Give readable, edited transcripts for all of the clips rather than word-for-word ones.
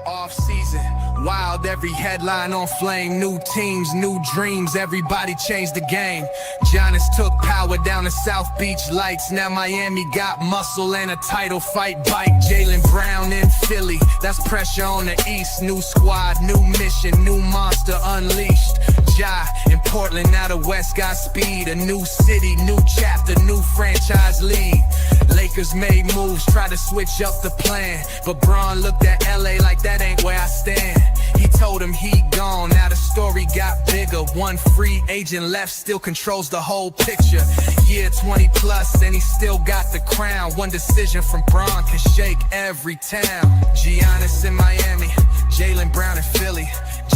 Offseason, wild, every headline on flame. New teams, new dreams, everybody changed the game. Giannis took power down the South Beach lights. Now Miami got muscle and a title fight bite. Jaylen Brown in Philly, that's pressure on the East. New squad, new mission, new monster unleashed. Ja in Portland, now the West got speed. A new city, new chapter, new franchise lead. Lakers made moves, try to switch up the plan, but Bron looked at LA like that ain't where I stand. He told him he gone, now the story got bigger. One free agent left, still controls the whole picture. Year 20 plus and he still got the crown. One decision from Bron can shake every town. Giannis in Miami, Jaylen Brown in Philly,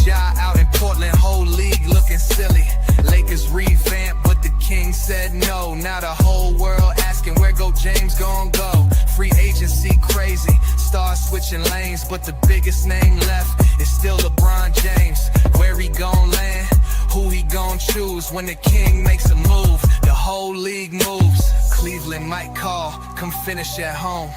Ja out in Portland, whole league looking silly. Lakers revamped, but the king said no. Now the whole world asking where James gon' go. Free agency crazy, stars switching lanes, but the biggest name left is still LeBron James. Where he gon' land, who he gon' choose. When the king makes a move, the whole league moves. Cleveland might call, come finish at home.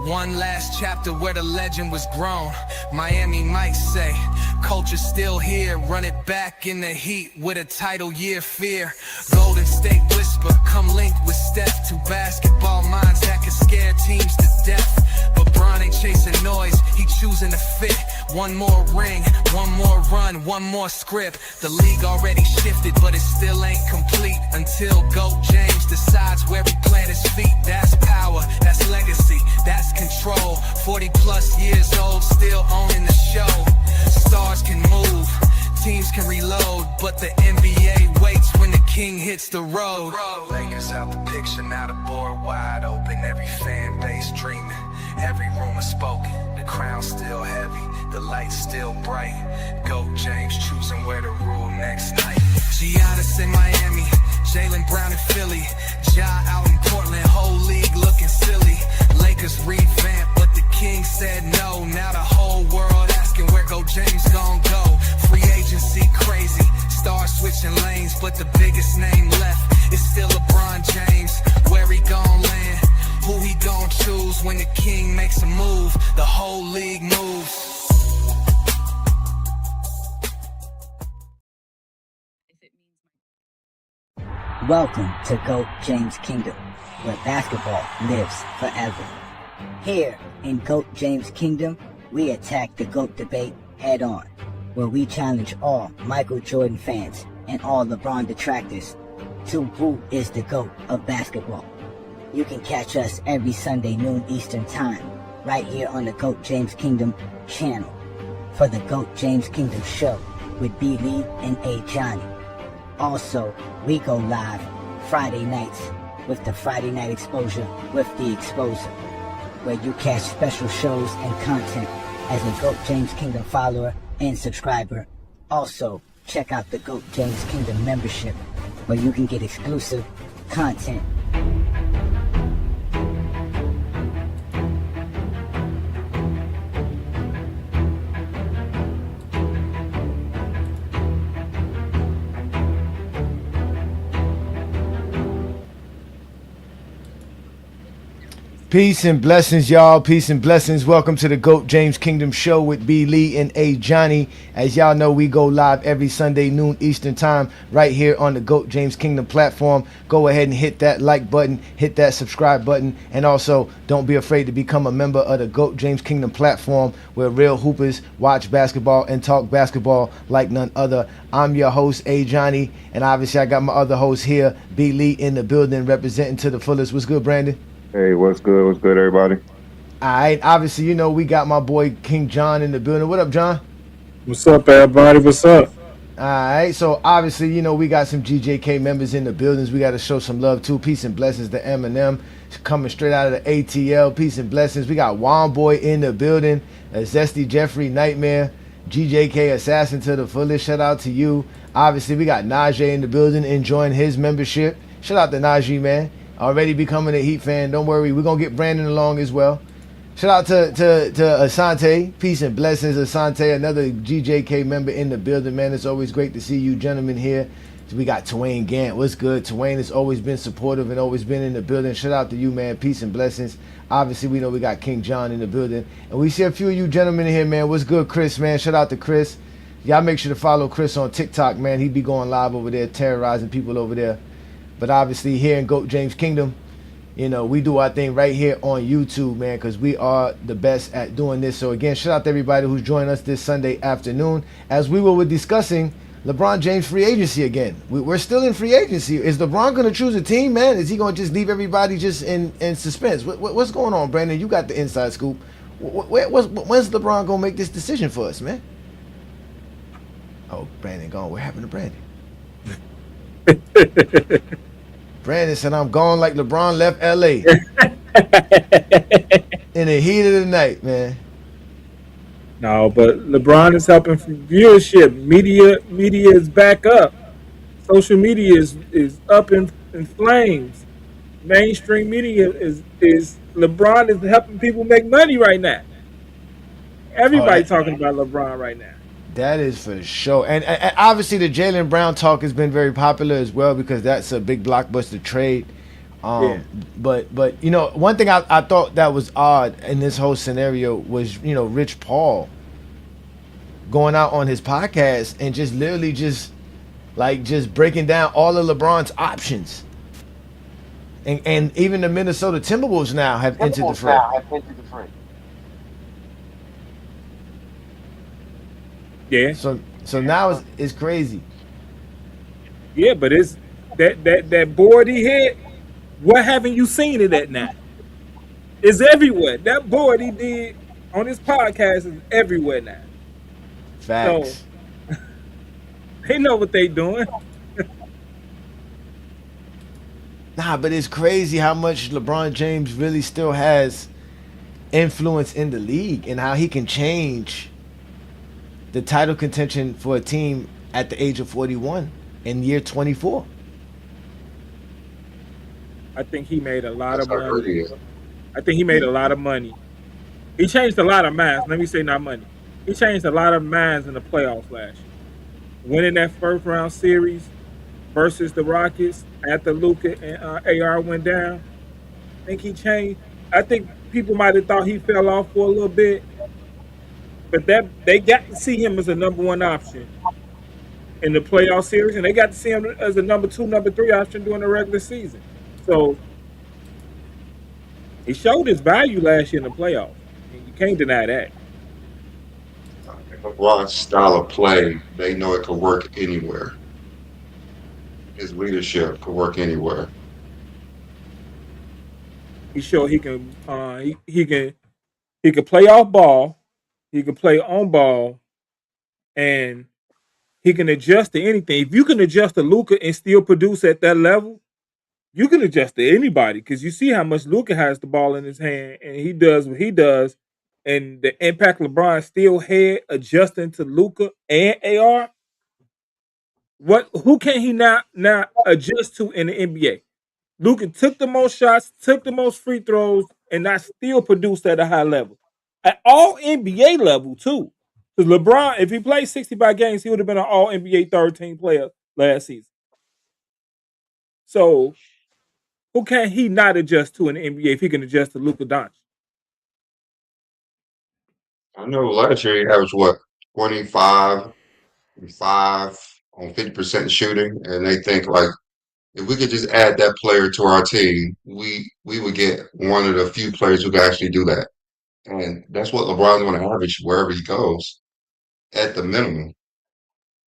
One last chapter where the legend was grown. Miami might say, culture's still here, run it back in the heat with a title year fear. Golden State whisper, come link with Steph. Two basketball minds that can scare teams to death. But Bron ain't chasing noise, he choosing to fit. One more ring, one more run, one more script. The league already shifted, but it still ain't complete until GOAT James decides where he plant his feet. That's power, that's legacy, that's control. 40 plus years old, still owning the show. Stars can move, teams can reload, but the NBA waits when the king hits the road. Lakers out the picture, now the board wide open. Every fan base dreaming, every rumor spoken. The crown's still heavy, the light's still bright. GOAT James choosing where to rule next night. Giannis in Miami, Jaylen Brown in Philly, Ja out in Portland, whole league looking silly. Lakers revamped, but the king said no. Now the whole world asking where James gon' go. Free agency crazy, stars switching lanes, but the biggest name left is still LeBron James. Where he gon' land, who he gon' choose. When the king makes a move, the whole league moves. Welcome to GOAT James Kingdom, where basketball lives forever. Here in GOAT James Kingdom, we attack the GOAT debate head on, where we challenge all Michael Jordan fans and all LeBron detractors to who is the GOAT of basketball. You can catch us every Sunday noon Eastern Time, right here on the GOAT James Kingdom channel, for the GOAT James Kingdom show with B. Lee and A. Johnny. Also, we go live Friday nights with the Friday Night Exposure with the Exposer, where you catch special shows and content as a GOAT James Kingdom follower and subscriber. Also, check out the GOAT James Kingdom membership, where you can get exclusive content. Peace and blessings, y'all. Peace and blessings. Welcome to the GOAT James Kingdom show with B. Lee and A. Johnny. As y'all know, we go live every Sunday noon Eastern Time right here on the GOAT James Kingdom platform. Go ahead and hit that like button, hit that subscribe button, and also don't be afraid to become a member of the GOAT James Kingdom platform, where real hoopers watch basketball and talk basketball like none other. I'm your host, A. Johnny, and obviously I got my other host here, B. Lee, in the building, representing to the fullest. What's good, Brandon? Hey, what's good? What's good, everybody? All right, obviously, you know, we got my boy King John in the building. What up, John? What's up, everybody? What's up? All right, so obviously, you know, we got some GJK members in the buildings. We got to show some love, too. Peace and blessings to Eminem, coming straight out of the ATL. Peace and blessings. We got Juan Boy in the building, Zesty Jeffrey Nightmare, GJK Assassin to the fullest. Shout out to you. Obviously, we got Najee in the building enjoying his membership. Shout out to Najee, man. Already becoming a Heat fan. Don't worry, we're going to get Brandon along as well. Shout out to Asante. Peace and blessings, Asante. Another GJK member in the building, man. It's always great to see you gentlemen here. We got Twain Gant. What's good? Twain has always been supportive and always been in the building. Shout out to you, man. Peace and blessings. Obviously, we know we got King John in the building. And we see a few of you gentlemen in here, man. What's good, Chris, man? Shout out to Chris. Y'all make sure to follow Chris on TikTok, man. He be going live over there, terrorizing people over there. But obviously, here in GOAT James Kingdom, you know, we do our thing right here on YouTube, man, because we are the best at doing this. So, again, shout out to everybody who's joining us this Sunday afternoon. As we were discussing LeBron James free agency again. We're still in free agency. Is LeBron going to choose a team, man? Is he going to just leave everybody just in suspense? What's going on, Brandon? You got the inside scoop. When's LeBron going to make this decision for us, man? Oh, Brandon gone. What happened to Brandon? Brandon said, I'm gone like LeBron left L.A. in the heat of the night, man. No, but LeBron is helping for viewership. Media is back up. Social media is up in flames. Mainstream media is LeBron is helping people make money right now. Everybody talking about LeBron right now. That is for sure. And obviously the Jaylen Brown talk has been very popular as well because that's a big blockbuster trade. But you know, one thing I thought that was odd in this whole scenario was, you know, Rich Paul going out on his podcast and just literally just breaking down all of LeBron's options. And even the Minnesota Timberwolves now have entered the fray. Yeah. So now it's crazy. Yeah, but it's that board he hit. What haven't you seen it at now? It's everywhere. That board he did on his podcast is everywhere now. Facts. So they know what they doing. Nah, but it's crazy how much LeBron James really still has influence in the league and how he can change the title contention for a team at the age of 41 in year 24. I think he made a lot of money. I think he made a lot of money. He changed a lot of minds. Let me say not money. He changed a lot of minds in the playoffs last year. Winning that first round series versus the Rockets after Luka and AR went down. I think he changed. I think people might have thought he fell off for a little bit. But that they got to see him as a number one option in the playoff series, and they got to see him as a number two, number three option during the regular season. So he showed his value last year in the playoffs. You can't deny that. LeBron's style of play, they know it could work anywhere. His leadership could work anywhere. He showed he can he can play off ball, he can play on ball, and he can adjust to anything. If you can adjust to Luka and still produce at that level, you can adjust to anybody because you see how much Luka has the ball in his hand and he does what he does, and the impact LeBron still had adjusting to Luka and AR. Who can he not adjust to in the NBA? Luka took the most shots, took the most free throws, and not still produced at a high level. At all NBA level, too. Because LeBron, if he played 65 games, he would have been an all NBA third team player last season. So who can he not adjust to in the NBA if he can adjust to Luka Doncic? I know last year he averaged what, 25, 5 on 50% shooting, and they think like if we could just add that player to our team, we would get one of the few players who can actually do that. And that's what LeBron's going to average wherever he goes at the minimum.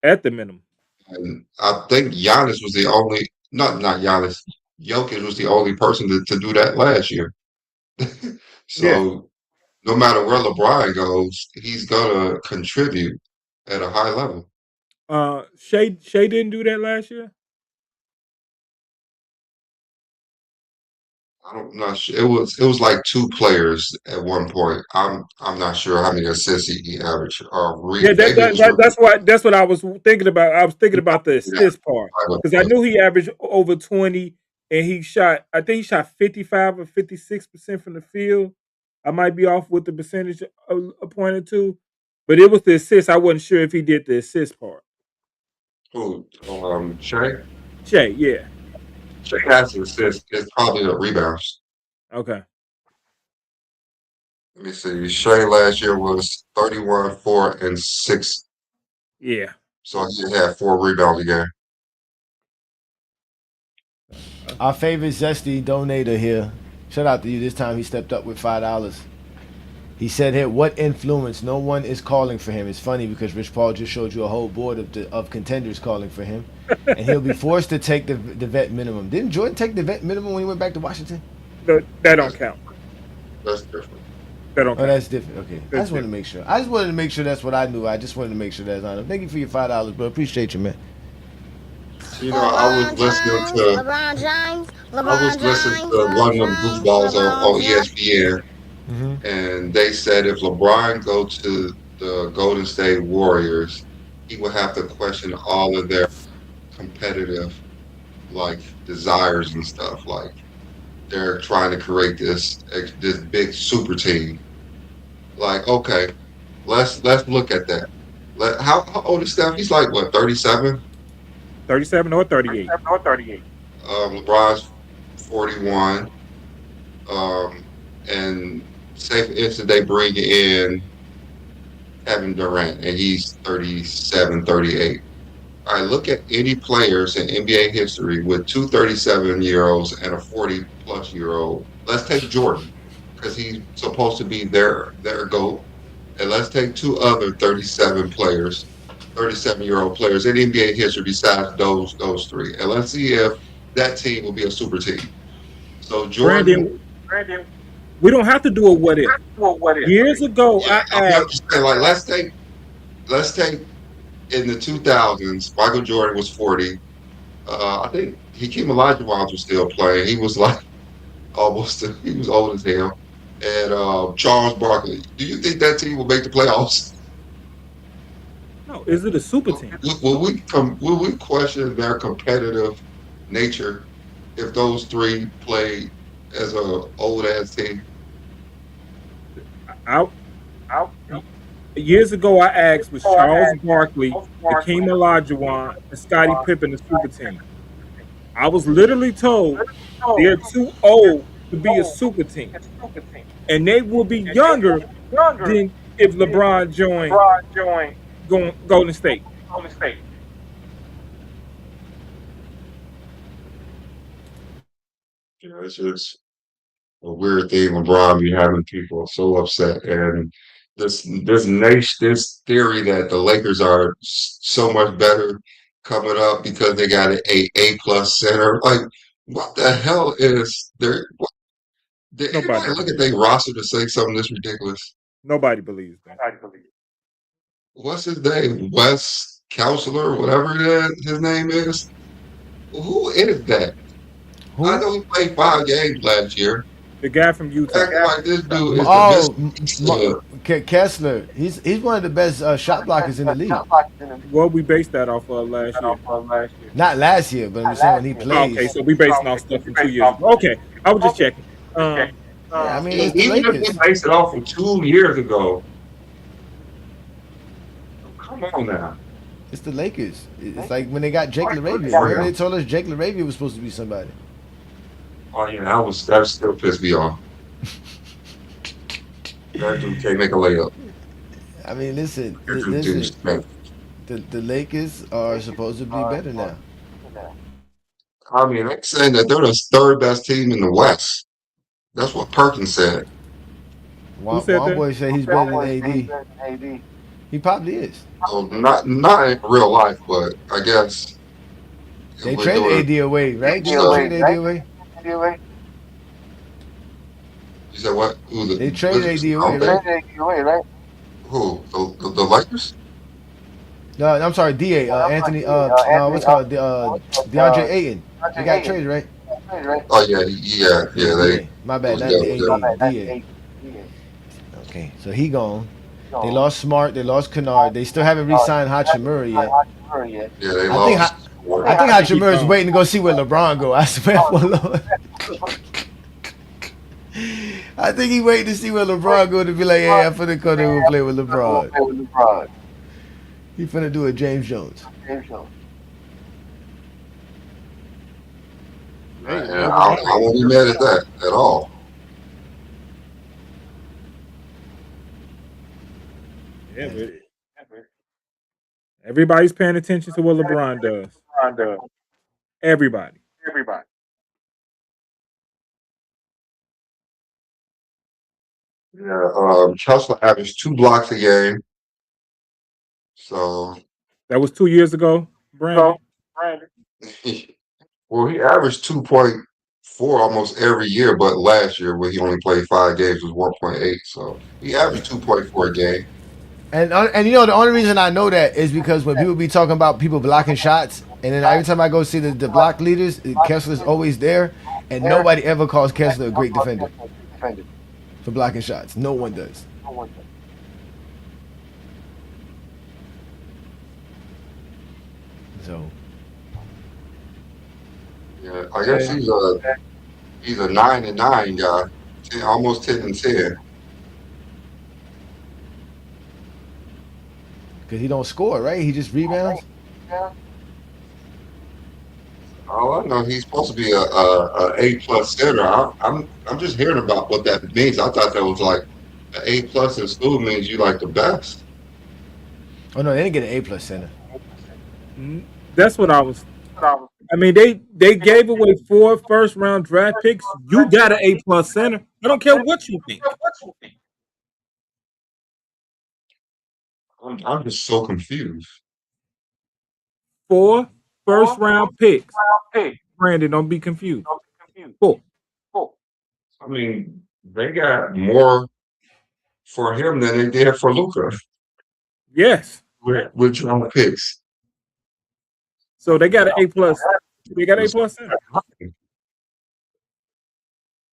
At the minimum. And I think Giannis was the only, not Giannis, Jokic was the only person to do that last year. So no matter where LeBron goes, he's going to contribute at a high level. Shea didn't do that last year? I'm not sure. It was like two players at one point. I'm not sure how many assists he averaged. Yeah, that's what I was thinking about. I was thinking about the assist part because I knew he averaged over 20, and I think he shot 55 or 56% from the field. I might be off with the percentage a point or two, but it was the assist. I wasn't sure if he did the assist part. Who? Shea? Shea, yeah. Shea has to assist. It's probably the rebounds. Okay. Let me see. Shea last year was 31, 4, and 6. Yeah. So he had 4 rebounds a game. Our favorite Zesty donator here. Shout out to you. This time he stepped up with $5. He said here, what influence? No one is calling for him. It's funny because Rich Paul just showed you a whole board of contenders calling for him. And he'll be forced to take the vet minimum. Didn't Jordan take the vet minimum when he went back to Washington? No, that don't count. That's different. That don't Oh, count. that's different. Okay. I just wanted to make sure. I just wanted to make sure that's what I knew. I just wanted to make sure that's on him. Thank you for your $5, bro. Appreciate you, man. You know, I was listening to LeBron James. I was listening to one of them goofballs on ESPN, and they said if LeBron go to the Golden State Warriors, he would have to question all of their competitive like desires and stuff. Like they're trying to create this big super team. Like, okay, let's look at that. How old is Steph? He's like what, 37? 37 or 38. LeBron's 41. And say for instance they bring in Kevin Durant and he's 37, 38. All right, look at any players in NBA history with two 37-year-olds and a 40-plus-year-old. Let's take Jordan because he's supposed to be their GOAT. And let's take two other 37-year-old players in NBA history besides those three. And let's see if that team will be a super team. So Jordan, Brandon, we don't have to do a what if. Years ago, yeah, I I'm asked. just saying, like let's take in the 2000s, Michael Jordan was 40. I think Hakeem Olajuwon was still playing. He was like he was old as hell. And Charles Barkley. Do you think that team will make the playoffs? No, is it a super team? Will we question their competitive nature if those three play as a old ass team? I, years ago, I asked, was Charles Barkley, Hakeem Olajuwon, and Scottie Pippen the super team? I was literally told they're too old to be a super team, and they will be younger than if LeBron joined Golden State. You know, it's just a weird thing. LeBron be having people so upset, and this theory that the Lakers are so much better coming up because they got an A plus center. Like, what the hell is there? Did anybody Nobody, look at their roster to say something this ridiculous? nobody believes that. What's his name? Wes Counselor, whatever his name is. Who is that? I Who? know he played 5 games last year. The guy from Utah. Acting like this dude is Oh, the Mr. Kessler. He's one of the best shot blockers in the league. Well, we based that off of last year. Not last year, but I'm saying when he plays. Okay, so we basing off stuff from 2 years ago. Okay, I was just checking. Yeah, I mean, it's the Even if Lakers. we base it off from 2 years ago, come on now. It's the Lakers. It's like when they got Jake LaRavia. Remember they told us Jake LaRavia was supposed to be somebody. Oh yeah, that still pissed me off. That dude can't make a layup. I mean, listen, That dude listen. The Lakers are supposed to be better now. I mean, they're saying that they're the third best team in the West. That's what Perkins said. Who said One that? boy said he's better than AD. He probably is. So not in real life, but I guess if They we're traded doing AD away, right? Didn't stuff. they trade AD away? You said what? Who the They traded AD Wizards? away, right? Who? The Lakers? No, I'm sorry, DA. Anthony. No, what's called DeAndre Ayton. He got traded, right? Oh yeah. They My bad, not those the guys. AD. DA. Okay, so he gone. They lost Smart. They lost Kennard. They still haven't re-signed Hachimura yet. Yeah, they I think lost. I think Hachimura is waiting to go see where LeBron go. I swear for Lord. I think he waiting to see where LeBron go to be like, hey, I'm finna come there and play with LeBron. He finna do a James Jones. Hey, And I won't be mad at that at all. yeah, but everybody's paying attention to what LeBron does. Everybody. Yeah, Kessler averaged 2 blocks a game. So, That was 2 years ago, Brandon. well, he averaged 2.4 almost every year, but last year, where he only played 5 games, was 1.8. So he averaged 2.4 a game. And you know the only reason I know that is because when people be talking about people blocking shots, and then every time I go see the block leaders, Kessler's always there, and nobody ever calls Kessler a great defender for blocking shots. No one does. So Yeah, I guess he's a 9-9 guy, almost 10-10. because he don't score, right? He just rebounds. All I know, he's supposed to be a A+ center. I'm just hearing about what that means. I thought that was like an A+ in school means you like the best. Oh no, they didn't get an A+ center. That's what I was. I mean, they gave away 4 first-round draft picks. You got an A+ center. I don't care what you think. I'm just so confused. 4 first-round picks. Brandon, don't be confused. 4. I mean, they got more for him than they did for Luka Yes. with draft picks. So they got an A+. They got an A+ center.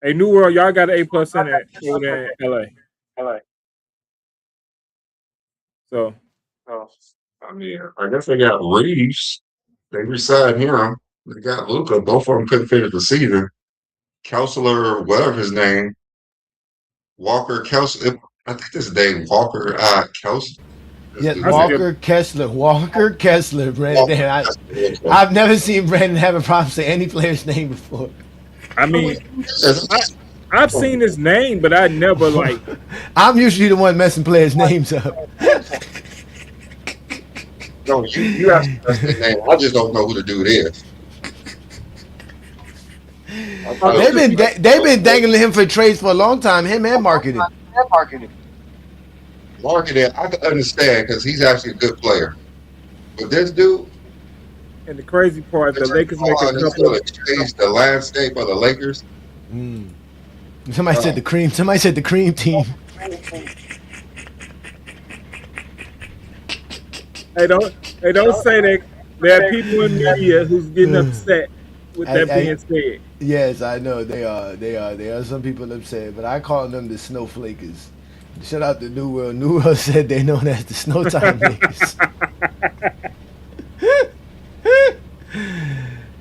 Hey, New World, y'all got an A+ center over there in LA. So I mean, I guess they got Reeves. They resigned him. They got Luka. Both of them couldn't finish the season. Counselor, whatever his name, Walker Kelsey. I think this name Walker Kelsey. Yeah, Walker Kessler, Brandon. I've never seen Brandon have a problem saying any player's name before. I mean, I've seen his name, but I never like. I'm usually the one messing players' names up. No, you asked me that's the name. I just don't know who the dude is. They've been dangling him for trades for a long time. Him and marketing. Marketing, I can understand because he's actually a good player. But this dude, And the crazy part, the Lakers make a he's couple. going to change the landscape of the Lakers. Somebody said the cream. Somebody said the cream team. Hey, don't say that. There are people in media who's getting upset with that being said. Yes, I know they are. There are some people upset, but I call them the Snowflakers. Shout out to New World. New World said they known as the Snowtime Lakers.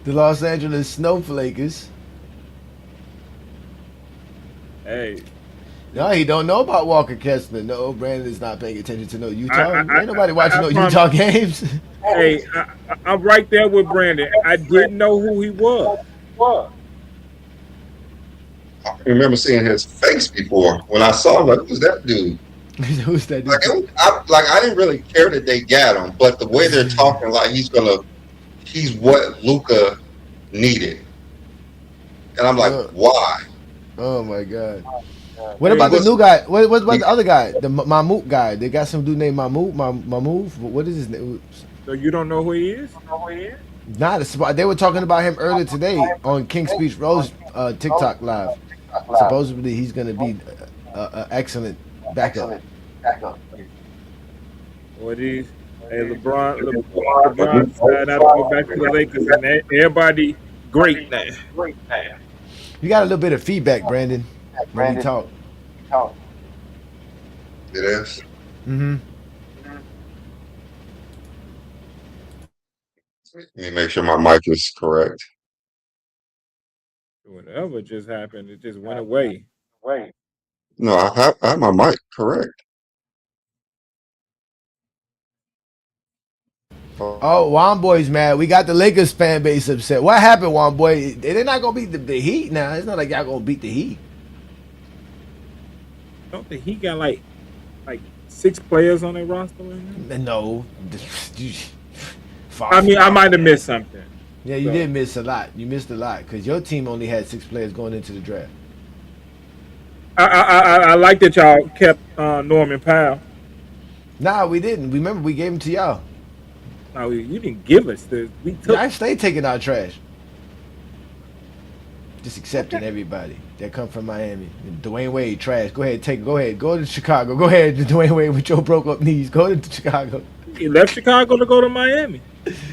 The Los Angeles Snowflakers. Hey. No, he don't know about Walker Kessler. No, Brandon is not paying attention to no Utah. Ain't nobody watching no Utah games. Hey, I'm right there with Brandon. I didn't know who he was. I remember seeing his face before. When I saw him, like, who's that dude? Who's that dude? I didn't really care that they got him, but the way they're talking, like he's what Luka needed. And I'm like, why? Oh my God. What about the new guy? What about the other guy? The Mahmoud guy. They got some dude named Mahmoud. Mahmoud. What is his name? So you don't know who he is? Nah, they were talking about him earlier today on King Speech Rose TikTok live. Supposedly he's going to be an excellent backup. What is? Hey, LeBron decided not to go back to the Lakers, and everybody great now. You got a little bit of feedback, Brandon, when you talk. It is. Mm-hmm. Let me make sure my mic is correct. Whatever just happened, it just went away. No, I have my mic correct. Oh, Juan Boy's mad. We got the Lakers fan base upset. What happened, Juan Boy? They're not gonna beat the Heat now. It's not like y'all gonna beat the Heat. Don't think he got like 6 players on their roster right now? No, I mean, I might have missed something. Yeah, you So, did miss a lot. You missed a lot because your team only had 6 players going into the draft. I like that y'all kept Norman Powell. Nah, we didn't. Remember, we gave him to y'all. No, you didn't give us the. We Yeah, took. I stay taking our trash. Just Okay. accepting everybody that come from Miami. Dwayne Wade, trash. Go ahead, take. Go ahead, go to Chicago. Go ahead, Dwayne Wade with your broke up knees. Go to Chicago. He left Chicago to go to Miami.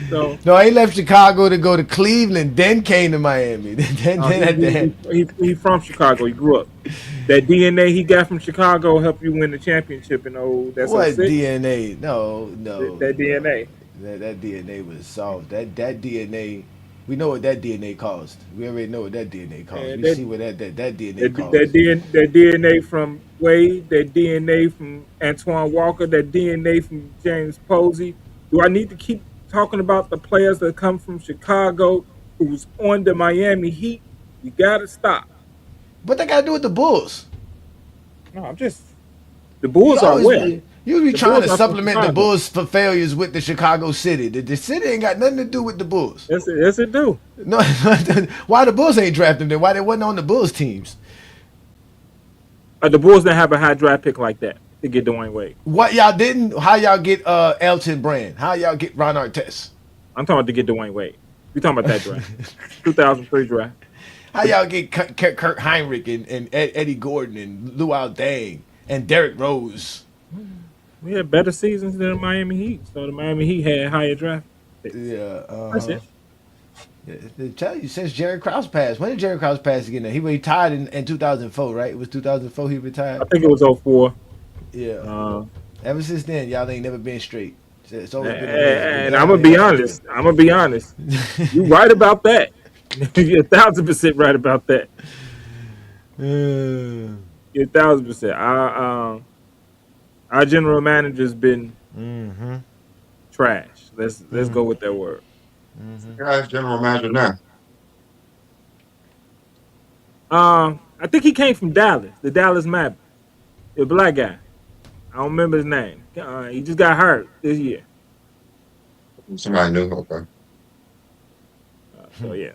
So No, he left Chicago to go to Cleveland, then came to Miami. then at the end. he from Chicago. He grew up. That DNA he got from Chicago helped you win the championship in that's What 06. DNA? No. That DNA. That DNA was soft. That DNA. We know what that DNA caused. We already know what that DNA caused. And We see what that DNA caused. that DNA from Wade, that DNA from Antoine Walker, that DNA from James Posey. Do I need to keep talking about the players that come from Chicago who's on the Miami Heat? You gotta stop. What they got to do with the Bulls? No, I'm just the Bulls are where? You be The trying Bulls to are from supplement the Chicago. Bulls for failures with the Chicago City. The city ain't got nothing to do with the Bulls. Yes, it do. No, why the Bulls ain't drafting them? Why they wasn't on the Bulls teams? The Bulls didn't have a high draft pick like that to get Dwayne Wade. What y'all didn't? How y'all get Elton Brand? How y'all get Ron Artest? I'm talking about to get Dwayne Wade. We talking about that draft, 2003 draft. How y'all get Kurt Heinrich and Eddie Gordon and Luau Dang and Derrick Rose? We had better seasons than the Miami Heat, so the Miami Heat had higher draft picks. Yeah, That's it. They tell you since Jerry Krause passed. When did Jerry Krause pass again? He retired in 2004, right? It was 2004 he retired. I think it was 04. Yeah. Uh, Ever since then, y'all ain't never been straight. It's always been and I'm gonna be honest. You right about that. You're 1,000% right about that. Mm-hmm. You're 1,000%. Our general manager's been trash. Let's go with that word. Guys, general manager now. I think he came from Dallas, the Dallas Mavericks, the black guy. I don't remember his name. He just got hurt this year. Somebody new. Okay. So yeah,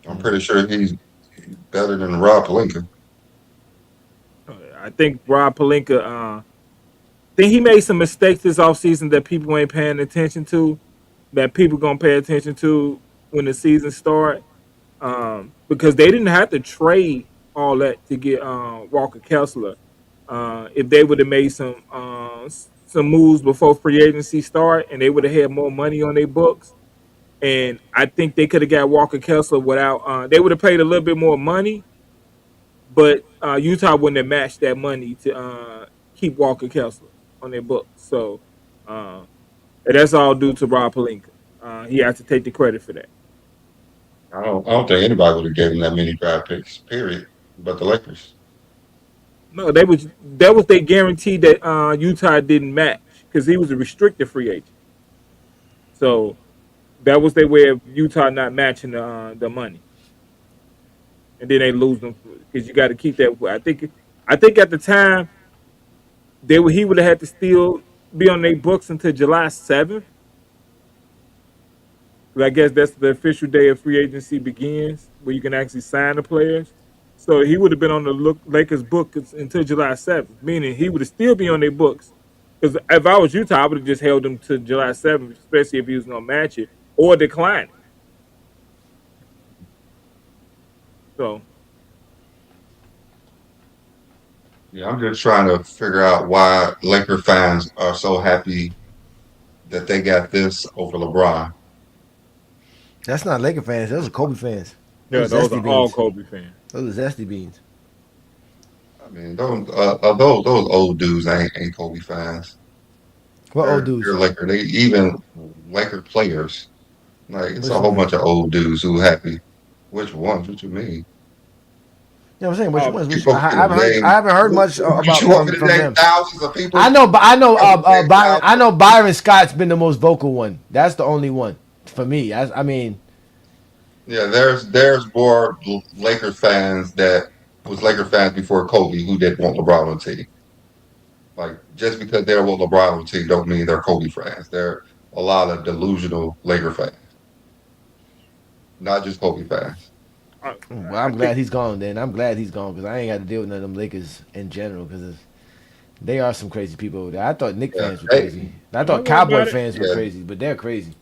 I'm pretty sure he's better than Rob Pelinka. I think Rob Pelinka. Think he made some mistakes this offseason that people ain't paying attention to. That people gonna pay attention to when the season start. Because they didn't have to trade all that to get Walker Kessler. If they would have made some moves before free agency start, and they would have had more money on their books, and I think they could have got Walker Kessler without. They would have paid a little bit more money, but Utah wouldn't have matched that money to keep Walker Kessler on their books. So and that's all due to Rob Pelinka. He has to take the credit for that. I don't think anybody would have given him that many draft picks, period. But the Lakers. No, that was their guarantee that Utah didn't match because he was a restricted free agent. So that was their way of Utah not matching the money, and then they lose them because you got to keep that. I think at the time he would have had to still be on their books until July 7th. I guess that's the official day of free agency begins, where you can actually sign the players. So he would have been on the Lakers' books until July 7th, meaning he would have still be on their books. Because if I was Utah, I would have just held him to July 7th, especially if he was going to match it or decline it. So Yeah, I'm just trying to figure out why Laker fans are so happy that they got this over LeBron. That's not Laker fans. Those are Kobe fans. yeah, Those are those zesty are all beans. Kobe fans. Those are zesty beans. I mean, those old dudes ain't Kobe fans. What old They're dudes? Laker. They even Laker players. Like it's What a you whole mean? bunch of old dudes who happy. Which ones? What you mean? You know what I'm saying? Which Oh, ones? Which People I can haven't heard. I name. haven't heard much about You want me to from name them. thousands of people? I know, but I know I can name Byron. I thousands. know Byron Scott's been the most vocal one. That's the only one for me. I mean, Yeah, there's more Lakers fans that was Laker fans before Kobe who didn't want LeBron on the team. Like just because they don't want LeBron on the team don't mean they're Kobe fans. They're a lot of delusional Laker fans, not just Kobe fans. well, I I'm think glad he's gone. Then I'm glad he's gone because I ain't got to deal with none of them Lakers in general because they are some crazy people over there. I thought Knicks Yeah, fans were hey, crazy. I thought don't worry Cowboy about it. fans were yeah, crazy, but they're crazy.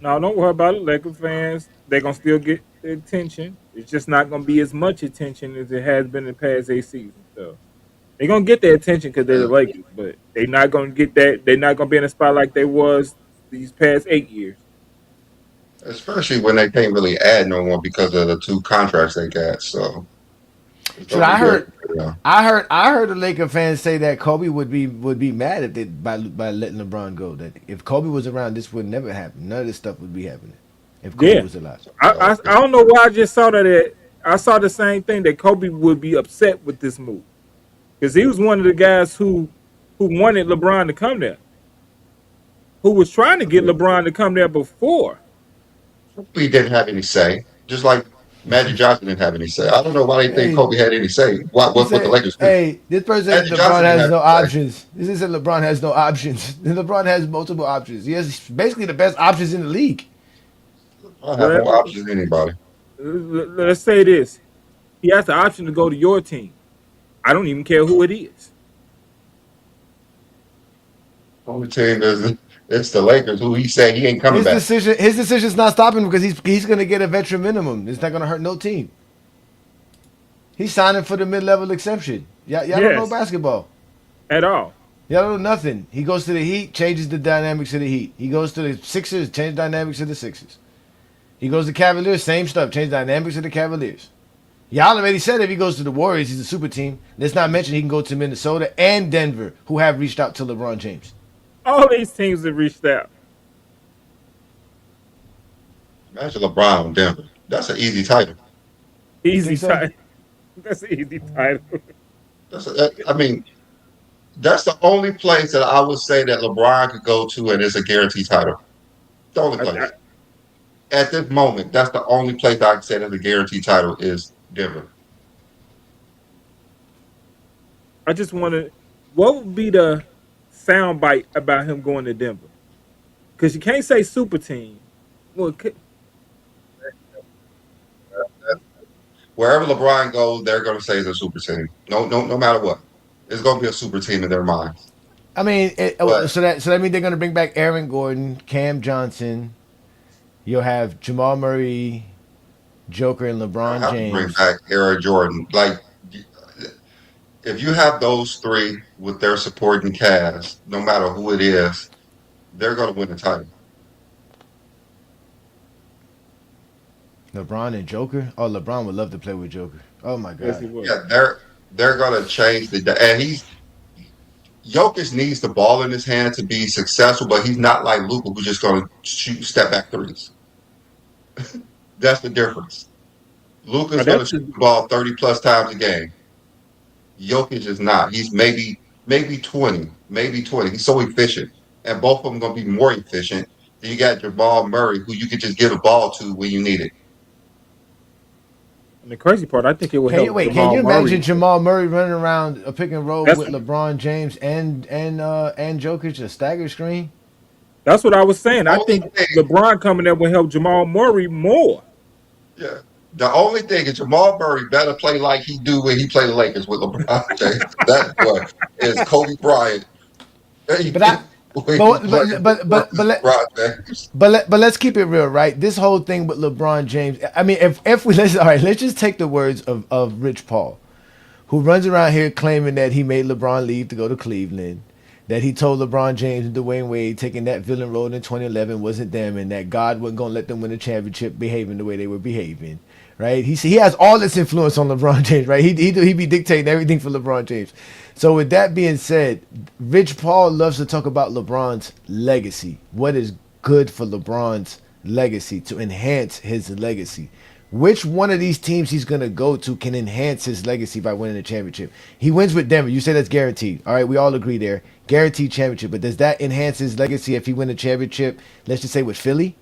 No, don't worry about it. Lakers fans, they're gonna still get the attention. It's just not gonna be as much attention as it has been in the past 8 seasons. So they're gonna get their attention because they're the yeah. Lakers, but they're not gonna get that. They're not gonna be in a spot like they was these past 8 years. Especially when they can't really add no more because of the two contracts they got. So it's Should gonna be I very, heard? yeah. I heard the Laker fans say that Kobe would be mad if they by letting LeBron go. That if Kobe was around, this would never happen. None of this stuff would be happening if Kobe Yeah, was alive. I don't know why I just saw that. I saw the same thing that Kobe would be upset with this move because he was one of the guys who wanted LeBron to come there, who was trying to get LeBron to come there before. He didn't have any say. Just like Magic Johnson didn't have any say. I don't know why they think Hey, Kobe had any say. he What the said, Lakers do? "Hey, this person said Magic LeBron Johnson didn't has have no any say. options. This is said LeBron has no options. LeBron has multiple options. He has basically the best options in the league. I have Well, more options than anybody. let's say this: he has the option to go to your team. I don't even care who it is. Only team is it's the Lakers who he said he ain't coming back. His decision's not stopping him because he's going to get a veteran minimum. It's not going to hurt no team. He's signing for the mid-level exception. Y'all don't know Yes, basketball. at all. Y'all don't know nothing. He goes to the Heat, changes the dynamics of the Heat. He goes to the Sixers, change dynamics of the Sixers. He goes to Cavaliers, same stuff, change dynamics of the Cavaliers. Y'all already said if he goes to the Warriors, he's a super team. Let's not mention he can go to Minnesota and Denver, who have reached out to LeBron James. All these teams have reached out. Imagine LeBron in Denver. That's an easy title. You Easy think so? title. That's an easy title. I mean, that's the only place that I would say that LeBron could go to and it's a guaranteed title. The only I, I, place. At this moment, that's the only place I can say that a guaranteed title is Denver. I just want to. What would be the sound bite about him going to Denver? Because you can't say super team. Well, Wherever LeBron goes, they're going to say it's a super team. No matter what, it's going to be a super team in their minds. I mean, But so that means they're going to bring back Aaron Gordon, Cam Johnson. You'll have Jamal Murray, Joker, and I LeBron have to bring James. back Aaron Jordan. Like, if you have those three with their supporting cast, no matter who it is, they're going to win the title. LeBron and Joker. Oh, LeBron would love to play with Joker. Oh my yes, he God. was. Yeah, they're going to change and Jokic needs the ball in his hand to be successful, but he's not like Luka who's just going to shoot step back threes. That's the difference. Luka's going to That's shoot just, the ball 30 plus times a game. Jokic is not. He's maybe 20, maybe 20. He's so efficient. And both of them going to be more efficient. Then you got Jamal Murray, who you could just give the ball to when you need it. and the crazy part. I think it will help Can Jamal you imagine Murray. Jamal Murray running around a pick and roll That's with LeBron James and Jokic, a stagger screen? that's what I was saying. I Only think thing, LeBron coming there will help Jamal Murray more. yeah. The only thing is Jamal Murray better play like he do when he play the Lakers with LeBron James. That boy is Kobe Bryant. But I, When he but played but but but but let, LeBron James. but let's keep it real, right? This whole thing with LeBron James. I mean, if we let's all right, let's just take the words of Rich Paul, who runs around here claiming that he made LeBron leave to go to Cleveland, that he told LeBron James and Dwayne Wade taking that villain role in 2011 wasn't them, and that God wasn't gonna let them win a championship behaving the way they were behaving. Right? He has all this influence on LeBron James. Right? He be dictating everything for LeBron James. So with that being said, Rich Paul loves to talk about LeBron's legacy. What is good for LeBron's legacy to enhance his legacy. Which one of these teams he's gonna go to can enhance his legacy by winning a championship? He wins with Denver. You say that's guaranteed. All right, we all agree there. Guaranteed championship. But does that enhance his legacy if he win a championship? Let's just say with Philly.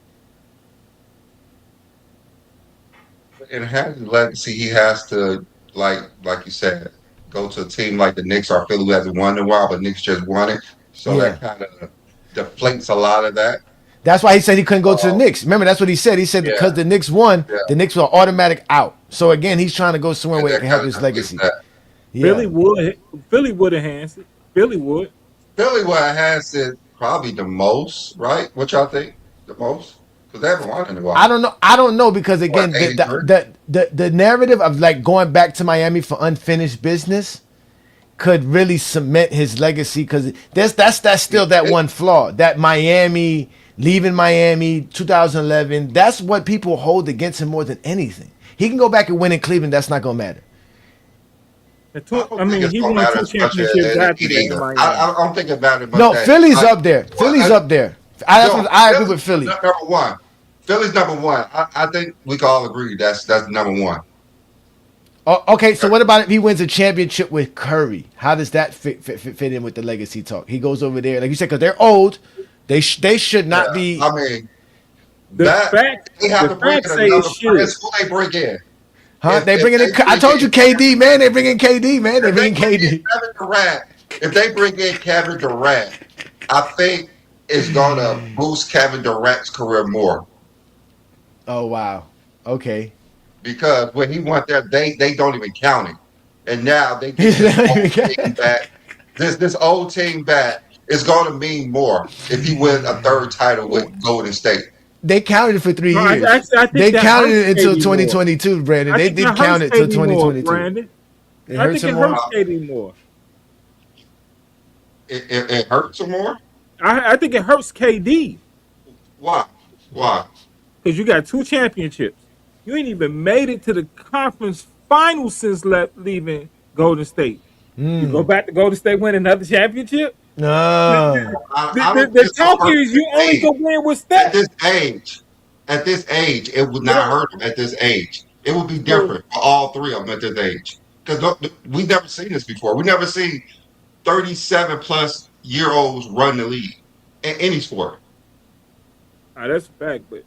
In having legacy, he has to, like you said, go to a team like the Knicks or Philly who hasn't won in a while, but Knicks just won it. So Yeah. that kind of deflates a lot of that. That's why he said he couldn't go to the Um, Knicks. Remember, that's what he said. He said yeah, because the Knicks won, yeah, the Knicks were automatic out. So again, he's trying to go somewhere and where it that can help kind of his deflates legacy. that. Yeah. Philly would enhance it. Philly would. Philly, what has it probably the most, right? What y'all think? The most? Because they haven't won in a I while. don't know. I don't know because What, again, the the, 83? the the the narrative of like going back to Miami for unfinished business could really cement his legacy because that's still that one flaw that Miami leaving Miami 2011. That's what people hold against him more than anything. He can go back and win in Cleveland. That's not gonna matter. I don't I think mean, it's he gonna won matter two as much as championships it after that in either. Miami. I don't think about it much No, that Philly's like up there. well, Philly's up there. no, I agree Philly's with Philly. number one. Philly's number one. I think we can all agree that's number one. Oh, okay, so what about if he wins a championship with Curry? How does that fit in with the legacy talk? He goes over there, like you said, because they're old. They should Yeah, not be. I mean The that fact they have the to bring fact in say it another should. prince. Who they bring in? Huh? They If bringing in. they I bring told you in KD, man. They bringing KD, man. They if they bringing bring in KD. Kevin Durant, if they bring in Kevin Durant, I think it's gonna boost Kevin Durant's career more Oh wow. Okay. because when he went there, they don't even count him, and now they get this old team back. This old team back is going to mean more if he wins a third title with Golden State. They counted it for three No, years. I think They that counted hurts it until KD more. 2022, Brandon. I They think did that count hurts it till KD more, 2022. Brandon. It I hurts think him it more. hurts KD more. It hurts him more. I think it hurts KD Why? Why? because you got two championships. You ain't even made it to the conference final since leaving Golden State. You go back to Golden State, win another championship. The, No. the, I don't think the it's gonna talk hurt is you his only age. go win with At Steph. this age, it would It not don't- hurt him at this age. It would be So different for all three of them at this age. Because we've never seen this before. We never seen 37 plus year olds run the league in any sport. that's a fact, but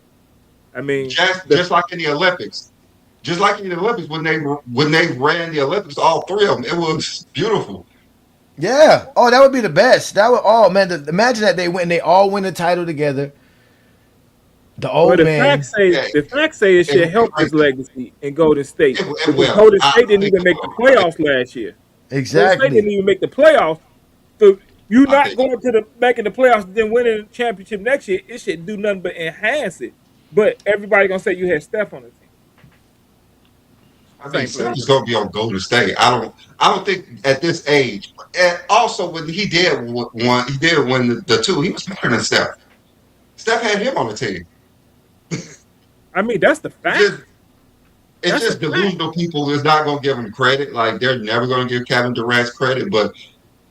I mean, the Just like in the Olympics. Just like in the Olympics, when they ran the Olympics, all three of them, it was beautiful. Yeah. Oh, that would be the best. That would. Oh man, imagine that they win. They all win a title together. The Well, old man. Yeah, the facts say it it should would be help great. his legacy in Golden State It because will. Golden I State didn't think even it make the will. playoffs last year. Golden State didn't Exactly. even make the playoffs. So you I not think going to the back in the playoffs and then winning the championship next year. It should do nothing but enhance it. But everybody gonna say you had Steph on the team. I mean, Same player. Simmons gonna be on Golden State. I don't think at this age. And also, when he did win the two. He was better than Steph. Steph had him on the team. I mean, that's the It fact. just, it's That's a just fact. delusional people is not gonna give him credit. Like they're never gonna give Kevin Durant credit. But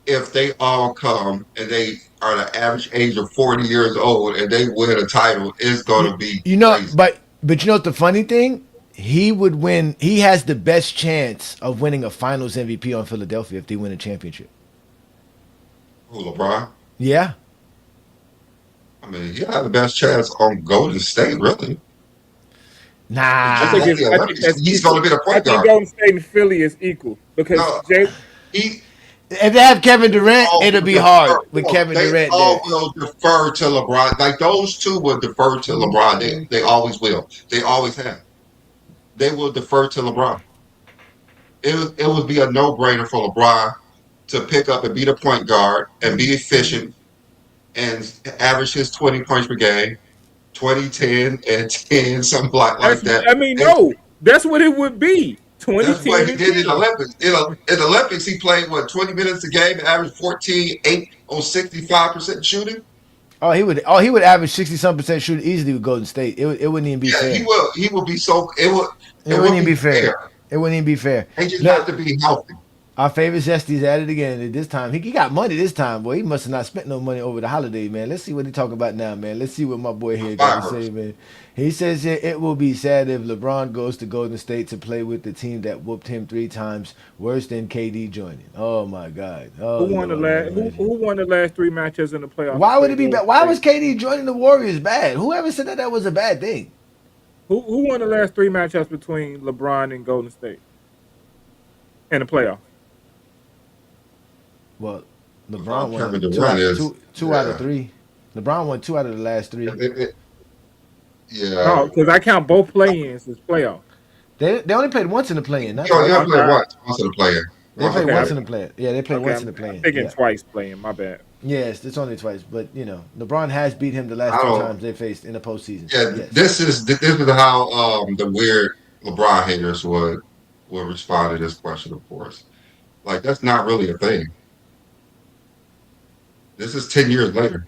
if they all come and they are the average age of 40 years old and they win a title, it's You, gonna be you know, crazy. but you know what the funny thing? He would win. He has the best chance of winning a Finals MVP on Philadelphia if they win a championship. Who, LeBron? Yeah. I mean, he had the best chance on Golden State, really. He I just Nah. think made it's. the I think Olympics. that's He's gonna equal. be the I point think guard. Golden State and Philly is equal because No, Jay. he If they have Kevin Durant, all it'll will be defer. hard with Kevin They Durant all there. will defer to LeBron. Like those two will defer to LeBron. They always will. They always have. They will defer to LeBron. It would be a no brainer for LeBron to pick up and be the point guard and be efficient and average his 20 points per game, 20, 10, and 10, something like That's. that. I mean, And no. That's what it would be. 20, that's what 10, he and did in the 10. Olympics. In the Olympics, he played, 20 minutes a game, averaged 14, 8 on 65% shooting? Oh, he would. Oh, he would average 60-some% shooting easily with Golden State. It wouldn't even be Yeah, he fair. will. He will be so. It It wouldn't would even be be fair. fair. It wouldn't even be fair. They just have Let, to be healthy. Our favorite Zesty's at it again. This time he got money. This time, boy, he must have not spent no money over the holiday, man. Let's see what he talking about now, man. Let's see what my boy here got to say, man. He says it will be sad if LeBron goes to Golden State to play with the team that whooped him 3 times, worse than KD joining. Oh my God. Oh, Who won the last? Who won the last 3 matches in the playoffs? Why would it be bad? Why was KD joining the Warriors bad? Whoever said that was a bad thing? Who won the last 3 matchups between LeBron and Golden State in the playoffs? Well, LeBron won two out of 3. LeBron won 2 out of the last 3. Yeah. No, because I count both play-ins as playoffs. They only played once in the play-in. They only played once in the play-in. They played once in the play-in. Yeah, they played once in the play-in. I'm thinking twice playing. My bad. Yes, it's only twice, but LeBron has beat him the last 2 times they faced in the postseason. Yeah, yes. this is how the weird LeBron haters would respond to this question. Of course, like that's not really a thing. This is 10 years later.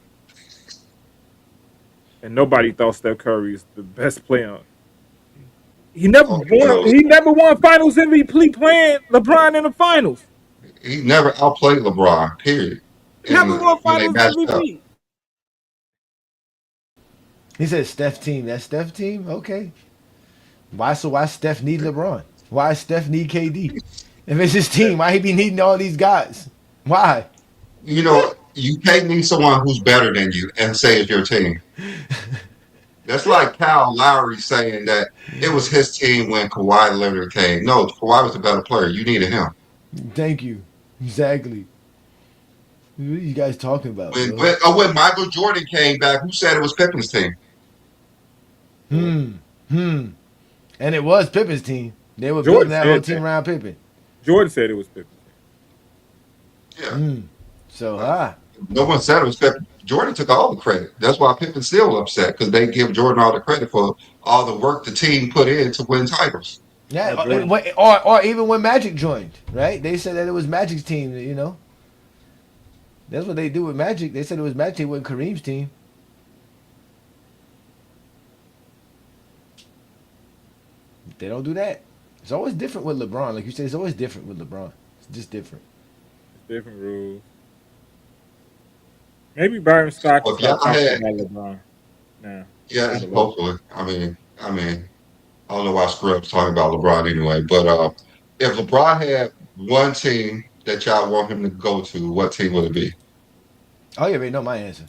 And nobody thought Steph Curry is the best player. He never won. He never won Finals MVP playing LeBron in the finals. He never outplayed LeBron. Period. Never won Finals MVP. He said Steph team. That's Steph team. Okay. Why Steph need LeBron? Why Steph need KD? If it's his team, why he be needing all these guys? Why? You can't need someone who's better than you and say it's your team. That's like Kyle Lowry saying that it was his team when Kawhi Leonard came. No, Kawhi was the better player. You needed him. Thank you. Exactly. What are you guys talking about? When Michael Jordan came back, who said it was Pippen's team? And it was Pippen's team. They were building that whole team around Pippen. Jordan said it was Pippen. Yeah. So, no one said it was Pippen. Jordan took all the credit. That's why Pippen's still upset, because they give Jordan all the credit for all the work the team put in to win titles. Yeah, or even when Magic joined, right? They said that it was Magic's team, That's what they do with Magic. They said it was Magic, it wasn't Kareem's team. They don't do that. It's always different with LeBron. Like you said, it's always different with LeBron. It's just different. Different rules. Maybe Byron Scott can stop talking about LeBron. Nah. Yeah, hopefully. I mean, I don't know why Scrub's talking about LeBron anyway, but if LeBron had one team that y'all want him to go to, what team would it be? Oh, you already know my answer.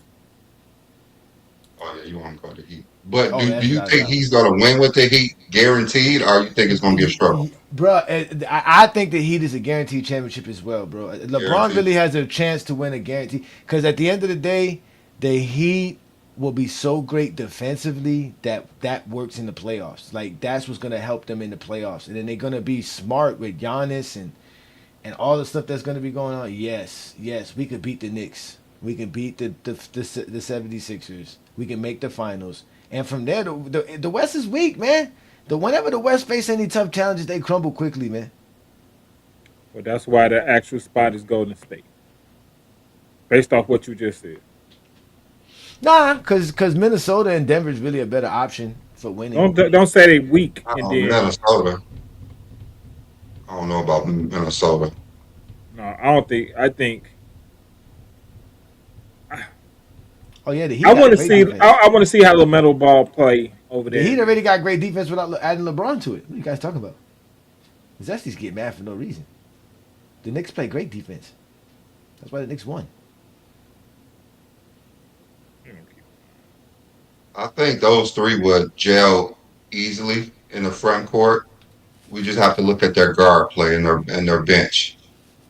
Oh, yeah, you want him to go to the Heat. But do you think he's going to win with the Heat guaranteed, or you think it's going to be a struggle? Bro, I think the Heat is a guaranteed championship as well, bro. LeBron really has a chance to win a guarantee, because at the end of the day, the Heat will be so great defensively that works in the playoffs. Like, that's what's going to help them in the playoffs. And then they're going to be smart with Giannis and all the stuff that's going to be going on. Yes, we could beat the Knicks. We can beat the 76ers. We can make the finals. And from there, the West is weak, man. Whenever the West face any tough challenges, they crumble quickly, man. Well, that's why the actual spot is Golden State. Based off what you just said. Nah, because Minnesota and Denver is really a better option for winning. Don't say they weak. Minnesota. I don't know about Minnesota. No, I don't think. I think. Oh yeah, the Heat. I want to see. I want to see how LaMelo Ball play over there. The Heat already got great defense without adding LeBron to it. What are you guys talking about? The Zesties get mad for no reason. The Knicks play great defense. That's why the Knicks won. I think those three would gel easily in the front court. We just have to look at their guard play and their bench.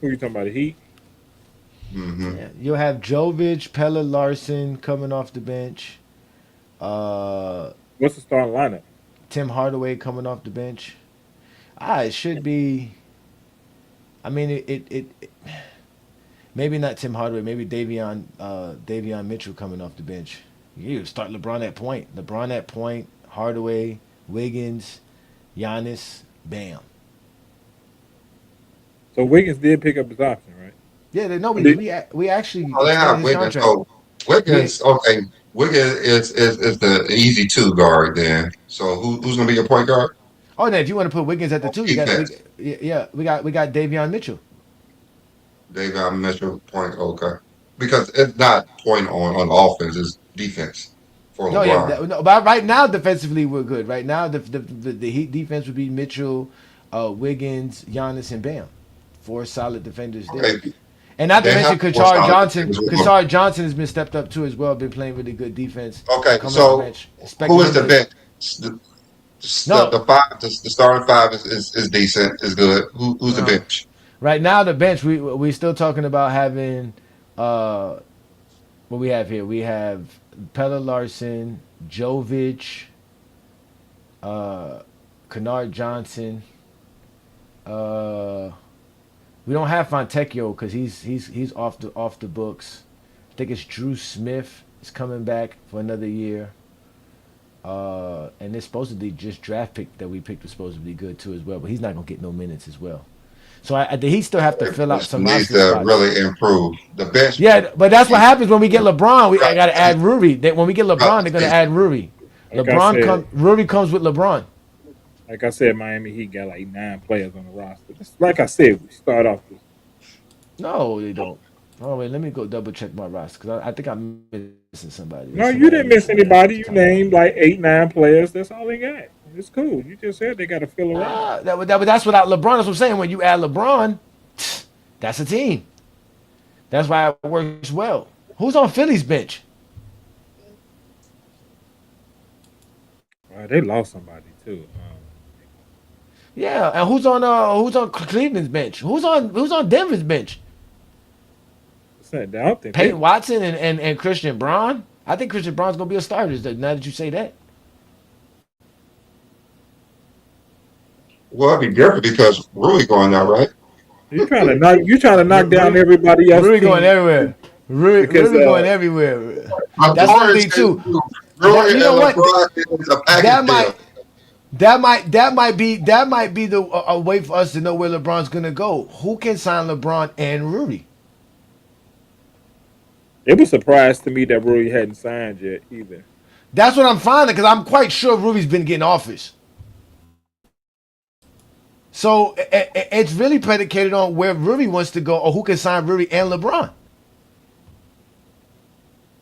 Who are you talking about? The Heat? Mm-hmm. Yeah, you'll have Jovic, Pelle Larson coming off the bench. What's the starting lineup? Tim Hardaway coming off the bench. It should be. I mean, it maybe not Tim Hardaway. Maybe Davion Mitchell coming off the bench. You start LeBron at point. Hardaway, Wiggins, Giannis, bam. So Wiggins did pick up his option, right? Yeah, we actually. Oh, they have Wiggins. Oh, Wiggins. Okay, Wiggins is the easy 2 guard then. So who's gonna be your point guard? Oh, now if you want to put Wiggins at the 2, we got Davion Mitchell. David Mitchell point. Okay, because it's not point on offense; it's defense for No, yeah, LeBron. no, but right now defensively we're good. Right now the Heat defense would be Mitchell, Wiggins, Giannis, and Bam. Four solid defenders there. Okay, And not to they mention have more Kachar solid Johnson. defenders as well. Kachar Johnson has been stepped up too as well. Been playing really good defense, Okay, coming off the so bench. Expecting who is him the to bench? no. The five, the starting five is decent, is good. Who's the Uh, bench? right now the bench we still talking about having uh what we have here. We have Pella Larson, Jovic, uh, Kennard Johnson. Uh, we don't have Fontecchio because he's off the books. I think it's Drew Smith is coming back for another year. And this supposedly just draft pick that we picked was supposed to be good too as well, but he's not gonna get no minutes as well. So he still have to fill out Which some needs roster to spots. really improve. The bench, Yeah, but that's what happens when we get LeBron. I right, got to add Ruri. When we get LeBron, they're gonna right. add Ruri. Like I said, Ruri comes with LeBron. like I said, Miami Heat got like 9 players on the roster. Like I said, we start off with No, they don't. Oh wait, let me go double check my roster because I think I'm missing somebody. no, There's you somebody didn't I'm miss missing anybody. off You the top of my named head. like 8, 9 players. That's all they got. It's cool. You just said they got to fill around. That's without LeBron. That's what I'm saying. When you add LeBron, that's a team. That's why it works well. Who's on Philly's bench? They lost somebody too. Yeah, and who's on Cleveland's bench? Who's on Denver's bench? I don't think Peyton Watson and Christian Braun. I think Christian Braun's gonna be a starter. Now that you say that, Well, it'd be different because Rui going now, right? you trying to knock down Rui, everybody else Rui going team everywhere. Rui because going everywhere. My That's one point thing is too. Rui You and know what? LeBron is a That package deal. might be the a way for us to know where LeBron's gonna go. Who can sign LeBron and Rudy? it was a surprise to me that Rui hadn't signed yet either. That's what I'm finding because I'm quite sure Rudy's been getting offers. So it's really predicated on where Rudy wants to go or who can sign Rudy and LeBron.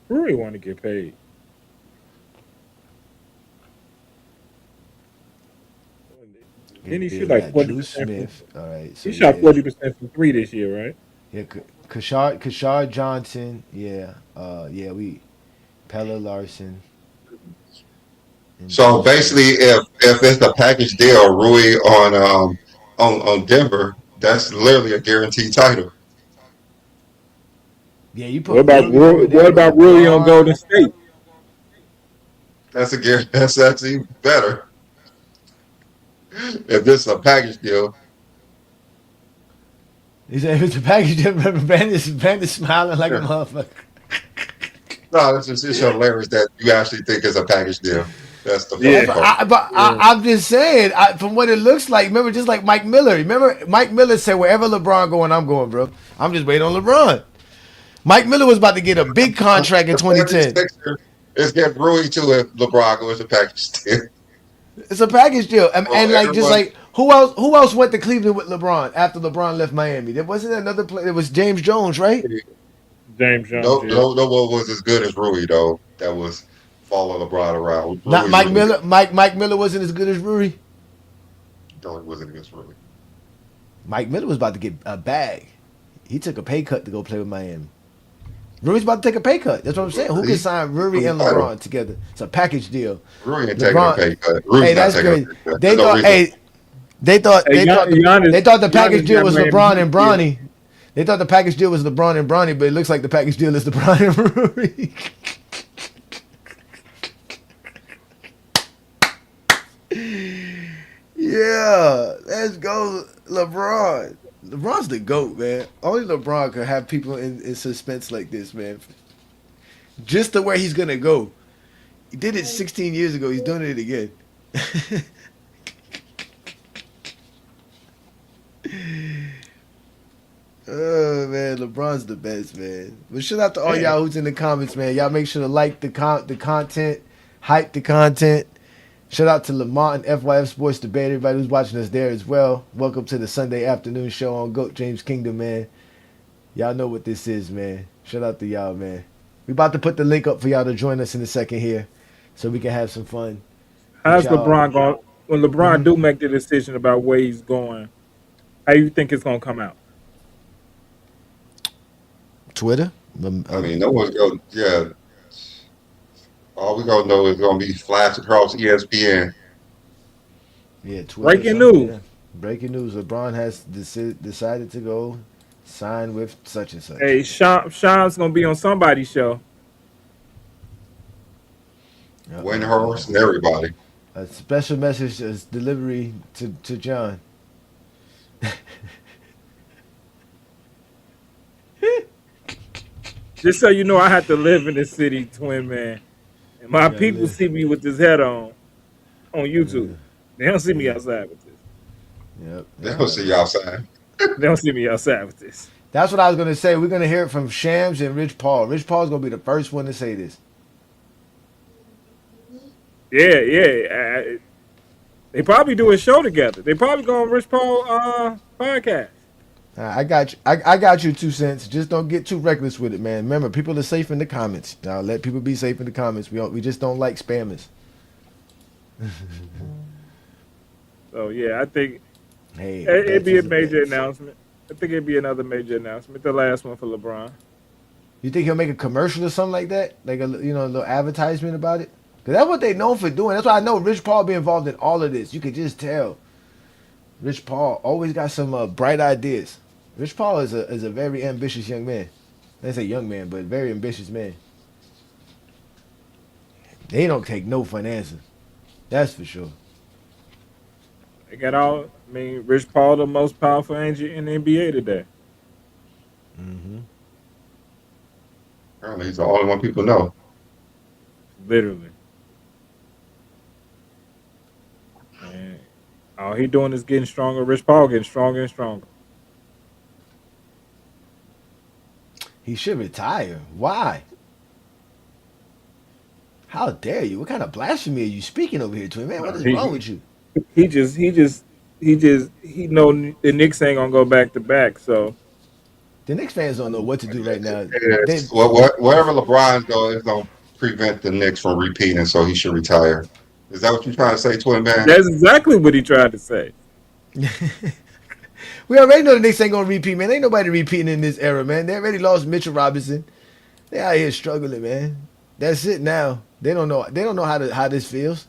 Rui want to get paid. Then he shoot like 40%. Drew Smith. All right. So He shot yeah, 40% from 3 this year, right? yeah, Kashard Johnson. Yeah. We Pella Larson. And So Drew Smith. basically, if it's the package deal, Rui on Denver, that's literally a guaranteed title. Yeah, you put Rudy over there What with about Rui on LeBron. Golden State? That's a that's even better. If this is a package deal, He said, if it's a package, Brandon smiling like a yeah. motherfucker. No, it's hilarious that you actually think it's a package deal. That's the Yeah, funny part. yeah. I'm just saying, from what it looks like, remember, just like Mike Miller. Remember, Mike Miller said, wherever LeBron going, I'm going, bro. I'm just waiting on LeBron. Mike Miller was about to get a big contract in The 2010. 76ers is getting Rui too if LeBron goes to package deal. It's a package deal, and Well, like just everyone like who else went to Cleveland with LeBron after LeBron left Miami? There wasn't another player. It was James Jones, right? James Jones, yeah. no one was as good as Rui though. That was following LeBron around. Not Rui Mike really Miller. Mike Miller wasn't as good as Rui. no, it wasn't against Rui. Mike Miller was about to get a bag. He took a pay cut to go play with Miami. Rui's about to take a pay cut. That's what I'm saying. Who can sign Rui and LeBron together? It's a package deal. Rui ain't taking a pay cut. Rui's Hey, not that's taking a crazy. pay cut. They There's no thought, reason. hey, Giannis, they thought the package Giannis deal got was Miami LeBron Heat and deal. Bronny. They thought the package deal was LeBron and Bronny, but it looks like the package deal is LeBron and Rui. Yeah, let's go, LeBron. LeBron's the GOAT, man. Only LeBron could have people in suspense like this, man. Just to where he's gonna go. He did it 16 years ago. He's doing it again. Oh man, LeBron's the best, man. But shout out to all Yeah. y'all who's in the comments, man. Y'all make sure to like the content, hype the content. Shout out to Lamont and FYF Sports Debate, everybody who's watching us there as well. Welcome to the Sunday afternoon show on GOAT James Kingdom, man. Y'all know what this is, man. Shout out to y'all, man. We about to put the link up for y'all to join us in a second here, so we can have some fun with How's y'all. LeBron going? When LeBron do make the decision about where he's going, how you think it's gonna come out? Twitter. I mean, no one's going. Yeah, all we gonna know is gonna be flashed across ESPN. Yeah, Twitter or Breaking something. news. Yeah. Breaking news: LeBron has decided to go sign with such and such. Hey, Sean's gonna be on somebody's show. Windhorst and everybody. A special message is delivery to John. Just so you know, I have to live in this city, twin man. And my Yeah, people see me with this head on YouTube. They don't see me yeah. outside with this. Yep. They don't see you outside. They don't see me outside with this. That's what I was gonna say. We're gonna hear it from Shams and Rich Paul. Rich Paul's gonna be the first one to say this. Yeah. They probably do a show together. They probably go on Rich Paul podcast. I got you. I got you 2 cents. Just don't get too reckless with it, man. Remember, people are safe in the comments. Now let people be safe in the comments. We just don't like spammers. So yeah, I think Hey, it'd be a bets major bets. announcement. I think it'd be another major announcement. The last one for LeBron. You think he'll make a commercial or something like that? Like a little advertisement about it? Cause that's what they known for doing. That's why I know Rich Paul be involved in all of this. You could just tell. Rich Paul always got some bright ideas. Rich Paul is a very ambitious young man. Let's say young man, but very ambitious man. They don't take no for an answer. That's for sure. They got all. I mean, Rich Paul, the most powerful agent in the NBA today. Hmm. Apparently, he's the only one people know. Literally. And all he doing is getting stronger. Rich Paul getting stronger and stronger. He should retire. Why? How dare you? What kind of blasphemy are you speaking over here, twin man? What is wrong with you? He know the Knicks ain't gonna go back to back. So The Knicks fans don't know what to do right now. It's, wherever LeBron goes, it's gonna prevent the Knicks from repeating, so he should retire. Is that what you're trying to say, Twin Man? that's exactly what he tried to say. We already know the Knicks ain't gonna repeat, man. Ain't nobody repeating in this era, man. They already lost Mitchell Robinson. They out here struggling, man. That's it now. They don't know. They don't know how this feels.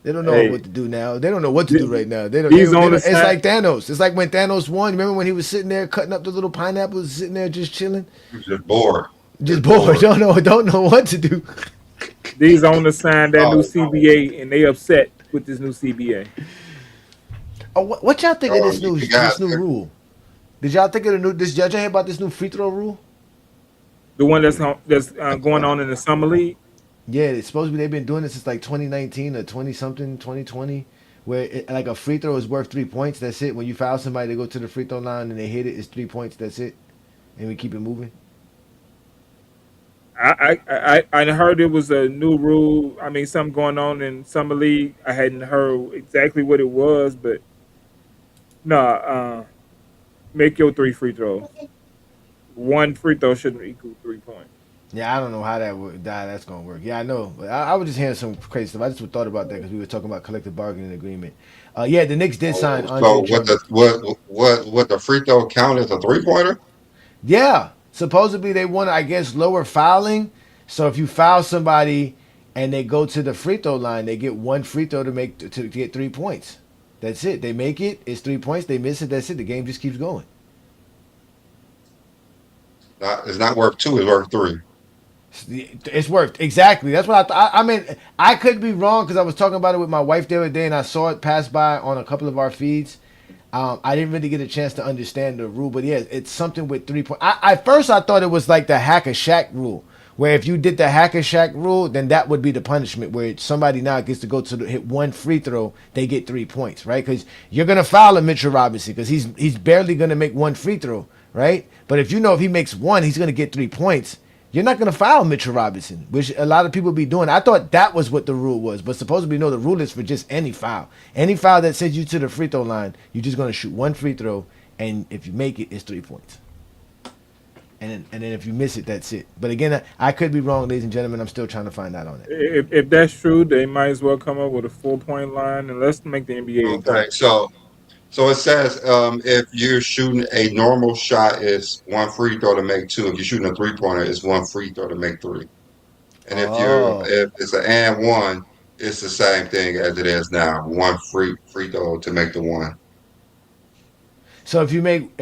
They don't know Hey, what to do now. They don't know what to do right now. They don't. these They on don't the it's side. like Thanos. It's like when Thanos won. Remember when he was sitting there cutting up the little pineapples, sitting there just chilling, He was just bored. just bored. Don't know what to do. These owners signed that new Oh, CBA and they upset with this new CBA. Oh, what y'all think of oh, this you got new rule? Did y'all think of the new? Did y'all hear about this new free throw rule? The one that's going on in the summer league. Yeah, it's supposed to be. They've been doing this since like 2019 or 20 something, 2020, where like a free throw is worth 3 points. That's it. When you foul somebody, they go to the free throw line and they hit it. It's 3 points. That's it, and we keep it moving. I heard it was a new rule. I mean, something going on in summer league. I hadn't heard exactly what it was, but no, make your 3 free throws. One free throw shouldn't equal 3 points. Yeah, I don't know how that's gonna work. Yeah, I know, but I was just hearing some crazy stuff. I just thought about that because we were talking about collective bargaining agreement. Yeah, the Knicks did sign so Andre Drummond. what the free throw count as a 3-pointer? Yeah, supposedly they want to, I guess, lower fouling. So if you foul somebody and they go to the free throw line, they get one free throw to get 3 points. That's it. They make it. It's 3 points. They miss it. That's it. The game just keeps going. It's not worth 2. It's worth 3. It's worked exactly. That's what I thought. I mean, I could be wrong because I was talking about it with my wife the other day, and I saw it pass by on a couple of our feeds. I didn't really get a chance to understand the rule, but yeah, it's something with 3 point. At first I thought it was like the hack a Shaq rule, where if you did the hack a Shaq rule, then that would be the punishment, where somebody now gets to go to hit one free throw, they get 3 points, right? Because you're gonna foul a Mitchell Robinson because he's barely gonna make one free throw, right? But if you know if he makes one, he's gonna get 3 points. You're not going to foul Mitchell Robinson, which a lot of people be doing. I thought that was what the rule was, but supposedly no, the rule is for just any foul. Any foul that sends you to the free throw line, you're just going to shoot one free throw, and if you make it, it's 3 points. then if you miss it, that's it. But again, I could be wrong, ladies and gentlemen. I'm still trying to find out on it. If that's true, they might as well come up with a 4 point line and let's make the NBA a Okay, GOAT. so it says if you're shooting a normal shot, it's one free throw to make two. If you're shooting a 3-pointer, it's one free throw to make three. And Oh, if it's an and one, it's the same thing as it is now. One free throw to make the one. so if you make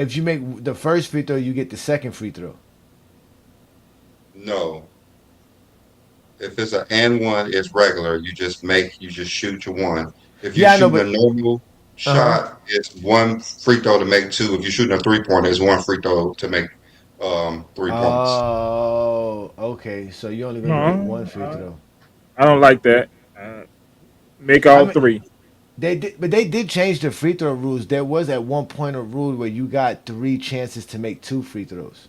the first free throw, you get the second free throw. No, if it's an and one, it's regular. You just shoot your one. If you're Yeah, I know, shooting a but normal uh huh. shot, it's one free throw to make two. If you're shooting a 3-pointer, it's one free throw to make 3 points. Oh, okay. So you're only gonna get one No, free throw. I don't like that. Make I all mean, three. but they did change the free throw rules. There was at one point a rule where you got three chances to make two free throws.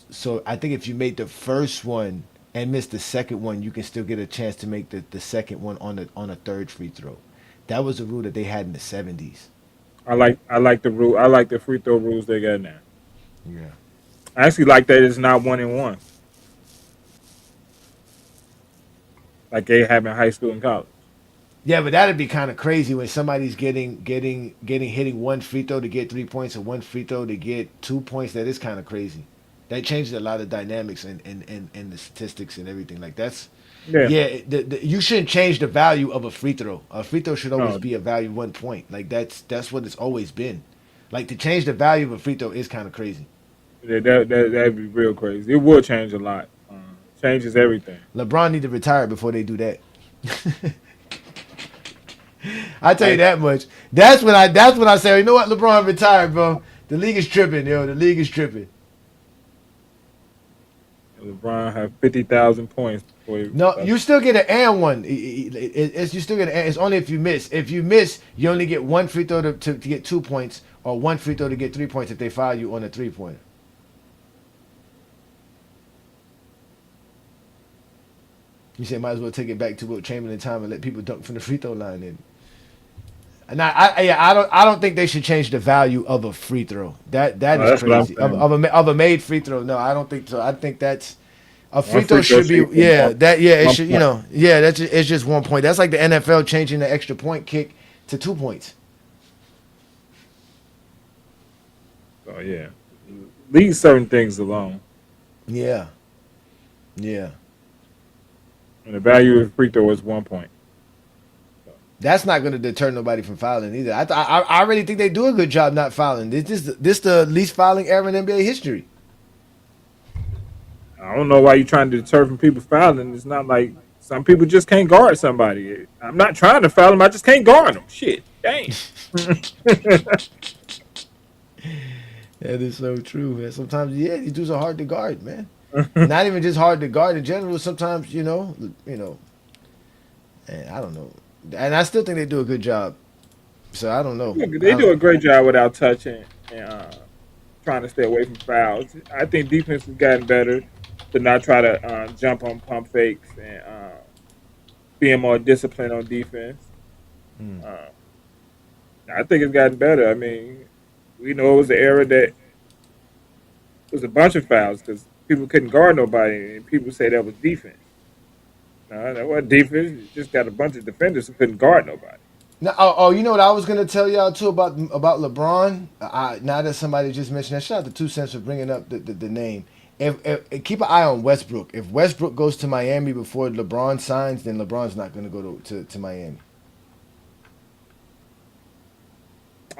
So I think if you made the first one and missed the second one, you can still get a chance to make the second one on a third free throw. That was a rule that they had in the 70s. I like the rule. I like the free throw rules they got now. Yeah. I actually like that it's not 1-and-1 like they have in high school and college. Yeah, but that'd be kind of crazy when somebody's hitting one free throw to get 3 points and one free throw to get 2 points. That is kind of crazy. That changes a lot of dynamics and the statistics and everything. Like that's Yeah. yeah. You shouldn't change the value of a free throw. A free throw should always No, be a value 1 point. Like that's what it's always been. Like to change the value of a free throw is kind of crazy. that'd be real crazy. It would change a lot. Changes everything. LeBron need to retire before they do that. I tell you Like that much. That's when I say, you know what, LeBron retired, bro. The league is tripping, yo. The league is tripping. LeBron have 50,000 points before he. No, you still get an and one. It's you still get an and. It's only if you miss. If you miss, you only get one free throw to get 2 points, or one free throw to get 3 points if they foul you on a 3-pointer. You say might as well take it back to Wilt Chamberlain time and let people dunk from the free throw line. And I don't think they should change the value of a free throw. That is That's what I'm crazy. Of saying. a made free throw. No, I don't think so. I think that's a One free throw free throw should be should be it one should point. it's just 1 point. That's like the NFL changing the extra point kick to 2 points. So yeah, leave certain things alone. Yeah, yeah. And the value of free throw is 1 point. That's not going to deter nobody from fouling either. I really think they do a good job not fouling. This the least fouling era in NBA history. I don't know why you're trying to deter from people fouling. It's not like some people just can't guard somebody. I'm not trying to foul them. I just can't guard them. Shit, dang. That is so true, man. Sometimes, yeah, these dudes are hard to guard, man. Not even just hard to guard in general. Sometimes, and I don't know. And I still think they do a good job. So I don't know. They do a great job without touching and trying to stay away from fouls. I think defense has gotten better to not try to jump on pump fakes and being more disciplined on defense. Mm. Uh, I think it's gotten better. I mean, we know it was an era that it was a bunch of fouls because people couldn't guard nobody, and people say that was defense. No, that wasn't defense. You just got a bunch of defenders who couldn't guard nobody. Now, you know what I was gonna tell y'all too about LeBron. Now that somebody just mentioned that, shout out to 2 Cents for bringing up the name. If keep an eye on Westbrook. If Westbrook goes to Miami before LeBron signs, then LeBron's not gonna go to Miami.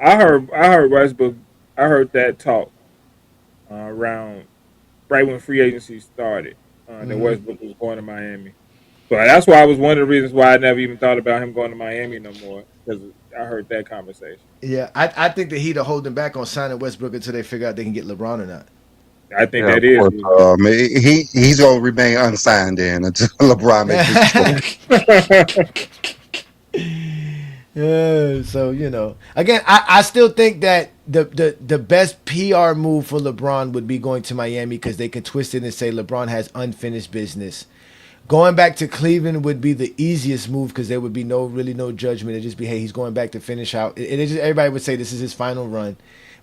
I heard Westbrook. I heard that talk around right when free agency started. That Hmm. Westbrook was going to Miami. So that's why I was one of the reasons why I never even thought about him going to Miami no more because I heard that conversation. Yeah, I think the Heat are holding back on signing Westbrook until they figure out they can get LeBron or not. I think Yeah, of that is. course. He's gonna remain unsigned then until LeBron makes his choice. Yeah, so again, I still think that the best PR move for LeBron would be going to Miami because they can twist it and say LeBron has unfinished business. Going back to Cleveland would be the easiest move because there would be no judgment. It'd just be, hey, he's going back to finish out. Everybody would say this is his final run.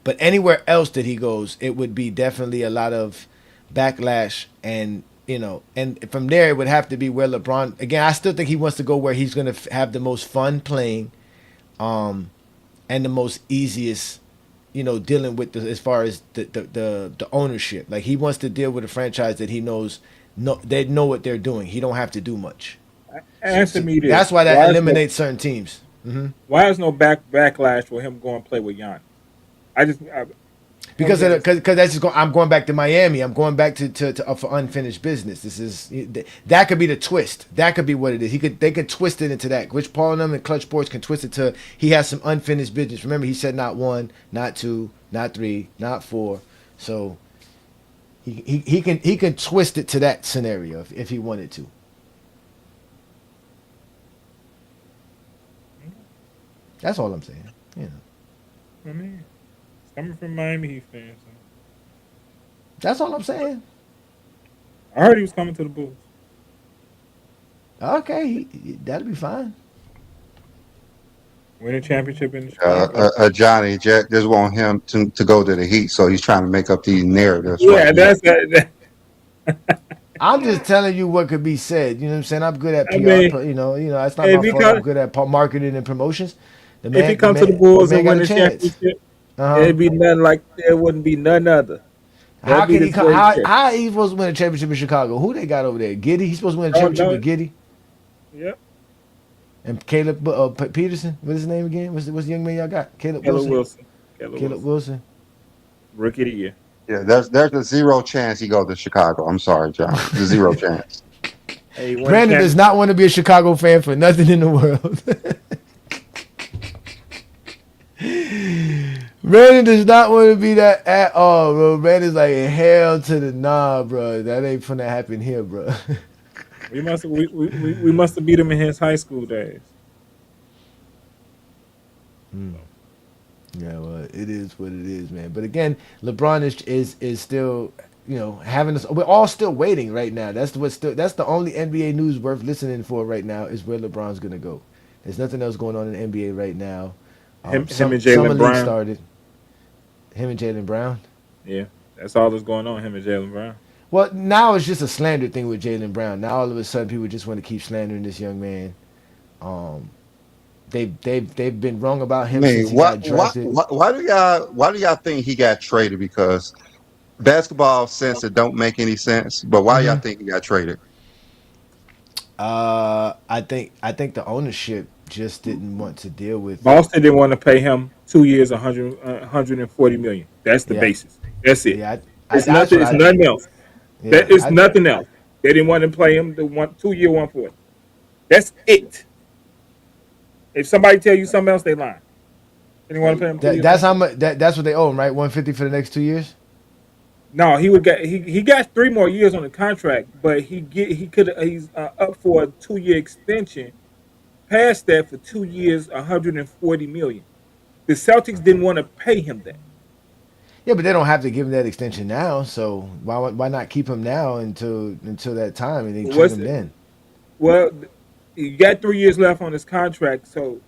But anywhere else that he goes, it would be definitely a lot of backlash, and and from there it would have to be where LeBron. Again, I still think he wants to go where he's going to have the most fun playing, and the most easiest, dealing with as far as the ownership. Like he wants to deal with a franchise that he knows they know what they're doing. He don't have to do much. Answer me this: That's why that eliminates certain teams. why is no backlash for him going to play with Giannis? Because that's just I'm going back to Miami. I'm going back to for unfinished business. This is that could be the twist. That could be what it is. They could twist it into that. Rich Paul and them and Clutch Sports can twist it to he has some unfinished business. Remember, he said not 1, not 2, not 3, not 4. So he can twist it to that scenario if he wanted to. That's all I'm saying. I mean, it's coming from Miami Heat fans. So. That's all I'm saying. I heard he was coming to the Bulls. Okay, that'll be fine. Win a championship in Chicago. Johnny Jack just want him to go to the Heat, so he's trying to make up these narratives. Yeah, right that's that. I'm just telling you what could be said. You know what I'm saying? I'm good at PR. It's not my fault. I'm good at marketing and promotions. If he comes to the Bulls and win the championship, it'd be nothing like there wouldn't be none other. How can he come? How he supposed to win a championship in Chicago? Who they got over there? Giddy. He's supposed to win a championship with Giddy. Yep. And Caleb Peterson. What's his name again? What's the young man y'all got? Caleb Wilson. Caleb Wilson. Rookie of the year. Yeah, there's a 0 chance he goes to Chicago. I'm sorry, John. There's a 0 chance. Hey, Brandon does not want to be a Chicago fan for nothing in the world. Brandon does not want to be that at all, bro. Brandon's like, hell to the nah, bro. That ain't finna happen here, bro. we must have beat him in his high school days. Yeah, well, it is what it is, man. But again, LeBron is still, having us. We're all still waiting right now. That's the only NBA news worth listening for right now is where LeBron's gonna go. There's nothing else going on in the NBA right now. Him and Jaylen Brown started. Him and Jaylen Brown. Yeah, that's all that's going on. Him and Jaylen Brown. Well, now it's just a slander thing with Jaylen Brown. Now all of a sudden people just want to keep slandering this young man. They've been wrong about him since he got drafted. Why do y'all think he got traded? Because basketball sense it don't make any sense. But why y'all think he got traded? I think the ownership just didn't want to deal with. Boston didn't want to pay him 2 years, 140 million. That's the basis. That's it. Yeah, it's nothing else. Yeah, it's nothing else. They didn't want to play him the 2 year 140. That's it. If somebody tell you something else, they lying. They didn't want to pay him. That's how much. That's what they owe him, right? 150 for the next 2 years. No, he got 3 more years on the contract, but he's up for a 2 year extension. Past that for 2 years, 140 million. The Celtics didn't want to pay him that. Yeah, but they don't have to give him that extension now. So why not keep him now until that time and then trade him then? Well, he got 3 years left on his contract, so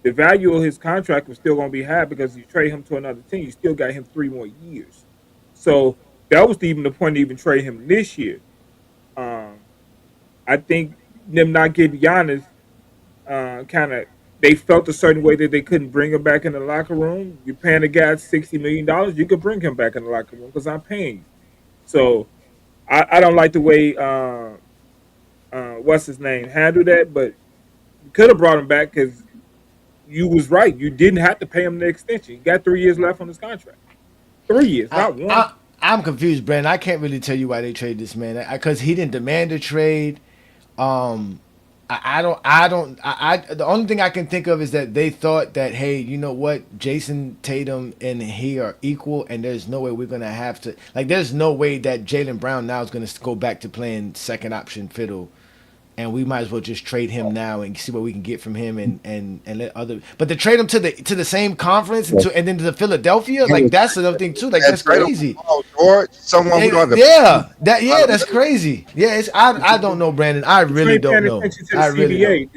the value of his contract was still going to be high because you trade him to another team, you still got him 3 more years. So that was even the point to even trade him this year. I think them not getting Giannis, they felt a certain way that they couldn't bring him back in the locker room. You're paying a guy $60 million, you could bring him back in the locker room because I'm paying you. So I don't like the way what's his name handled that, but you could have brought him back because you was right. You didn't have to pay him the extension. He got 3 years left on his contract. 3 years, not one. I'm confused, Brandon. I can't really tell you why they traded this man because he didn't demand a trade. The only thing I can think of is that they thought that, hey, you know what, Jason Tatum and he are equal, and there's no way we're gonna have to there's no way that Jaylen Brown now is gonna go back to playing second option fiddle, and we might as well just trade him now and see what we can get from him and let other. But to trade him to the same conference and then to Philadelphia, that's another thing too. That's crazy. That's crazy. Yeah, I don't know, Brandon. I really don't know. The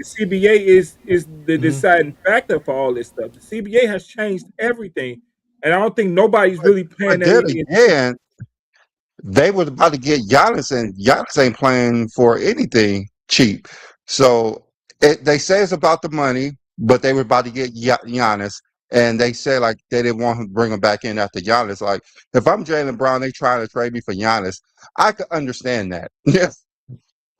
CBA is the deciding factor for all this stuff. The CBA has changed everything And I don't think nobody's really paying But that then any attention. again, they were about to get Giannis, and Giannis ain't playing for anything cheap. So they say it's about the money, but they were about to get Giannis, and they said like they didn't want him to bring him back in after Giannis. Like if I'm Jaylen Brown, they trying to trade me for Giannis. I could understand that. Yes,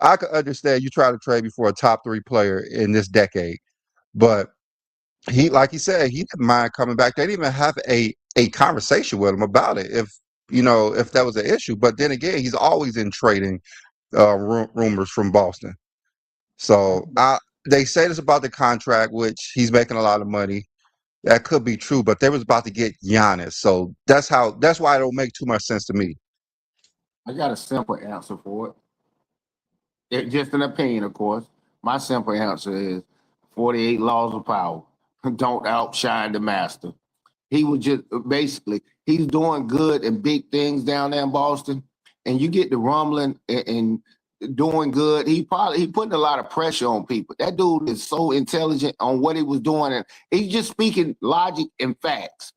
I could understand you try to trade me for a top 3 player in this decade, but he, like he said, he didn't mind coming back. They didn't even have a conversation with him about it. If that was an issue, but then again, he's always in trading rumors from Boston. So they say this about the contract, which he's making a lot of money. That could be true, but they was about to get Giannis, so that's why it don't make too much sense to me. I got a simple answer for it. Just an opinion, of course. My simple answer is 48 laws of power. Don't outshine the master. He was just basically he's doing good and big things down there in Boston, and you get the rumbling and doing good. He putting a lot of pressure on people. That dude is so intelligent on what he was doing, and he's just speaking logic and facts.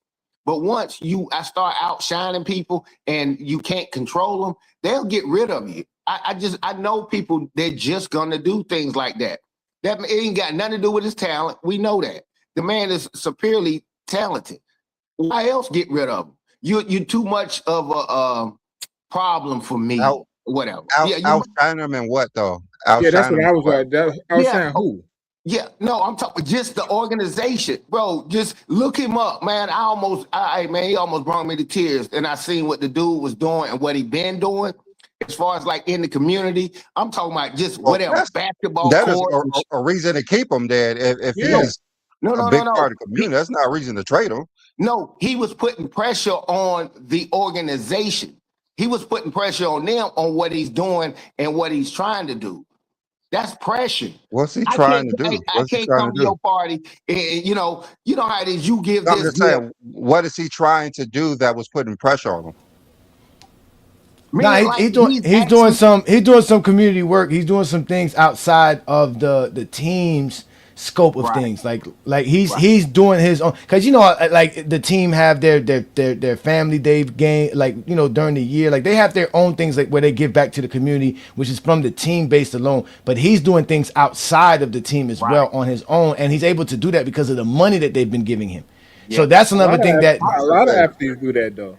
But once I start outshining people and you can't control them, they'll get rid of you. I know people, they're just gonna do things like that. That it ain't got nothing to do with his talent. We know that. The man is superiorly talented. Why else get rid of him? You're too much of a problem for me. Whatever. Outshine him and what though? Yeah, that's what I was like. I was saying who? Yeah, no, I'm talking just the organization, bro. Just look him up, man. He almost brought me to tears. And I seen what the dude was doing and what he been doing as far as like in the community. I'm talking about just whatever basketball. That is a reason to keep him there. If he's a big part of the community, that's not a reason to trade him. No, he was putting pressure on the organization. He was putting pressure on them on what he's doing and what he's trying to do. That's pressure. What's he trying to do? I can't come to your party and you know how it is. You give I'm this. just saying, what is he trying to do that was putting pressure on him? Nah, he's doing some community work. He's doing some things outside of the team's scope of things. Like he's doing his own, because like the team have their family they've gained, like during the year, like they have their own things like where they give back to the community, which is from the team based alone. But he's doing things outside of the team as well on his own, and he's able to do that because of the money that they've been giving him. Yeah. So that's another thing that a lot of athletes do that though.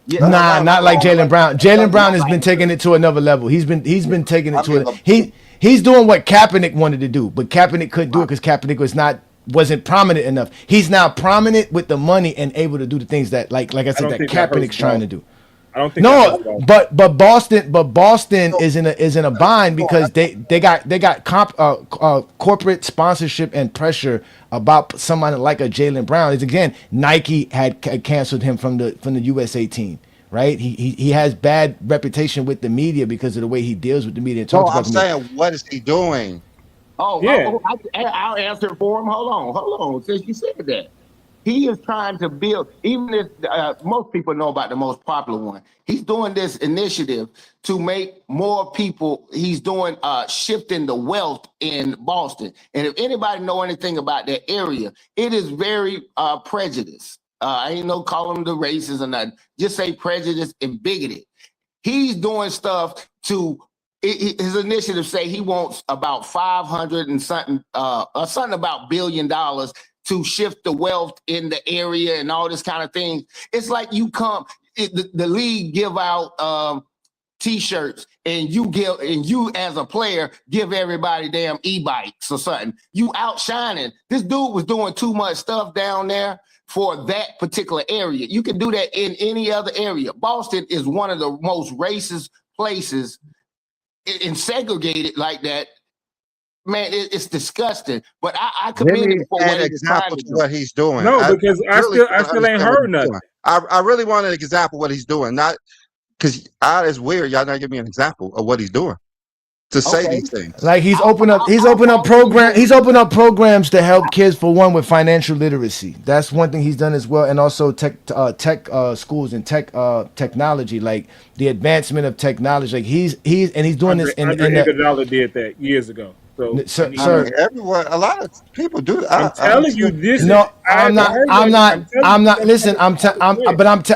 Yeah, not like Jaylen Brown. Jaylen Brown has been taking it to another level. He's been taking it to it. He's doing what Kaepernick wanted to do, but Kaepernick couldn't do it because Kaepernick wasn't prominent enough. He's now prominent with the money and able to do the things that like I said that Kaepernick's trying to do. I don't think but Boston is in a bind because they got corporate sponsorship and pressure about somebody like a Jaylen Brown. Is again, Nike had canceled him from the USA team, right? He has bad reputation with the media because of the way he deals with the media and talks about the media. I'm saying, what is he doing? Oh yeah, I'll answer for him. Hold on. Since you said that. He is trying to build, even if most people know about the most popular one. He's doing this initiative to make more people. He's doing shifting the wealth in Boston. And if anybody know anything about that area, it is very prejudiced. I ain't no call them the races or nothing. Just say prejudice and bigoted. He's doing stuff to his initiative say he wants about 500 and something, something about $1 billion to shift the wealth in the area and all this kind of thing. It's like the league give out T-shirts and you as a player give everybody damn e-bikes or something. You outshining. This dude was doing too much stuff down there for that particular area. You can do that in any other area. Boston is one of the most racist places and segregated like that. Man, it's disgusting. But I commend him for what he's doing. No, because I still ain't heard nothing. I really want an example of what he's doing. Not because it's weird. Y'all not give me an example of what he's doing to say these things. Like he's opened up programs to help kids, for one, with financial literacy. That's one thing he's done as well, and also tech schools and technology, like the advancement of technology. Like he's doing this. Andre Iguodala did that years ago. So, Sir, I mean, everyone, a lot of people do. I'm telling you, this is. no, I I'm haven't not. heard I'm that. not. I'm not. Listen, I'm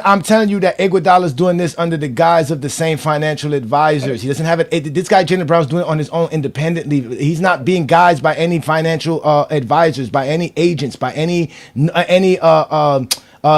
I'm telling you that Iguodala's doing this under the guise of the same financial advisors. He doesn't have it. This guy Jaylen Brown's doing it on his own independently. He's not being guided by any financial advisors, by any agents, by any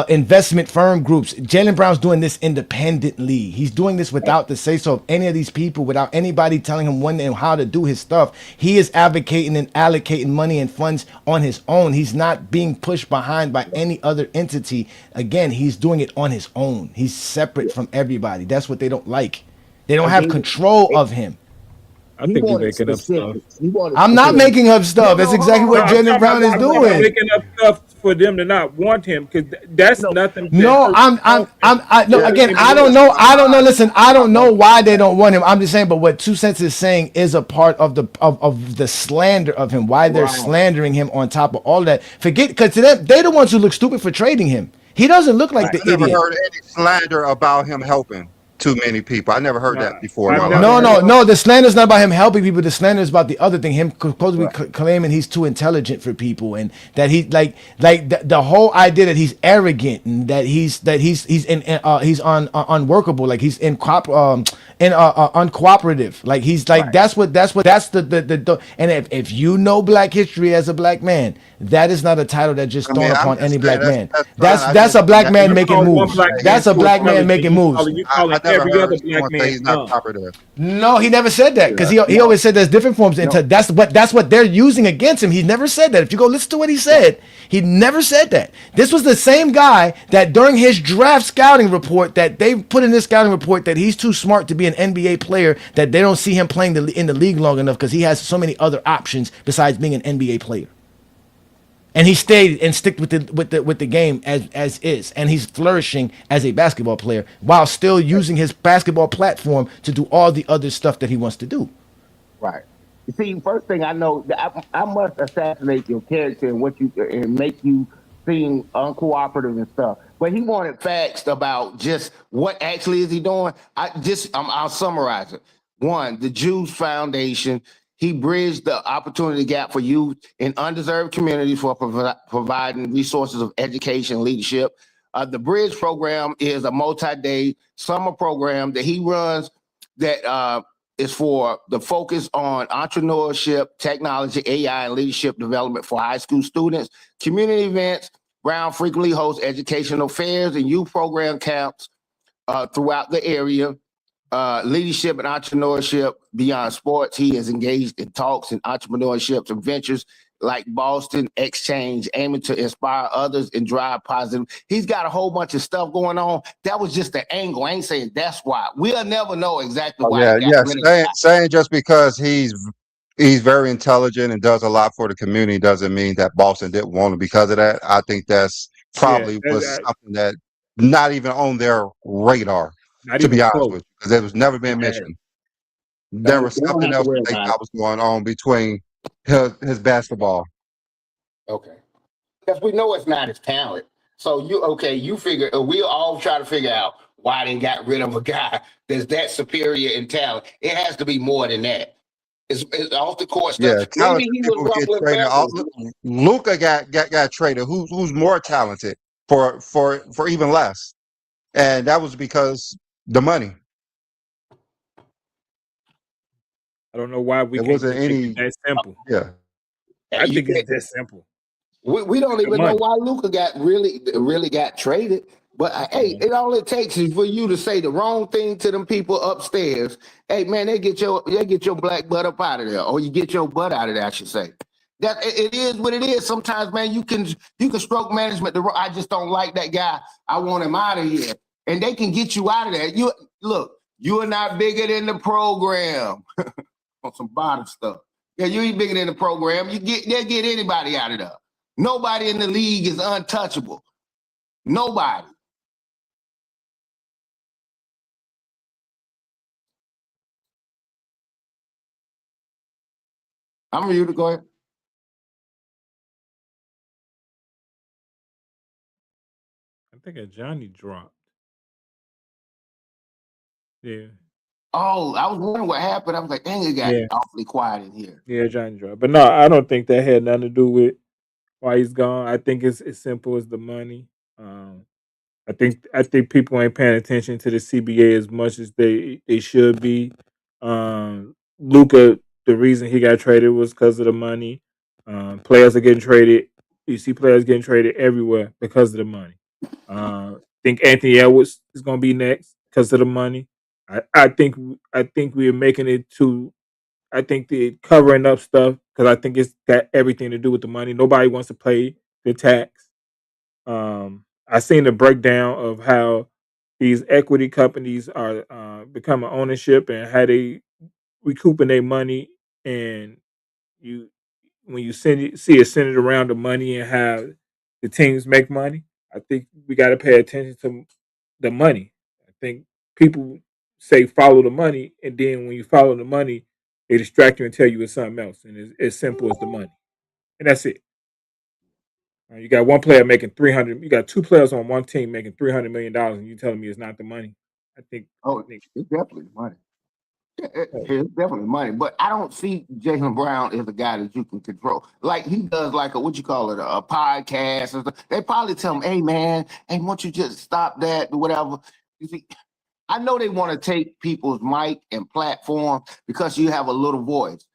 investment firm groups. Jaylen Brown's doing this independently. He's doing this without the say so of any of these people, without anybody telling him when and how to do his stuff. He is advocating and allocating money and funds on his own. He's not being pushed behind by any other entity. Again, he's doing it on his own. He's separate from everybody. That's what they don't like. They don't have control of him. I think you're making up stuff. I'm not making up stuff. That's exactly what Jaylen Brown is I'm doing. making up stuff for them to not want him because that's nothing. No, again, I don't know. Listen, I don't know why they don't want him. I'm just saying, but what 2 Cents is saying is a part of the slander of him. Why they're slandering him on top of all that. Forget, because to them, they're the ones who look stupid for trading him. He doesn't look like the I never idiot. heard any slander about him helping too many people. I never heard that before in my life. No. The slander is not about him helping people. The slander is about the other thing. Him supposedly claiming he's too intelligent for people, and that he the whole idea that he's arrogant and that he's unworkable, like he's uncooperative, like he's like that's the and if you know Black history as a black man, that is not a title that just thrown upon any black man. That's a black man making moves. That's a black man making moves. Every other black man. He's not cooperative. No, he never said that because he always said there's different forms. That's what they're using against him. He never said that. If you go listen to what he said, he never said that. This was the same guy that during his draft scouting report that they put in this scouting report that he's too smart to be an NBA player, that they don't see him playing in the league long enough because he has so many other options besides being an NBA player. And he stayed and stick with the game as is, and he's flourishing as a basketball player while still using his basketball platform to do all the other stuff that he wants to do. Right. You see, first thing I know, I must assassinate your character and make you seem uncooperative and stuff. But he wanted facts about just what actually is he doing. I'll summarize it. One, the Jews Foundation. He bridged the opportunity gap for youth in undeserved communities for providing resources of education and leadership. The Bridge program is a multi-day summer program that he runs that is for the focus on entrepreneurship, technology, AI, and leadership development for high school students. Community events. Brown frequently hosts educational fairs and youth program camps throughout the area. Leadership and entrepreneurship beyond sports. He is engaged in talks and entrepreneurship and ventures like Boston Exchange, aiming to inspire others and drive positive. He's got a whole bunch of stuff going on. That was just the angle. I ain't saying that's why. We'll never know exactly why. Saying just because he's very intelligent and does a lot for the community doesn't mean that Boston didn't want him because of that. I think that's probably was something that not even on their radar. To be honest with you, because it was never been mentioned. There was something else they thought was going on between his basketball. Okay. Because we know it's not his talent. So you figure we'll all try to figure out why they got rid of a guy that's that superior in talent. It has to be more than that. It's off the court stuff. Yeah, maybe he was traded. Luka got traded. Who's more talented for even less? And that was because the money. I don't know why we can't wasn't make it that simple. Yeah. I think it's that simple. We don't even know why Luka got really got traded. But hey, all it takes is for you to say the wrong thing to them people upstairs. Hey man, they get your black butt up out of there, or you get your butt out of there, I should say. That it is what it is. Sometimes, man, you can stroke management. I just don't like that guy. I want him out of here, and they can get you out of there. You are not bigger than the program. On some bottom stuff. Yeah, you ain't bigger than the program. They'll get anybody out of there. Nobody in the league is untouchable. Nobody. I'm ready to go ahead. I think Johnny dropped. Yeah. Oh, I was wondering what happened. I was like, dang, it got Yeah, awfully quiet in here. yeah, Johnny Draw. But no, I don't think that had nothing to do with why he's gone. I think it's as simple as the money. Um, I think people ain't paying attention to the CBA as much as they should be. Luca, the reason he got traded was because of the money. Players are getting traded. You see players getting traded everywhere because of the money. I think Anthony Edwards is going to be next because of the money. I think we're making it to. I think the covering up stuff because I think it's got everything to do with the money. Nobody wants to pay the tax. I seen the breakdown of how these equity companies are becoming ownership and how they recouping their money. And you, when you see it centered around the money and how the teams make money, I think we got to pay attention to the money. I think people say follow the money, and then when you follow the money, they distract you and tell you it's something else, and it's as simple as the money, and that's it. You got one player making 300. You got two players on one team making $300 million, and you telling me it's not the money? I think. I Oh, think. it's definitely money. Oh, It's definitely money, but I don't see Jaylen Brown as a guy that you can control. Like he does, like a what you call it, a podcast. Or stuff. They probably tell him, "Hey, man, hey, won't you just stop that or whatever." You see, I know they want to take people's mic and platform because you have a little voice.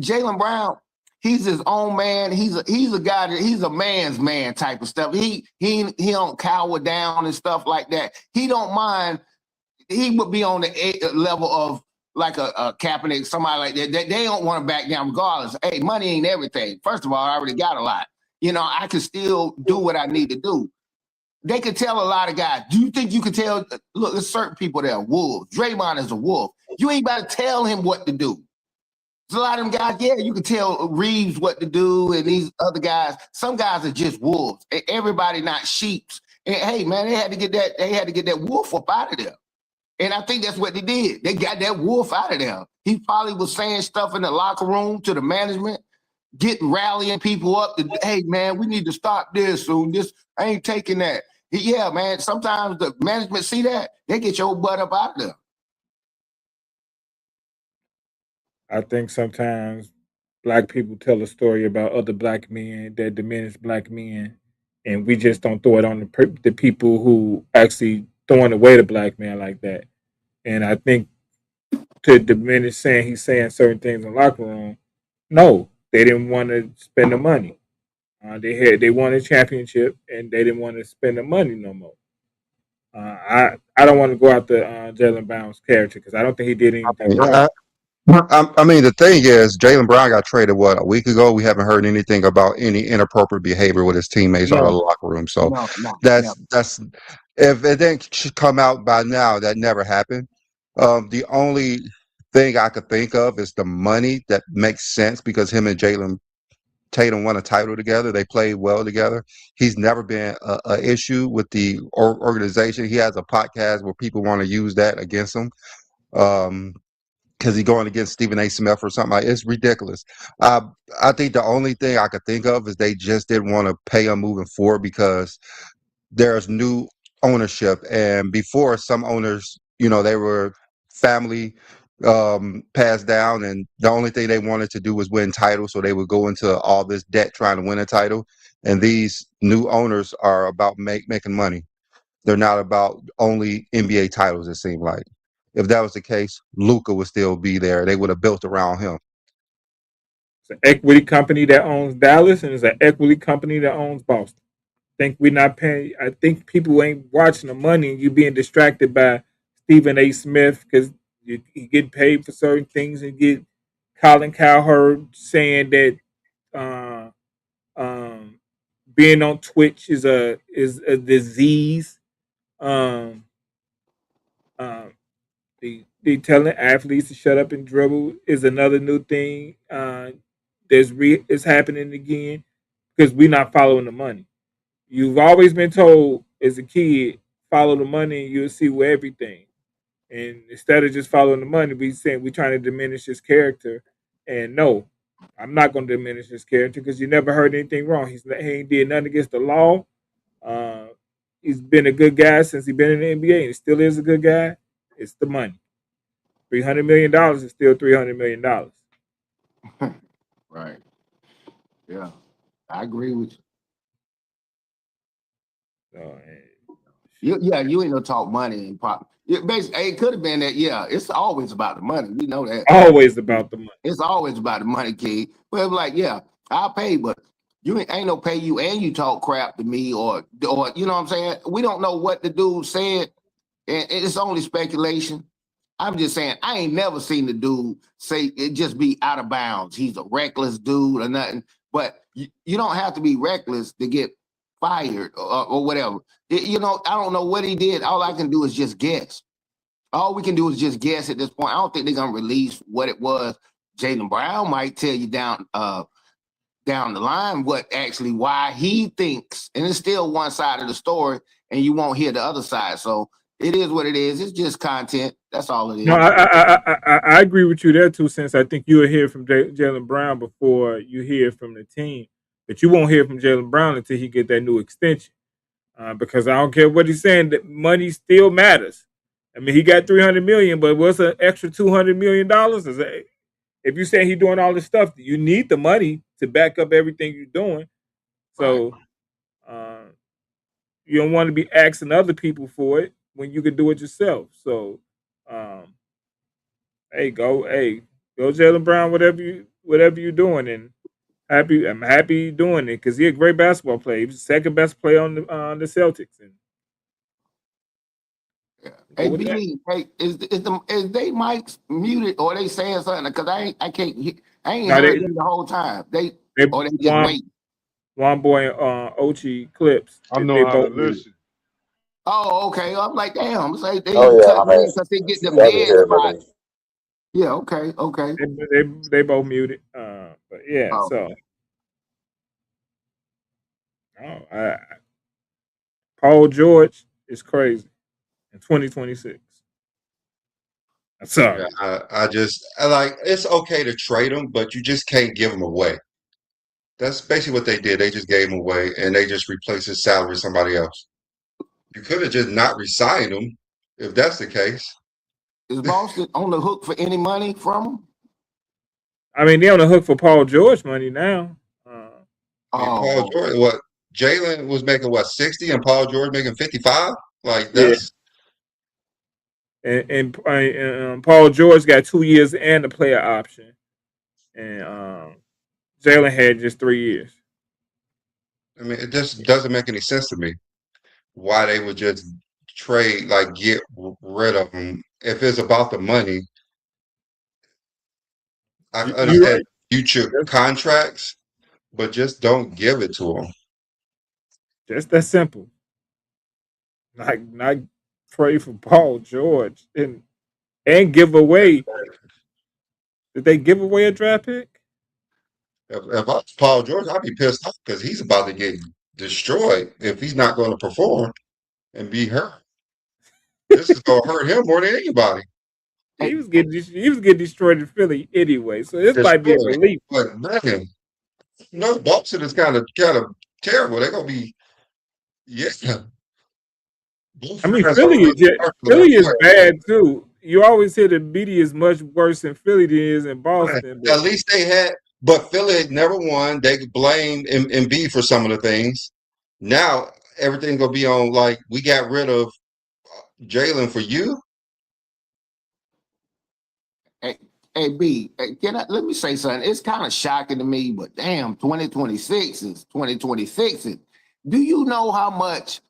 Jaylen Brown, he's his own man. He's a guy that he's a man's man type of stuff. He don't cower down and stuff like that. He don't mind. He would be on the level of like a Kaepernick, somebody like that. They don't want to back down regardless. Hey, money ain't everything. First of all, I already got a lot. I can still do what I need to do. They could tell a lot of guys. Do you think you could tell? Look, there's certain people that are wolves. Draymond is a wolf. You ain't about to tell him what to do. There's a lot of them guys, yeah, you can tell Reeves what to do, and these other guys. Some guys are just wolves. Everybody not sheeps. And hey, man, they had to get that. They had to get that wolf up out of there. And I think that's what they did. They got that wolf out of there. He probably was saying stuff in the locker room to the management, getting rallying people up to, hey man, we need to stop this. So this I ain't taking that. Yeah, man. Sometimes the management see that, they get your butt up out of there. I think sometimes black people tell a story about other black men that diminish black men, and we just don't throw it on the people who actually throwing away the black man like that. And I think to diminish saying he's saying certain things in the locker room, no, they didn't want to spend the money. They won a championship and they didn't want to spend the money no more. I don't want to go out the Jalen Brown's character because I don't think he did anything wrong. Yeah, I mean, the thing is, Jaylen Brown got traded a week ago. We haven't heard anything about any inappropriate behavior with his teammates or the No, locker room. So No, that's never. that's if it didn't come out by now, that never happened. The only thing I could think of is the money that makes sense because him and Jalen Tatum won a title together. They played well together. He's never been a issue with the organization. He has a podcast where people want to use that against him. Um, because he's going against Stephen A. Smith or something like it's ridiculous. Uh, I think the only thing I could think of is they just didn't want to pay him moving forward because there's new ownership, and before some owners, they were family passed down, and the only thing they wanted to do was win titles, so they would go into all this debt trying to win a title. And these new owners are about making money. They're not about only NBA titles, it seemed like. If that was the case, Luca would still be there. They would have built around him. it's an equity company that owns Dallas and it's an equity company that owns Boston. Think we're not paying. I think people ain't watching the money and you being distracted by Stephen A. Smith because you get paid for certain things and get Colin Cowherd saying that uh, um, being on Twitch is a disease. Um, um, they telling athletes to shut up and dribble is another new thing. Is happening again because we're not following the money. You've always been told as a kid, follow the money and you'll see where everything. And instead of just following the money, we saying we're trying to diminish his character. And no, I'm not going to diminish his character because you never heard anything wrong. He ain't did nothing against the law. Uh, he's been a good guy since he's been in the NBA and he still is a good guy. It's the money. $300 million is still $300 million. Right. Yeah. I agree with you. So, You ain't gonna talk money and pop. Basically, it could have been that. Yeah, it's always about the money. We know that. always about the money. It's always about the money, kid. But it's like, yeah, I'll pay, but you ain't no pay you, and you talk crap to me, or you know what I'm saying? We don't know what the dude said, and it's only speculation. I'm just saying, I ain't never seen the dude say it just be out of bounds. He's a reckless dude or nothing. But you don't have to be reckless to get fired or whatever. I don't know what he did. All I can do is just guess. All we can do is just guess at this point. I don't think they're gonna release what it was. Jaylen Brown might tell you down the line why he thinks, and it's still one side of the story, and you won't hear the other side. So it is what it is. It's just content. That's all it is. No, I agree with you there too. Since I think you'll hear from Jaylen Brown before you hear from the team, but you won't hear from Jaylen Brown until he get that new extension. Because I don't care what he's saying, that money still matters. I mean, he got $300 million, but what's an extra $200 million? If you're saying he's doing all this stuff, you need the money to back up everything you're doing. So you don't want to be asking other people for it when you can do it yourself. So, go Jaylen Brown, whatever you're doing, and I'm happy doing it because he's a great basketball player. He was the second best player on the Celtics. And hey, B, hey, is they mics muted or they saying something? Because I ain't heard them the whole time. They just wait. One boy Ochi Clips. I know how to listen. Oh, okay. I'm like, damn. It's like they because they get them dead spots. Yeah, okay. They both muted. But yeah, so Paul George is crazy in 2026. I'm sorry. Yeah, I like it's okay to trade him, but you just can't give him away. That's basically what they did. They just gave him away and they just replaced his salary with somebody else. You could have just not re-signed him if that's the case. Is Boston on the hook for any money from him? I mean, they're on the hook for Paul George money now. Paul George, Jaylen was making 60 and Paul George making 55? Like that's and Paul George got 2 years and a player option. And Jaylen had just 3 years. I mean, it just doesn't make any sense to me why they would just get rid of him. If it's about the money, I understand future contracts, but just don't give it to him. Just that simple. Not trade for Paul George and give away. Did they give away a draft pick? If I was Paul George, I'd be pissed off because he's about to get destroyed if he's not going to perform and be hurt. This is going to hurt him more than anybody. He was getting destroyed in Philly anyway, so this might be a relief. But man, Boston is kind of terrible. They're going to be I mean, Philly is bad too. You always hear the media is much worse in Philly than it is in Boston. At least they had, but Philly had never won. They could blame Embiid for some of the things. Now everything's gonna be on we got rid of Jaylen for you. Hey B, let me say something. It's kind of shocking to me, but damn, 2026 is 2026. Do you know how much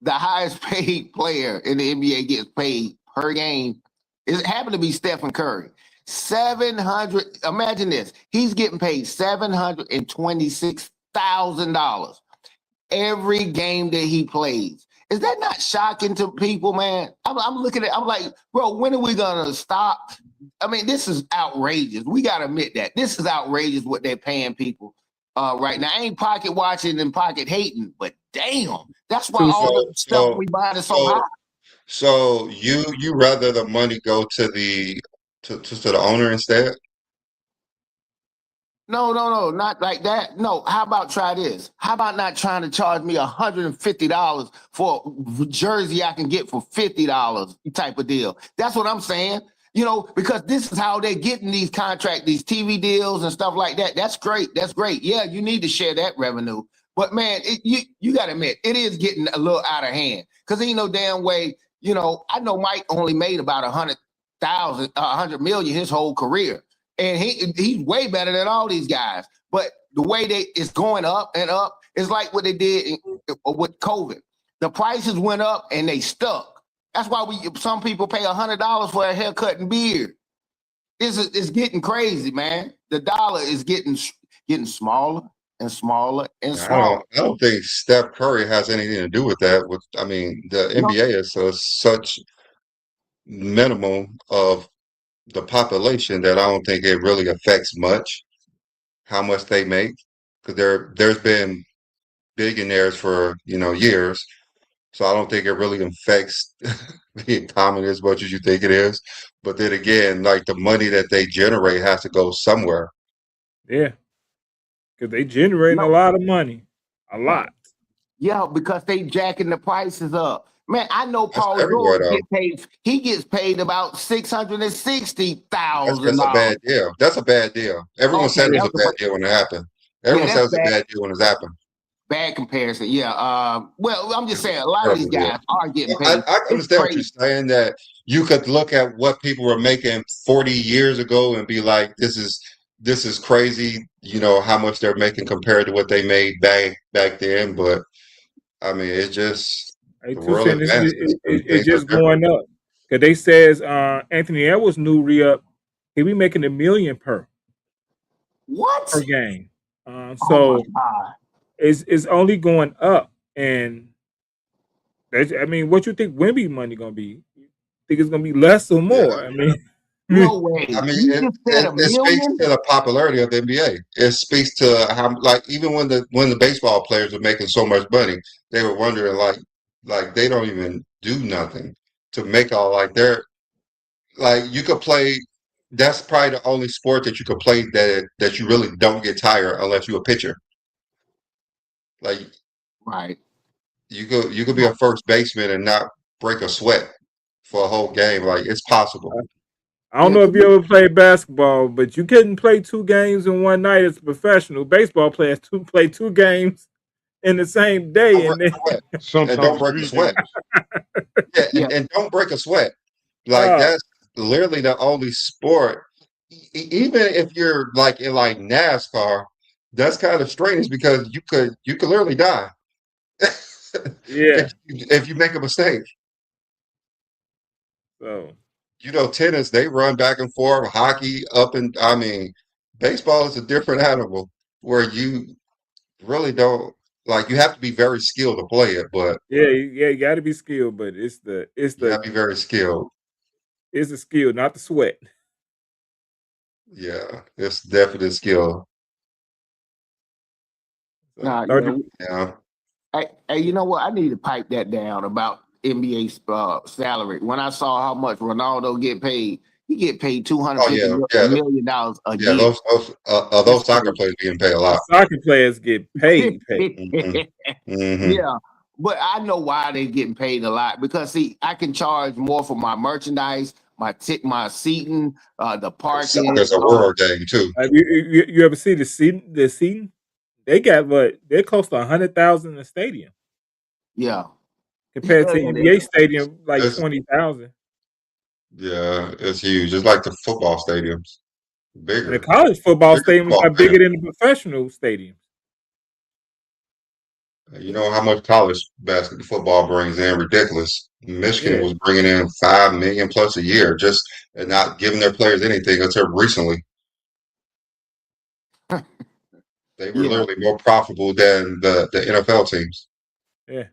the highest paid player in the NBA gets paid per game? It happened to be Stephen Curry. 700. Imagine this. He's getting paid $726,000 every game that he plays. Is that not shocking to people, man? I'm looking at. I'm like, bro, when are we gonna stop? I mean, this is outrageous. We gotta admit that this is outrageous what they're paying people right now. I ain't pocket watching and pocket hating, but damn, that's why all the stuff we buy is so high. So you rather the money go to the owner instead? No, not like that. No, how about try this? How about not trying to charge me $150 for a jersey I can get for $50 type of deal? That's what I'm saying. You know, because this is how they're getting these contracts, these TV deals and stuff like that. That's great. That's great. Yeah, you need to share that revenue. But man, you got to admit, it is getting a little out of hand. Because ain't no damn way, you know, I know Mike only made about 100 million his whole career. And he's way better than all these guys. But the way it's going up and up, it's like what they did with COVID. The prices went up and they stuck. That's why some people pay $100 for a haircut and beard. It's getting crazy, man. The dollar is getting smaller and smaller and smaller. I don't think Steph Curry has anything to do with that. I mean, the NBA is such minimal of the population that I don't think it really affects much how much they make. Because there's been billionaires for years. So I don't think it really affects the economy as much as you think it is. But then again, like the money that they generate has to go somewhere. Yeah. Because they generating a lot of money. A lot. Yeah, because they jacking the prices up. Man, I know Paul everywhere, George he gets paid about $660,000. That's a bad deal. That's a bad deal. Everyone said it was a bad deal when it happened. Everyone said it was a bad deal when it happened. Bad comparison, yeah. Well, I'm just saying a lot of these guys are getting paid. I understand what you're saying, that you could look at what people were making 40 years ago and be like, this is crazy, how much they're making compared to what they made back then. But I mean, it's just the world advances. It's just going up. Because they says Anthony Edwards' new re-up, he be making $1 million per game. So it's only going up. And I mean, what you think Wemby money gonna be? Think it's gonna be less or more? Yeah. I mean, no way. I mean, it speaks to the popularity of the NBA. It speaks to how, like, even when the baseball players were making so much money, they were wondering like they don't even do nothing to make all, like, they're like, you could play. That's probably the only sport that you could play that you really don't get tired unless you're a pitcher. Like, right. You could be a first baseman and not break a sweat for a whole game. Like, it's possible. I don't know if you ever played basketball, but you couldn't play 2 games in one night as a professional. Baseball players play 2 games in the same day, and don't break a sweat. And don't break a sweat. Like, that's literally the only sport. Even if you're like in like NASCAR, that's kind of strange because you could literally die. Yeah. If you make a mistake. So, tennis, they run back and forth, hockey I mean, baseball is a different animal where you really don't, like, you have to be very skilled to play it, but you got to be skilled, but you have to be very skilled. It's a skill, not the sweat. Yeah, it's definitely a skill. Yeah. Hey, you know what? I need to pipe that down about NBA salary. When I saw how much Ronaldo get paid, he get paid $250 million a year. Yeah, those soccer players getting paid a lot. Soccer players get paid. Mm-hmm. Yeah, but I know why they're getting paid a lot, because see, I can charge more for my merchandise, my seating, the parking. Soccer's a world game too. You ever see the seating? They got they're close to 100,000 in the stadium. Yeah. Compared to NBA stadium, like 20,000. Yeah, it's huge. It's like the football stadiums. Bigger. And the college football stadium is bigger than the professional stadium. You know how much college basketball football brings in? Ridiculous. Michigan was bringing in $5 million plus a year, just and not giving their players anything until recently. They were literally more profitable than the NFL teams. Yeah.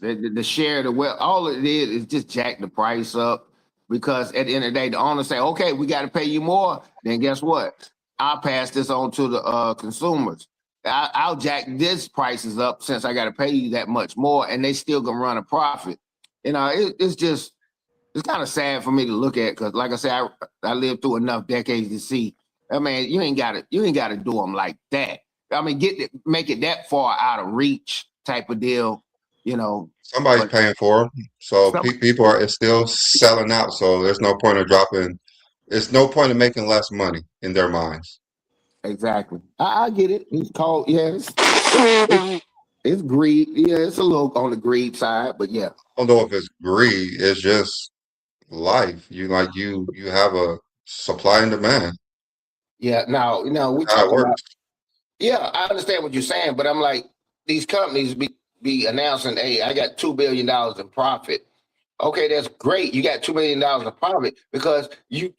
The share, the wealth, all it is just jack the price up, because at the end of the day, the owner say, okay, we got to pay you more. Then guess what? I'll pass this on to the consumers. I'll jack this prices up since I got to pay you that much more, and they still gonna run a profit. It's kind of sad for me to look at, because like I said, I lived through enough decades to see. I mean, you ain't got to do them like that. I mean, make it that far out of reach type of deal. you know. Somebody's But paying for them, so some people are still selling out. So there's no point of dropping. It's no point of making less money in their minds. exactly. I get it. It's called yes. It's greed. Yeah, it's a little on the greed side, but yeah. I don't know if it's greed. It's just life. You have a supply and demand. Yeah. Now we How it talk about. works. Yeah, I understand what you're saying, but I'm like these companies be announcing, "Hey, I got $2 billion in profit." Okay, that's great. You got $2 million in profit because you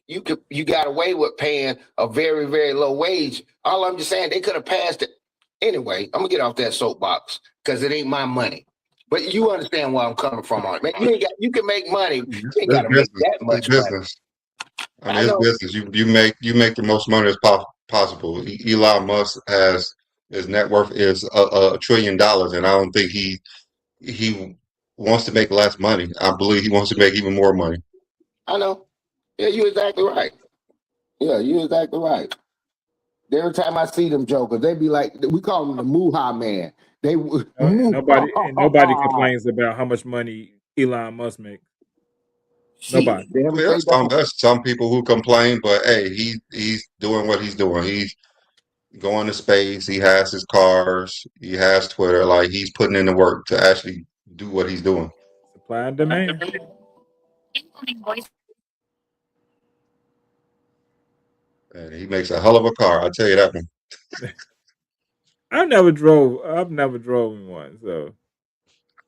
got away with paying a very very low wage. All I'm just saying, they could have passed it anyway. I'm gonna get off that soapbox because it ain't my money. But you understand where I'm coming from on it. Man, you can make money. You ain't got It's to make business. that It's much money. business. I I mean, it's know. business. You make the most money as possible. Elon Musk has his net worth is $1 trillion, and I don't think he wants to make less money. I believe he wants to make even more money. I know. Yeah, you're exactly right. Yeah, you're exactly right. Every time I see them jokers, they be like, we call them the Muha man. They Nobody complains about how much money Elon Musk makes. Nobody. shit. I Damn mean, if they don't. there's some people who complain, but hey, he's doing what he's doing. He's going to space. He has his cars. He has Twitter. Like he's putting in the work to actually do what he's doing. Supply and demand. And he makes a hell of a car. I tell you that one. I've never drove in one, so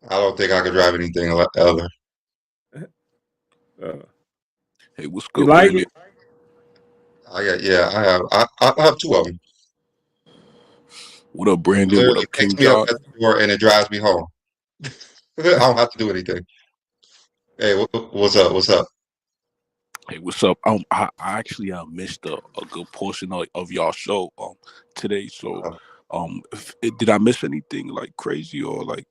I don't think I could drive anything other. uh, Hey, what's you good, like Brandon? it? I have two of them. What up, Brandon? What Literally up, picks King me up Josh? at the door and it drives me home. I don't have to do anything. Hey, what's up? What's up? Hey, what's up? I actually missed a good portion of y'all show today. So did I miss anything like crazy or like?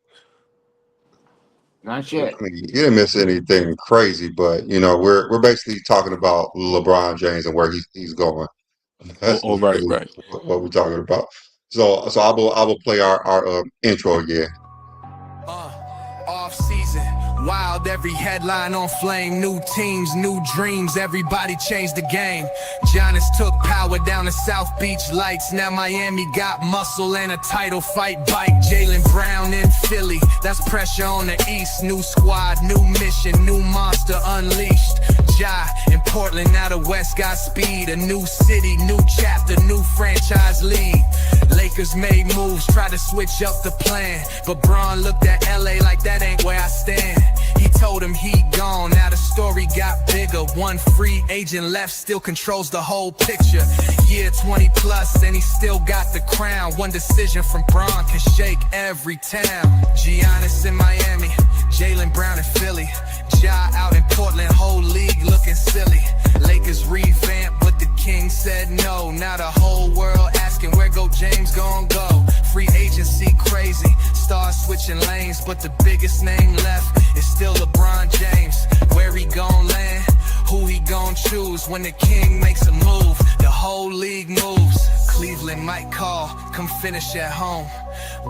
Not I yet. mean, you didn't miss anything crazy, but we're basically talking about LeBron James and where he's going. That's Oh, right, really right. what we're talking about. So I will play our intro again. Offseason, wild, every headline on flame. New teams, new dreams, everybody changed the game. Giannis took power down the South Beach lights. Now Miami got muscle and a title fight bike. Jaylen Brown in Philly, that's pressure on the East. New squad, new mission, new monster unleashed. Ja in Portland, now the West got speed. A new city, new chapter, new franchise league. Lakers made moves, tried to switch up the plan, but Bron looked at LA like that ain't where I stand. He told him he gone, now the story got bigger. One free agent left, still controls the whole picture. Year 20 plus, and he still got the crown. One decision from Bron can shake every town. Giannis in Miami, Jaylen Brown in Philly, Ja out in Portland, whole league looking silly. Lakers revamped, but the king said no. Now the whole world asking where James gon' go. Free agency crazy, stars switching lanes, but the biggest name left is still LeBron James. Where he gon' land, who he gon' choose. When the king makes a move, the whole league moves. Cleveland might call, come finish at home.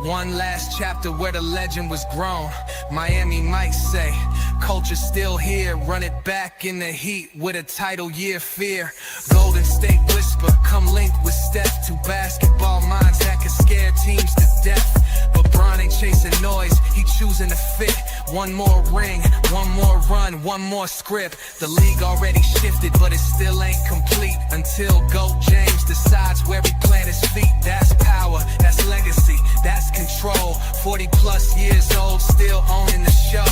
One last chapter where the legend was grown. Miami might say, culture's still here, run it back in the heat with a title year fear. Golden State whisper, come link with Steph. Two basketball minds that can scare teams to death. But Bron ain't chasing noise, he choosing to fit. One more ring, one more run, one more script. The league already shifted, but it still ain't complete until GOAT James decides where he plant his feet. That's power, that's legacy, that's control. 40 plus years old, still owning the show.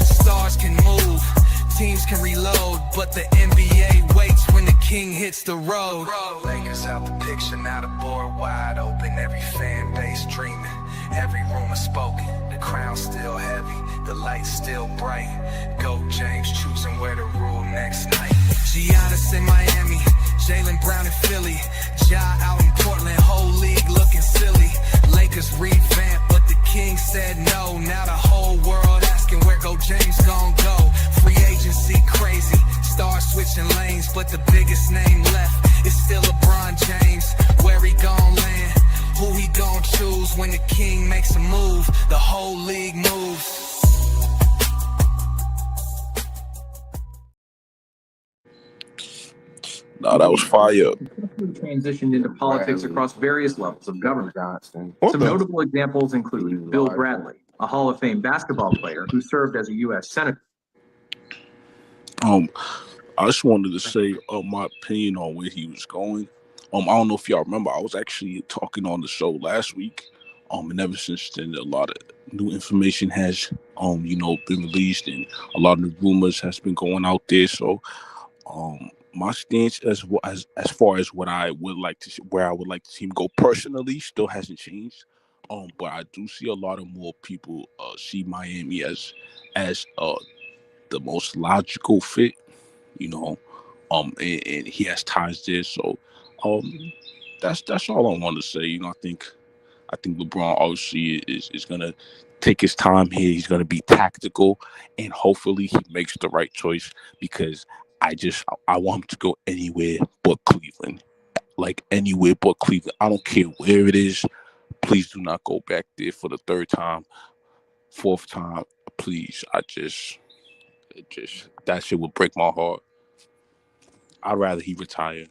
Stars can move, teams can reload, but the NBA waits when the king hits the road. Lakers out the picture, now the board wide open. Every fan base dreaming, every rumor spoken. The crown's still heavy, the light's still bright. GOAT James choosing where to rule next night. Giannis in Miami, Jaylen Brown in Philly, Ja out in Portland, whole league looking silly. Lakers revamped, but the king said no. Now the whole world asking where James gon' go. Free agency crazy, stars switching lanes, but the biggest name left is still LeBron James. Where he gon' land, Who he gon' choose when the king makes a move? The whole league moves. Nah, that was fire. Transitioned into politics across various levels of government. What Some the? notable examples include Bill Bradley, a Hall of Fame basketball player who served as a U.S. Senator. I just wanted to say my opinion on where he was going. I don't know if y'all remember, I was actually talking on the show last week. And ever since then, a lot of new information has, been released, and a lot of new rumors has been going out there. So, my stance as far as what I would like to where I would like to see him go personally still hasn't changed. But I do see a lot of more people see Miami as the most logical fit, you know, and he has ties there. So, that's all I want to say. I think LeBron obviously is gonna take his time here. He's gonna be tactical, and hopefully he makes the right choice, because I want him to go anywhere but Cleveland. Like anywhere but Cleveland. I don't care where it is. Please do not go back there for the third time, fourth time. Please. That shit would break my heart. I'd rather he retire.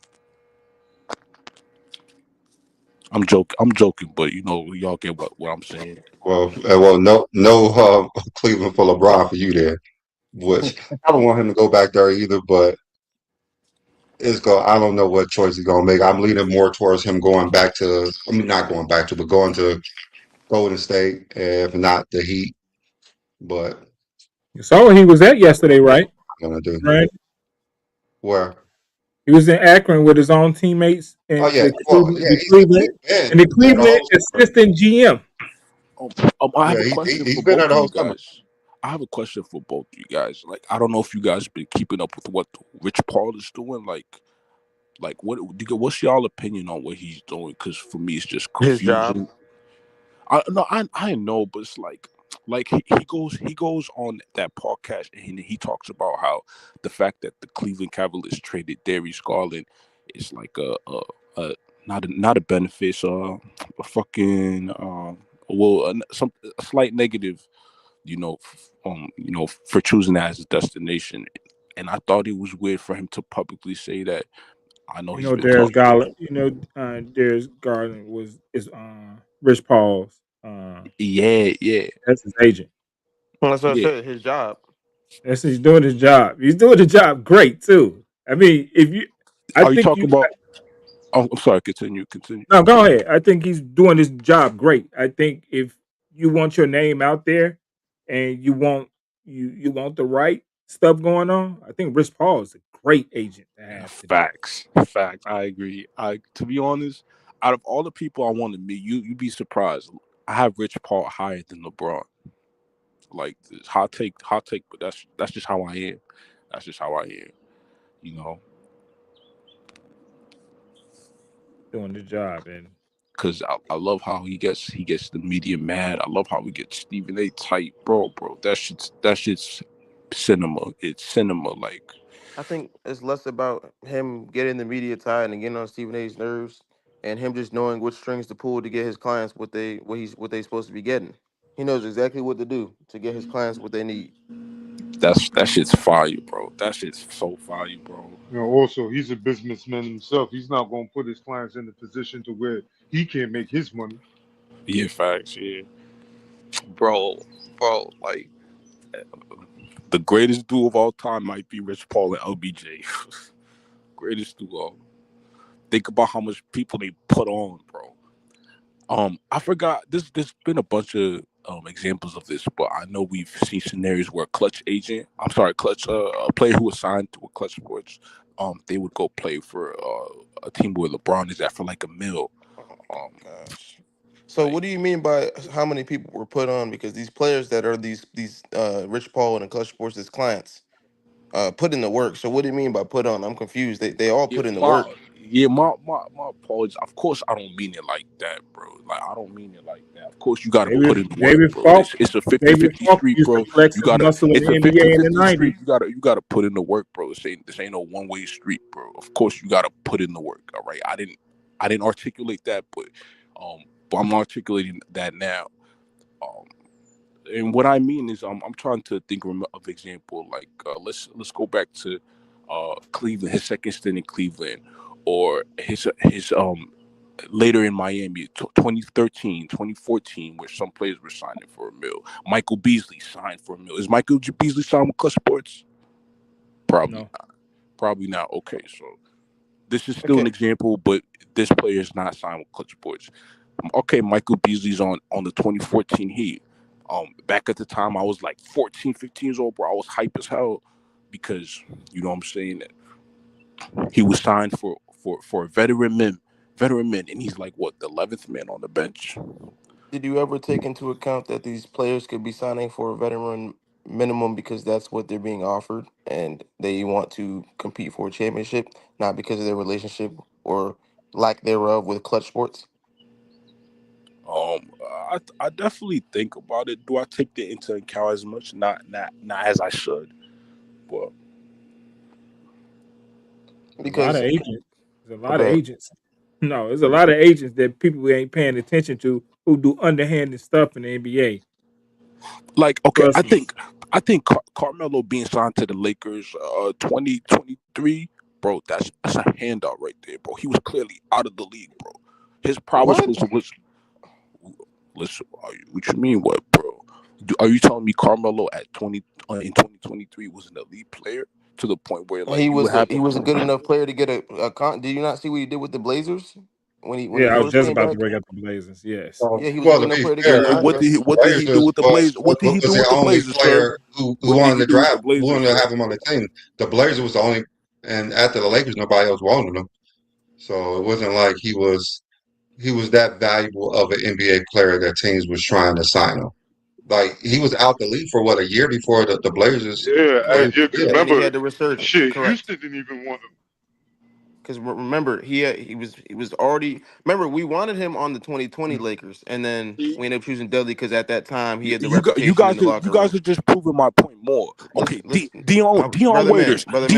I'm joking, but y'all get what I'm saying. Well, no, Cleveland for LeBron for you there. Which I don't want him to go back there either, but I don't know what choice he's gonna make. I'm leaning more towards him going back to. I mean, not going back to, but going to Golden State, if not the Heat. But You saw where he was at yesterday, right? I'm gonna do Right. where? He was in Akron with his own teammates Oh and yeah, well, yeah, The he's been there the Cleveland whole summer. assistant GM. I have Yeah, a question he's for been there both the of whole you summer. guys. I have a question for both of you guys. Like, I don't know if you guys been keeping up with what Rich Paul is doing. Like what's y'all opinion on what he's doing? Because for me, it's just His job. confusing. I know, but it's like he goes on that podcast and he talks about how the fact that the Cleveland Cavaliers traded Darius Garland is like a not a benefit, so a fucking a slight negative, for choosing that as a destination. And I thought it was weird for him to publicly say that. I know he's been Darius talking. Garland. Darius Garland is Rich Paul's. Yeah, That's his agent. Well, that's what I yeah. said. His job. He's doing his job. He's doing the job great too. I mean, I Are you think talking about? Oh, I'm sorry. Continue. no, go ahead. I think he's doing his job great. I think if you want your name out there and you want the right stuff going on, I think Rich Paul is a great agent to have today. Facts. I agree. To be honest, out of all the people I want to meet, you'd be surprised. I have Rich Paul higher than LeBron. Like, this hot take, but that's just how I am. That's just how I am. You know, Doing the job, and because I love how he gets the media mad. I love how we get Stephen A. tight, bro. That shit's cinema. It's cinema. Like, I think it's less about him getting the media tied and getting on Stephen A's nerves, and him just knowing which strings to pull to get his clients what they supposed to be getting. He knows exactly what to do to get his clients what they need. that shit's fire, bro. That shit's so fire, bro. Also, he's a businessman himself. He's not going to put his clients in a position to where he can't make his money. Yeah, facts. Yeah, bro. Like, the greatest duo of all time might be Rich Paul and LBJ. Greatest duo. Think about how much people they put on, bro. I forgot. There's been a bunch of examples of this, but I know we've seen scenarios where Clutch, a player who was signed to a Clutch Sports, they would go play for a team where LeBron is at for like $1 million. Gosh. So what do you mean by how many people were put on? Because these players that are these Rich Paul and Clutch Sports as clients put in the work. So what do you mean by put on? I'm confused. They all Yeah, put in the work. my apologies. Of course, I don't mean it like that, bro. Like, I don't mean it like that. Of course, you got to put in the work, bro. It's a 50-50 street, used to bro. flex You his gotta. muscle in It's a the NBA in the 50-50 street. '90s. You gotta put in the work, bro. This ain't no one-way street, bro. Of course, you gotta put in the work. All right. I didn't articulate that, but But I'm articulating that now. Um, and what I mean is, I'm trying to think of example. Like, let's go back to Cleveland, his second stint in Cleveland, or his later in Miami, 2013, 2014, where some players were signing for a mil. Michael Beasley signed for a mil. Is Michael Beasley signed with Clutch Sports? Probably No. not. Probably not. Okay, so this is still an Okay. example, but this player is not signed with Clutch Sports. Okay, Michael Beasley's on the 2014 Heat. Back at the time, I was like 14, 15 years old, bro. I was hype as hell because you know what I'm saying, that he was signed for a veteran men, and he's like what, the 11th man on the bench. Did you ever take into account that these players could be signing for a veteran minimum because that's what they're being offered and they want to compete for a championship, not because of their relationship or lack thereof with Clutch Sports? I definitely think about it. Do I take that into account as much? Not as I should. But There's a lot Because of agents. There's a lot of okay, agents. No, there's a lot of agents that people ain't paying attention to who do underhanded stuff in the NBA. like, okay, Trust me. I think Carmelo being signed to the Lakers, 2023, bro. That's a handout right there, bro. He was clearly out of the league, bro. His prowess what? was. Listen, what you mean, what, bro? Are you telling me Carmelo at 20 in 2023 was an elite player to the point where like you would have He him? was a good enough player to get a con. Did you not see what he did with the Blazers when he Yeah, I was first just came about to back? bring up the Blazers. Yes. Yeah, he was a Well, good to enough be player to get a fair, And contract. the what did he do Blazers with the Blazers? What did he was do the with the only Blazers, sir? player who What did won he the do with the draft. We Blazers, wanted to sir? have him on the team. The Blazers was the only, and after the Lakers, nobody else wanted him. So it wasn't like he was that valuable of an NBA player that teams was trying to sign him. Like he was out the league for what, a year before the Blazers Yeah, made and a Correct. yeah, deal. because And then he remember, had the resurgence. shit, Correct. Houston didn't even want him. Because remember, he was already. Remember, we wanted him on the 2020 Lakers, and then we ended up choosing Dudley because at that time he had the reputation in the You locker guys room. are just proving my point more. Okay, Listen, brother man, brother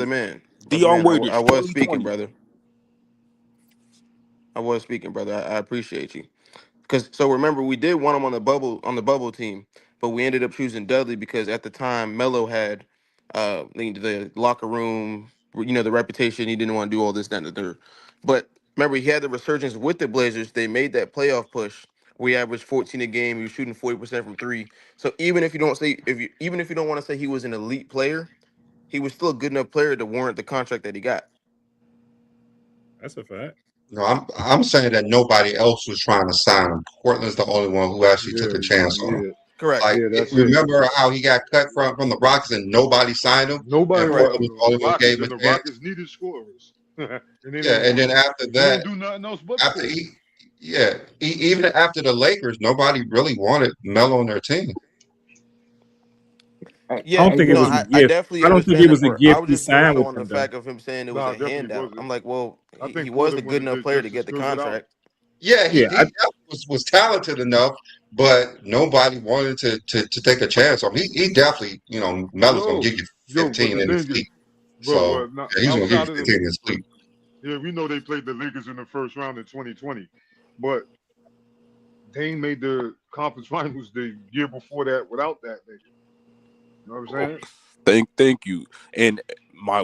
man, brother Dion man. Waiters, I was speaking, 2020. brother. I was speaking, brother. I appreciate you. Because so remember, we did want him on the bubble team, but we ended up choosing Dudley because at the time Melo had the locker room, the reputation. He didn't want to do all this, that, and the third. But remember, he had the resurgence with the Blazers. They made that playoff push. We averaged 14 a game. He was shooting 40% from three. So even if you don't want to say he was an elite player, he was still a good enough player to warrant the contract that he got. That's a fact. No, I'm saying that nobody else was trying to sign him. Portland's the only one who actually took Yeah, a chance on him. yeah, Correct. Like, yeah. That's it. remember how he got cut from the Rockets and nobody signed him, Nobody and Correct. wanted Portland was him. the only The one who gave Rockets him and the a chance. Rockets needed scorers, and they Yeah, didn't and want then him. after He that, didn't do nothing else but after score. he, yeah, even after the Lakers, nobody really wanted Melo on their team. Hey, I Yeah, don't hey, think it no, was listen. a I gift. definitely I don't think understand it that was a part. I gift was he just more signed so with on the them though. fact of him saying it was Nah, a it definitely handout. I'm wasn't. like, well, I he think was a Portland good wanted enough to player to just to get the squeeze it out. contract. Yeah, Yeah, he was talented enough, but nobody wanted to take a chance on him. He definitely, Melo's gonna give Yo, you yo, but 15 the in his thing is, sleep. So not yeah, he's gonna give you outside of the 15 in his sleep. yeah, we know they played the Lakers in the first round in 2020, but Dame made the conference finals the year before that without that nigga. You know what I'm Oh, saying? thank you. And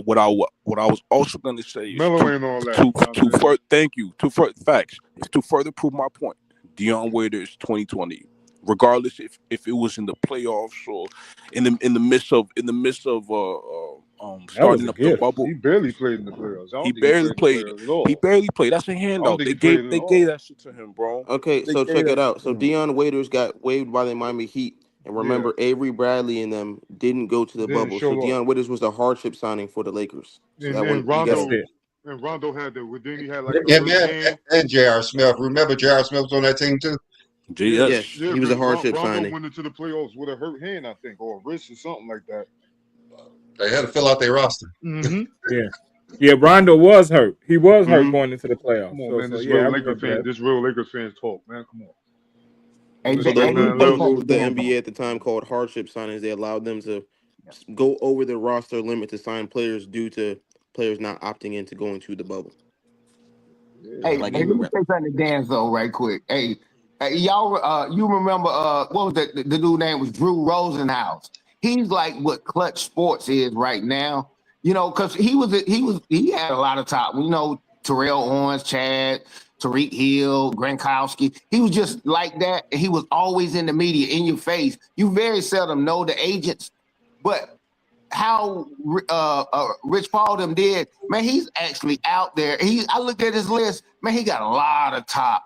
what I was also going to say is Melo ain't all that. You know what I'm to saying? further thank you to further facts is to further prove my point. Dion Waiters 2020, regardless if it was in the playoffs or in the midst of that was starting a up the gift. bubble. He barely played in the playoffs. I He don't think he barely played in the played. playoffs at He all. barely played. That's a I don't handout. think he played at They gave all. that shit to him, bro. Okay, They so gave check it that shit out. to So him. Dion Waiters got waived by the Miami Heat, and Yeah, remember Avery Bradley and them didn't go to the didn't bubble. So show up. Dion Waiters was a hardship signing for the Lakers. So that one And you That's gotta. Rondo it. and Rondo had the then he had like a And hurt man, hand. and J.R. Smith. Remember J.R. Smith was on that team too? Yeah, Yes, JS. yeah, he was a because hardship Rondo signing. went into the playoffs with a hurt hand, I think, or a wrist or something like that. They had to fill out their roster. Mm-hmm. Yeah. Yeah, Rondo was hurt. He was hurt Hmm. going into the Come playoffs. on, man. So This yeah, I real Laker remember fan. that. This real Lakers fans talk, man. Come on. Don't Hey, So listen to hey, let me those nothing say those else. were something what to the Dion though. NBA at the time called hardship signings. They allowed them to go over the roster limit to sign players due to players not opting in to go into the bubble. Hey, Like let me anyway. say something to Dan though, right quick. Hey, y'all, you remember what was the dude name was Drew Rosenhaus? He's like what Clutch Sports is right now. You know, because he had a lot of top. We know Terrell Owens, Chad, Tariq Hill, Gronkowski. He was just like that. And he was always in the media, in your face. You very seldom know the agents, but how Rich Paul them did, man, he's actually out there. I looked at his list, man, he got a lot of top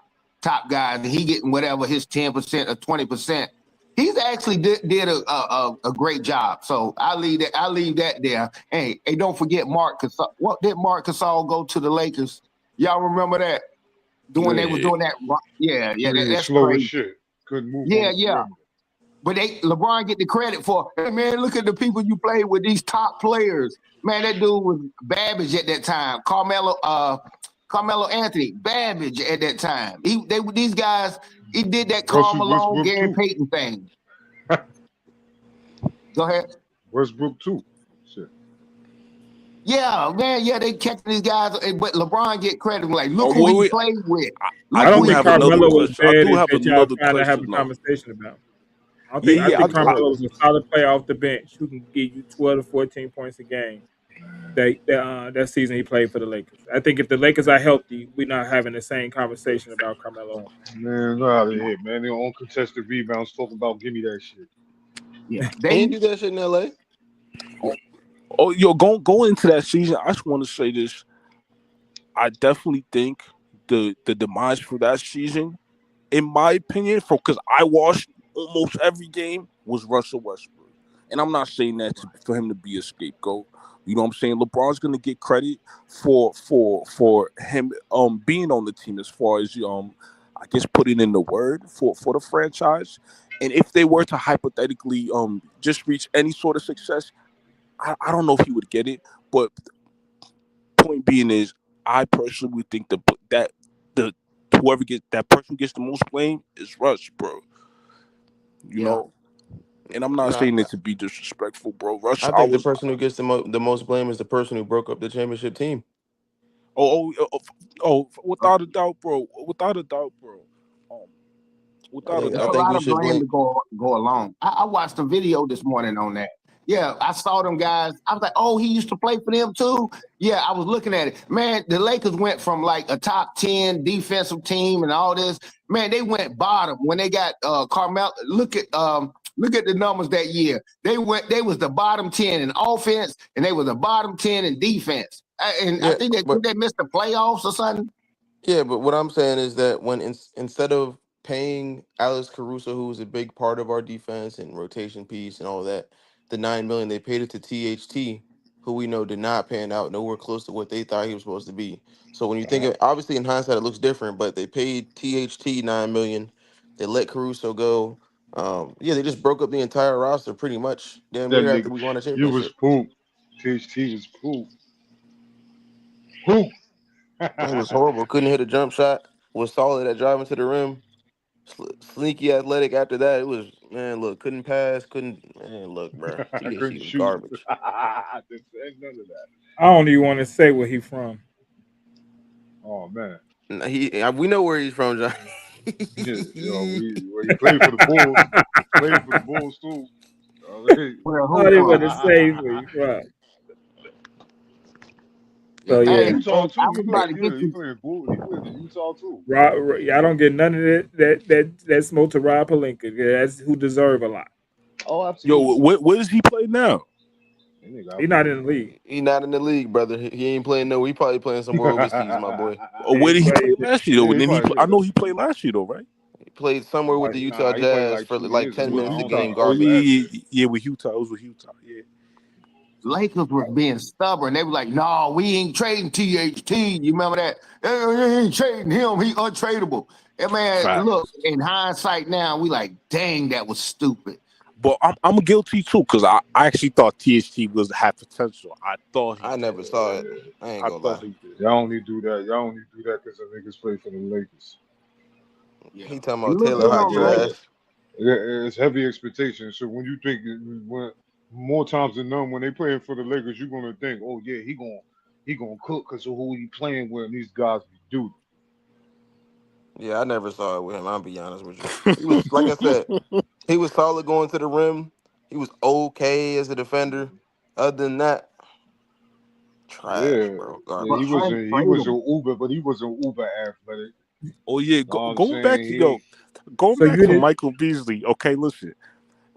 guys, and he getting whatever his 10% or 20%. He's actually did a great job. So I leave that there. Hey, don't forget Mark Gasol. What did Mark Gasol go to the Lakers? Y'all remember that? When they was doing that? Yeah, that's Slow as crazy. shit. Couldn't move on Yeah, the yeah. perimeter. But LeBron get the credit for, hey man, look at the people you played with, these top players. Man, that dude was Babbage at that time. Carmelo Anthony, Babbage at that time. These guys, he did that Karl Malone, Westbrook Gary too. Payton thing. Go ahead. Westbrook too. Shit. Yeah, man, yeah, they catching these guys, but LeBron get credit. Like, look Oh, who he wait. played with. I I don't do think have another Carmelo was question. I bad do as have that y'all another trying to have a question, though. conversation about. Yeah, I think I, Carmelo was a solid player off the bench who can give you 12 to 14 points a game. That season he played for the Lakers. I think if the Lakers are healthy, we're not having the same conversation about Carmelo. Man, get out of here, man. They on contested rebounds talking about give me that shit. Yeah, He didn't do that shit in LA. yo, going into that season, I just want to say this. I definitely think the demise for that season, in my opinion, because I watched almost every game, was Russell Westbrook. And I'm not saying that for him to be a scapegoat. You know what I'm saying? LeBron's gonna get credit for him being on the team as far as I guess putting in the word for the franchise. And if they were to hypothetically just reach any sort of success, I don't know if he would get it. But point being is, I personally would think that the whoever gets that person who gets the most blame is Russ, bro. You yeah. know, and I'm not Nah, saying it to be disrespectful, bro. Russ, I think the person who gets the most blame is the person who broke up the championship team. Without a doubt, bro. Without a doubt, bro. Um, I without a think It's I a doubt. think lot we of should blame blame. to go along. I watched a video this morning on that. Yeah, I saw them guys. I was like, oh, he used to play for them too. Yeah, I was looking at it. Man, the Lakers went from like a top 10 defensive team and all this. Man, they went bottom when they got Carmel. Look at the numbers that year. They was the bottom 10 in offense, and they were the bottom 10 in defense. And I Yeah, think but they missed the playoffs or something. yeah, but what I'm saying is that when instead of paying Alex Caruso, who was a big part of our defense and rotation piece and all that, the 9 million they paid it to THT, who we know did not pan out nowhere close to what they thought he was supposed to be. So when you think of, obviously in hindsight it looks different, but they paid THT 9 million, they let Caruso go. Yeah, they just broke up the entire roster pretty much damn That near after nigga, we won a you was championship. poop. THT was poop. Poop. It was horrible. Couldn't hit a jump shot. Was solid at driving to the rim. Sneaky athletic after that. It was, man, look, couldn't pass, couldn't, man, look, bro. I THC couldn't was shoot. garbage. Didn't say none of that. I don't even want to say where he from. Oh man. We know where he's from, John. Yeah, he played for the Bulls. Played for the Bulls too. Alright. Where I who didn't want from? to say where he from. Yeah. So Oh, yeah, Utah I too. was about to get He you. played Bull. He played in Utah too. I don't get none of that smoke to Rob Pelinka. Yeah, that's who deserve a lot. Oh, Yo, absolutely. where does he play now? That nigga He's out not there. in the league. he not in the league, brother. He ain't playing no. He probably playing somewhere overseas, my boy. Or Yeah, where he did he play played. last year though? Yeah, And he then probably I yeah. know he played last year though, right? He played somewhere with the Utah He played Jazz like for 2 like years 10 ago. With I minutes a don't think Utah. he game. Oh played Garbage. last year. yeah, with Utah. It was with Utah. Yeah. Lakers was being stubborn. They were like, "No, we ain't trading THT." You remember that? We ain't trading him. He untradeable. And man, look, Facts. in hindsight now, we like, dang, that was stupid. But I'm guilty too because I actually thought THT had potential. I thought he I did. never saw it. I ain't I gonna lie. thought he did. Y'all only do that. Y'all only do that because the niggas play for the Lakers. Yeah. He talking And about look, Taylor Hot Yeah, trash. it's heavy expectations. So when you think when more times than none, when they playing for the Lakers, you're gonna think, oh yeah, he gonna cook because of who he playing with, and these guys be duty. Yeah, I never saw it with him. I'll be honest with you. He was, like I said, he was solid going to the rim. He was okay as a defender. Other than that, trash, Yeah, bro. yeah, But Garbage. Frank he was Freedom. an Uber, but he was an Uber athletic. Oh yeah, Know what I'm going back saying? to He going So back you to did. Michael Beasley. Okay, listen.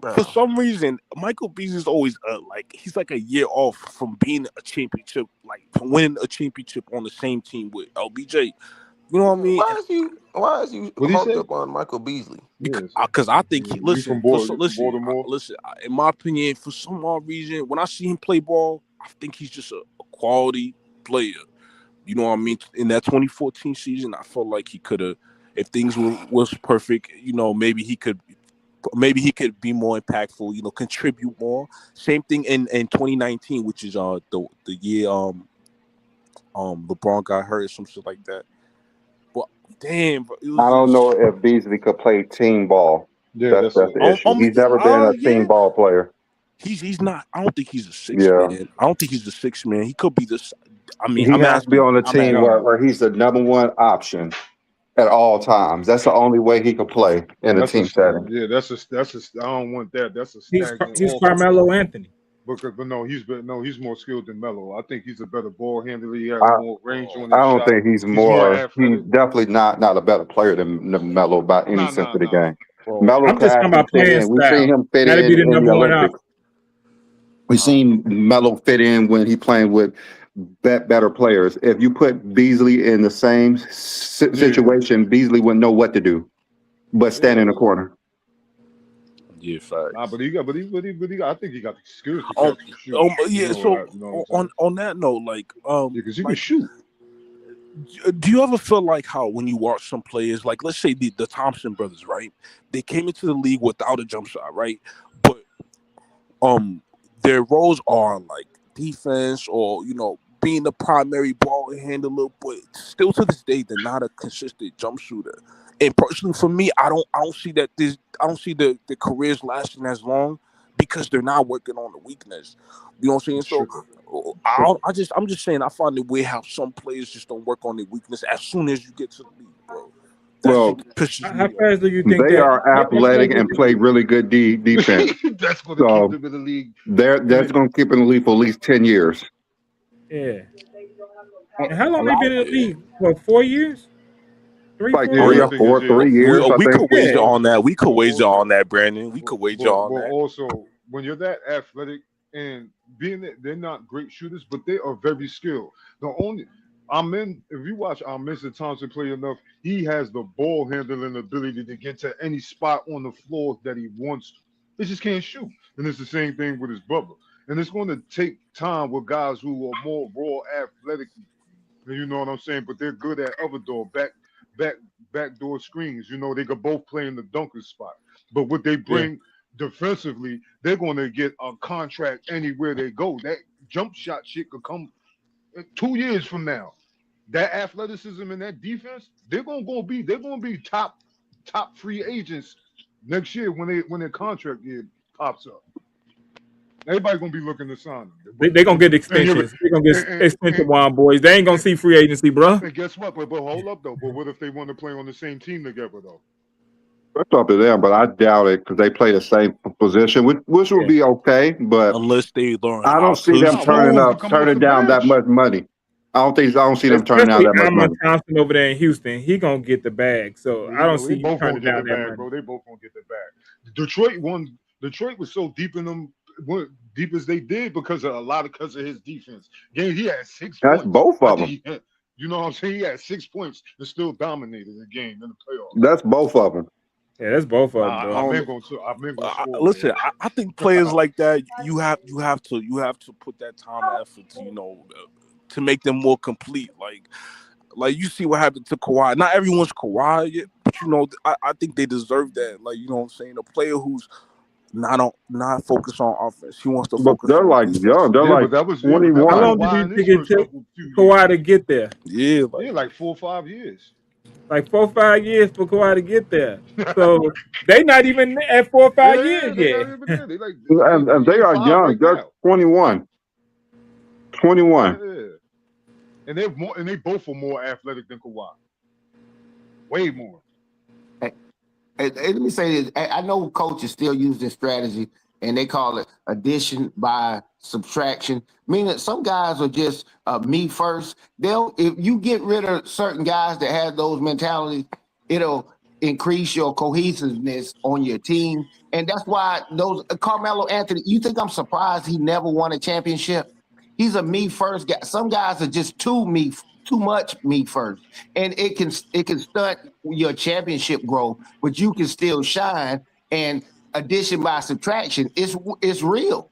For Bro. some reason, Michael Beasley's always like he's like a year off from being a championship, like from winning a championship on the same team with LBJ. You know what I mean? And Why is you what he harped say? up on Michael Beasley? Yes, because I think he you from listen You from listen Baltimore? in my opinion, for some odd reason, when I see him play ball, I think he's just a quality player. You know what I mean? In that 2014 season, I felt like he could have, if things was perfect, maybe he could be more impactful, contribute more. Same thing in 2019, which is the year LeBron got hurt or some shit like that. But damn, bro, it I was don't know just if Beasley could play team ball. Yeah, That's the issue. He's never been a team yeah. ball player. He's not. I don't think he's a six Yeah. man. I don't think he's a six man. He could be this. I mean, He I'm has to be asking. on a I'm at. team nah. where he's the number one option at all times. That's the only way he could play in a That's a team setting. yeah. That's a. I don't want that. That's a He's stagnant he's offense. Carmelo Anthony. But no, he's more skilled than Melo. I think he's a better ball handler. He has I, more range on I his don't shot. think he's He's more more. He's athletic. definitely not a better player than Melo by any Nah, sense nah, of the nah. game. Bro, Melo I'm could just talking actually about fit playing in. We've seen style. him fit That'd be the in the number one Olympics. option. We've seen Melo fit in when he playing with better players. If you put Beasley in the same situation, Beasley wouldn't know what to do but stand in Yeah. the corner. yeah, Nah, facts. but he got. I think he got the skills to Um, catch and shoot. yeah. So You know what I'm saying? on that note, Yeah, because he can shoot. do you ever feel like how when you watch some players, like let's say the Thompson brothers, right? They came into the league without a jump shot, right? But their roles are like defense or being the primary ball handler, but still to this day they're not a consistent jump shooter. And personally for me, I don't see that I don't see the careers lasting as long because they're not working on the weakness. You know what I'm saying? It's So tricky. It's tricky. I'm just saying I find it weird how some players just don't work on their weakness as soon as you get to the league, bro. That shit Well, pisses How me off. fast do you think they that? are How fast athletic do you and think? play really good defense. That's going to keep So him in the league. that's going to keep him in the league for at least 10 years. Yeah. A And how long they lot been of in the Yeah. league? What, 4 years? Three, Like four Yeah, three I years? or think it's four, yeah. 3 years, I think. We could Yeah. wager on that. We could But wager also, on that, Brandon. We could wager on but that. also when you're that athletic and being that they're not great shooters, but they are very skilled. The only if you watch Mr. Thompson play enough, he has the ball handling ability to get to any spot on the floor that he wants to. He just can't shoot. And it's the same thing with his brother. And it's going to take time with guys who are more raw athletically. You know what I'm saying? But they're good at other back backdoor screens. They could both play in the dunker spot. But what they Yeah. bring defensively, they're going to get a contract anywhere they go. That jump shot shit could come 2 years from now. That athleticism and that defense, they're gonna be top free agents next year when their contract year pops up. Everybody's gonna be looking to sign them. But They gonna get and you extensions. They gonna get extension and, one, boys. They ain't gonna see free agency, bro. and guess what? But hold up though. But what if they want to play on the same team together though? It's up to them, but I doubt it because they play the same position, which would Yeah. be okay. But Unless they learn I how don't see to them Nah, one of turning them shoot. could come off the turning down that bench. much money. I don't see them turning down Especially that much Alma money. Thompson over there in Houston. He gonna get the bag. So I don't They see you both gonna turning get the down that bag, money. bro. They both gonna get the bag. Detroit was so deep in them, went deep as they did because because of his defense. Game, he had 6 That's points. both I of think them. you know what I'm saying? He had 6 points and still dominated the game in the playoffs. That's both of them. Yeah, that's both of them, Nah, bro. I'm Um, ain't gonna score, listen, man. I think players like that you have to put that time and effort to to make them more complete. Like you see what happened to Kawhi. Not everyone's Kawhi yet, but I think they deserve that. Like you know what I'm saying. A player who's not focused on offense. He wants to But focus they're on like young. defense. They're Yeah, like but that was How long 21. did Kawhi you in his think it first took couple few Kawhi years. to get there? Yeah, Yeah, like 4 or 5 years. Like 4 or 5 years for Kawhi to get there. So they not even at 4 or 5 years Yeah, they not yet. even there. They like And they year are 5 young. right They're now. 21. 21. Yeah. And they both are more athletic than Kawhi. way more. Let me say this. I know coaches still use this strategy, and they call it addition by subtraction, meaning some guys are just me first. If you get rid of certain guys that have those mentalities, it'll increase your cohesiveness on your team. And that's why those Carmelo Anthony, you think I'm surprised he never won a championship? He's a me first guy. Some guys are just too much me first, and it can stunt your championship growth, but you can still shine. And addition by subtraction is real.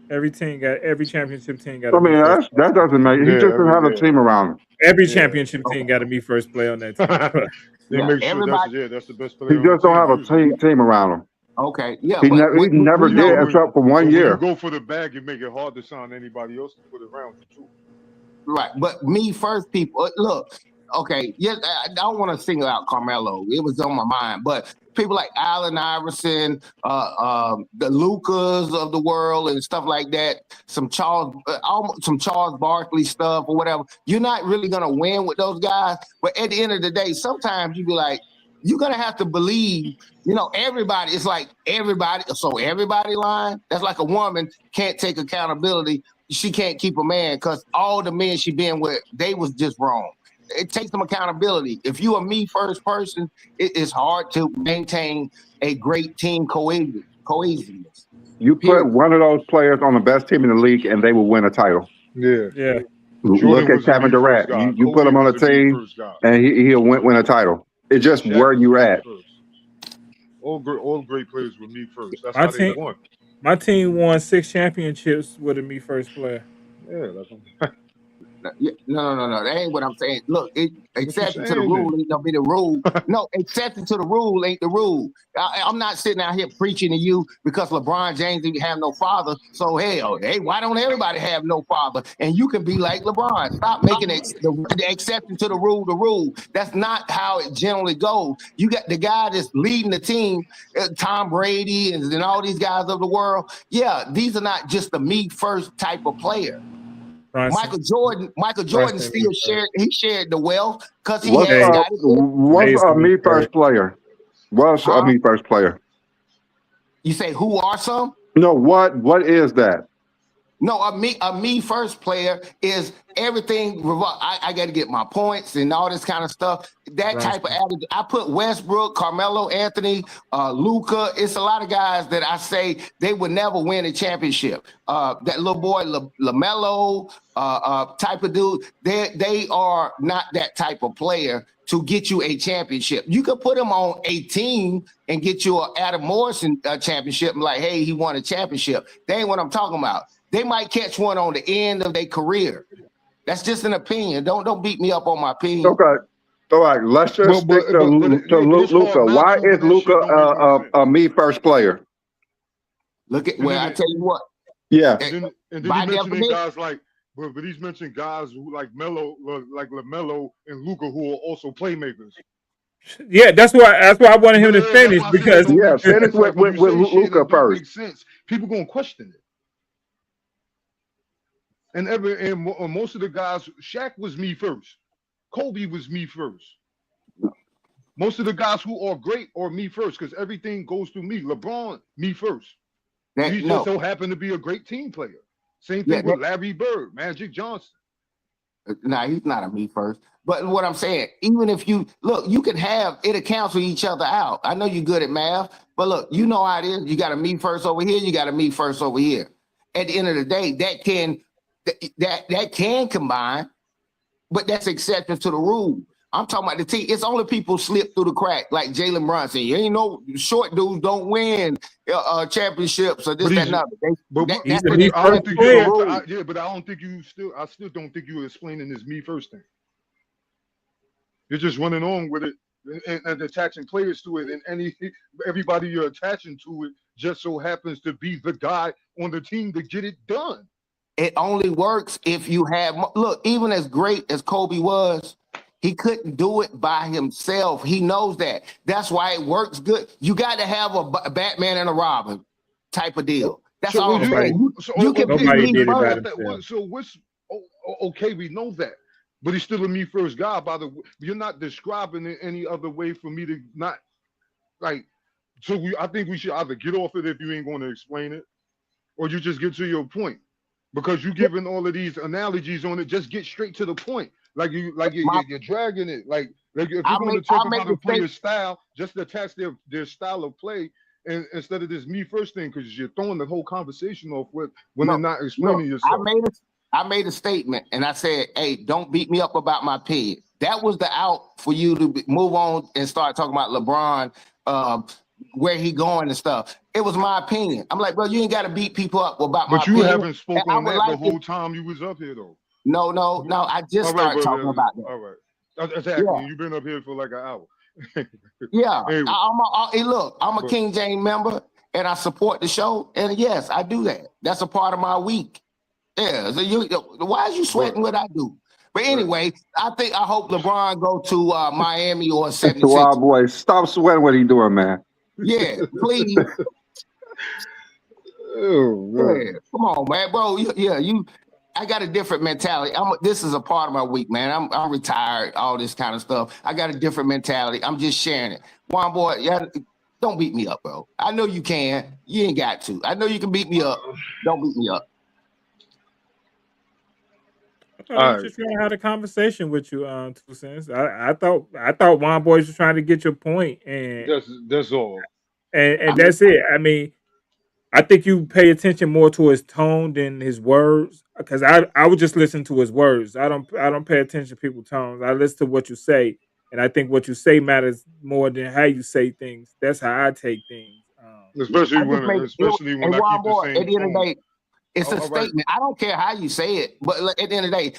Every championship team got I a me mean, first. that doesn't make. He Yeah, just doesn't have a yeah. team around him. Every championship team got a me first player on that team. They Yeah, make sure everybody- that's the best player. He on the just don't have a usually. team around him. Okay, yeah, He but never we did know- except for one When year. you go for the bag, you make it hard to sign anybody else to put around you too. Right, but me first, people. Look, okay, yes, I don't want to single out Carmelo. It was on my mind, but people like Allen Iverson, the Lucas of the world, and stuff like that. Some Charles Barkley stuff or whatever. You're not really gonna win with those guys, but at the end of the day, sometimes you be like, you're gonna have to believe. Everybody. It's like everybody. So everybody lying. That's like a woman can't take accountability. She can't keep a man because all the men she been with, they was just wrong. It takes some accountability. If you a me first person, it is hard to maintain a great team cohesiveness. You put one of those players on the best team in the league, and they will win a title. Yeah. Look Jordan at was a Kevin me Durant. first guy. You put Kobe him on a was a me team, first guy. and he'll win a title. It's just Shaq where you was at. me first. All great players were me first. That's how they won. My team won 6 championships with a me first player. Yeah, that's No. That ain't what I'm saying. Look, exception to the saying rule then? ain't gonna be the rule. No, exception to the rule ain't the rule. I'm not sitting out here preaching to you because LeBron James didn't have no father. So hey, why don't everybody have no father? And you can be like LeBron. Stop making the exception to the rule the rule. That's not how it generally goes. You got the guy that's leading the team, Tom Brady and all these guys of the world. Yeah, these are not just the me first type of player. Michael Jordan still shared the wealth because he What's a me first player? What's a me first player? You say who are some? No, what is that? No, a me first player is everything. I got to get my points and all this kind of stuff. That type of attitude. I put Westbrook, Carmelo Anthony, Luka. It's a lot of guys that I say they would never win a championship. That little boy LaMelo type of dude. They are not that type of player to get you a championship. You could put him on a team and get you an Adam Morrison championship and like, hey, he won a championship. That ain't what I'm talking about. They might catch one on the end of their career. That's just an opinion. Don't beat me up on my opinion. Okay. All right. Let's just stick to Luka. Why is Luka a me first player? Look at I tell you what. Yeah. And then he mentioning guys like, but he's mentioning guys who like LaMelo and Luka who are also playmakers. Yeah, that's why I wanted him to finish because finish with Luka first. Makes sense. People gonna question it. And most of the guys, Shaq was me first. Kobe was me first. Most of the guys who are great are me first because everything goes through me. LeBron, me first. He just so happened to be a great team player. Same thing with Larry Bird, Magic Johnson. Nah, he's not a me first. But what I'm saying, even if you look, you can have it'll cancel each other out. I know you're good at math, but look, you know how it is. You got a me first over here, you got a me first over here. At the end of the day, that can combine, but that's exception to the rule. I'm talking about the team. It's only people slip through the crack, like Jaylen Brunson. You ain't no short dudes don't win championships or this, that, and other. But I still don't think you're explaining this me first thing. You're just running on with it and attaching players to it, and everybody you're attaching to it just so happens to be the guy on the team to get it done. It only works if you have look. Even as great as Kobe was, he couldn't do it by himself. He knows that. That's why it works good. You got to have a Batman and a Robin type of deal. That's all I'm saying. You can So what's okay? We know that. but he's still a me first guy. You're not describing it any other way for me to not like. So I think we should either get off it if you ain't going to explain it, or you just get to your point. Because you giving all of these analogies on it, just get straight to the point. You're dragging it. Like if you're going to talk about a player's style, just attach their style of play, and instead of this me first thing, because you're throwing the whole conversation off when they're not explaining yourself. I made a statement, and I said, "Hey, don't beat me up about my opinion." That was the out for you to move on and start talking about LeBron, where he going and stuff. It was my opinion. I'm like, bro, you ain't got to beat people up about my opinion. But you haven't spoken on that the whole time you was up here, though. No. I just started talking about that. All right. Exactly. Yeah. You've been up here for like an hour. Yeah. Anyway. Look, I'm a King James member, and I support the show. And yes, I do that. That's a part of my week. Yeah. So why is you sweating what I do? But anyway, I hope LeBron go to Miami or 76. Wild boy, stop sweating what he doing, man. Yeah, please. Yeah, come on, man, bro. I got a different mentality. This is a part of my week, man. I'm retired, all this kind of stuff. I got a different mentality. I'm just sharing it. Wild boy, don't beat me up, bro. I know you can. You ain't got to. I know you can beat me up. Don't beat me up. I was just trying to have a conversation with you, 2 Cents. I thought Juan Boy was trying to get your point, and that's all. And that's it. I mean, I think you pay attention more to his tone than his words, because I would just listen to his words. I don't pay attention to people's tones. I listen to what you say, and I think what you say matters more than how you say things. That's how I take things. Especially when I keep the same at the end of the tone. day, it's a statement. I don't care how you say it, but at the end of the day,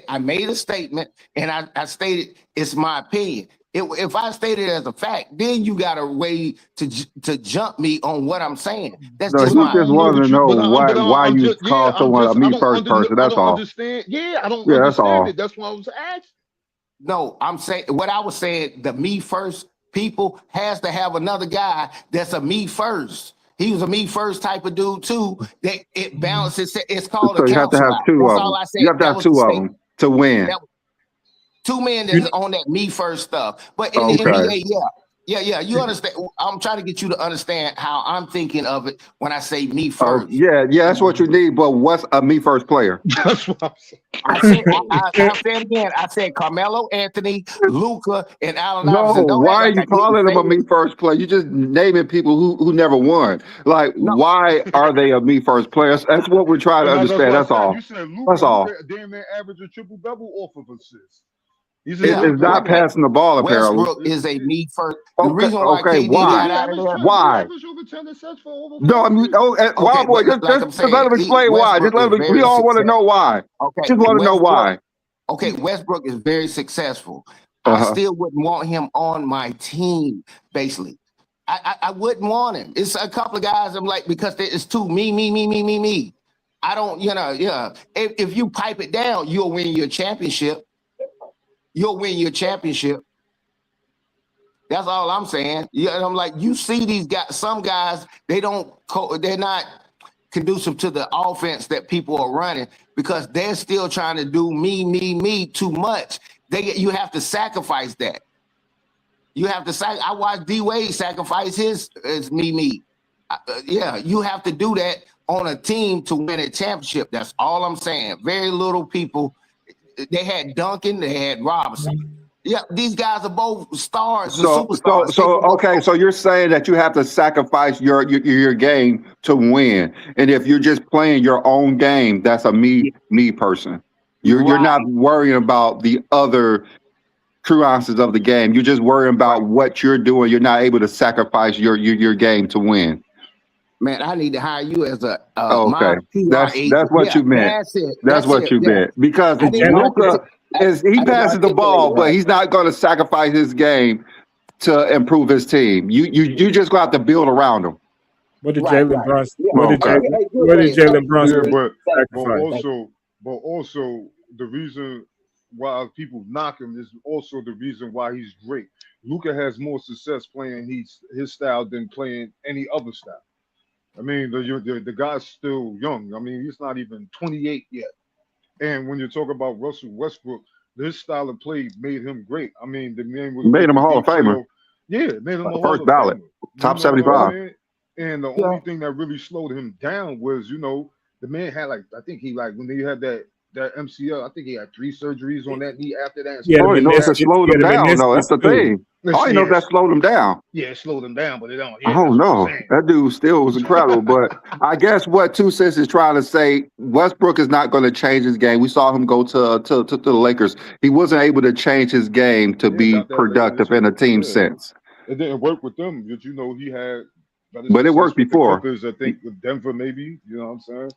I made a statement, and I stated it's my opinion. If I state it as a fact, then you got a way to jump me on what I'm saying. That's just my. You just want to know why you call someone a me first person. That's all. Understand. Yeah, I don't understand it. That's why I was asked. No, I'm saying what I was saying. The me first people has to have another guy that's a me first. He was a me first type of dude too. That it balances. It's called a you have to have two of them. You have to have two of them to win. Two men that's on that me first stuff. But in the NBA, yeah, you understand. I'm trying to get you to understand how I'm thinking of it when I say me first. Yeah, that's what you need. But what's a me first player? That's what I'm saying. I'll say it again. I said Carmelo Anthony, Luka, and Allen Iverson. No, why are you calling them a me first player? You just naming people who never won. Like, why are they a me first player? That's what we're trying to understand. That's all. You said Luka, that's all. Damn near average a triple double off of assists. It's not passing the ball, apparently. Westbrook is a me first. The reason why KD got out of there. Why? No, I mean, Wild Boy, just let him explain why. Just let him. We all want to know why. Okay, just want to know why. Okay, Westbrook is very successful. I still wouldn't want him on my team. Basically, I wouldn't want him. It's a couple of guys. I'm like, because it's too me. I don't. If you pipe it down, you'll win your championship. You'll win your championship. That's all I'm saying. Yeah, I'm like, you see these guys. Some guys, they're not conducive to the offense that people are running because they're still trying to do me too much. You have to sacrifice that. You have to I watched D Wade sacrifice his me. Yeah, you have to do that on a team to win a championship. That's all I'm saying. Very little people. They had Duncan, they had Robinson. Yeah, these guys are both stars. So you're saying that you have to sacrifice your game to win, and if you're just playing your own game, that's a me person. You're not worrying about the other nuances of the game. You're just worrying about what you're doing. You're not able to sacrifice your game to win. Man, I need to hire you as a that's what you meant. That's what you meant. Because Luka he passes the ball, but he's not going to sacrifice his game to improve his team. You just going to have to build around him. What did Jaylen Brunson? What did Jaylen Brunson? But also the reason why people knock him is also the reason why he's great. Luka has more success playing his style than playing any other style. I mean, the guy's still young. I mean, he's not even 28 yet. And when you talk about Russell Westbrook, This style of play made him great. I mean, the man was Made with him the a Hall of deep Famer, skill. Yeah, made him a Hall first of ballot, Famer. You top know what I'm 75. saying? And the Yeah. only thing that really slowed him down was, the man had I think he when he had that MCL, I think he had 3 surgeries on that knee after that and He had stuff a Oh, you like know, if that. it meniscus. slowed He him had a down, though. meniscus That's the too. thing. All you know, that slowed him down. Yeah, it slowed him down, but it don't. I Yeah, don't that's what I'm know. saying. That dude still was incredible. But I guess what 2 Cents is trying to say, Westbrook is not going to change his game. We saw him go to the Lakers. He wasn't able to change his game to Yeah, be got that productive in a team yeah. sense. It didn't work with them, but he had better But it success worked with the before. Clippers, I think, with Denver, maybe. You know what I'm saying?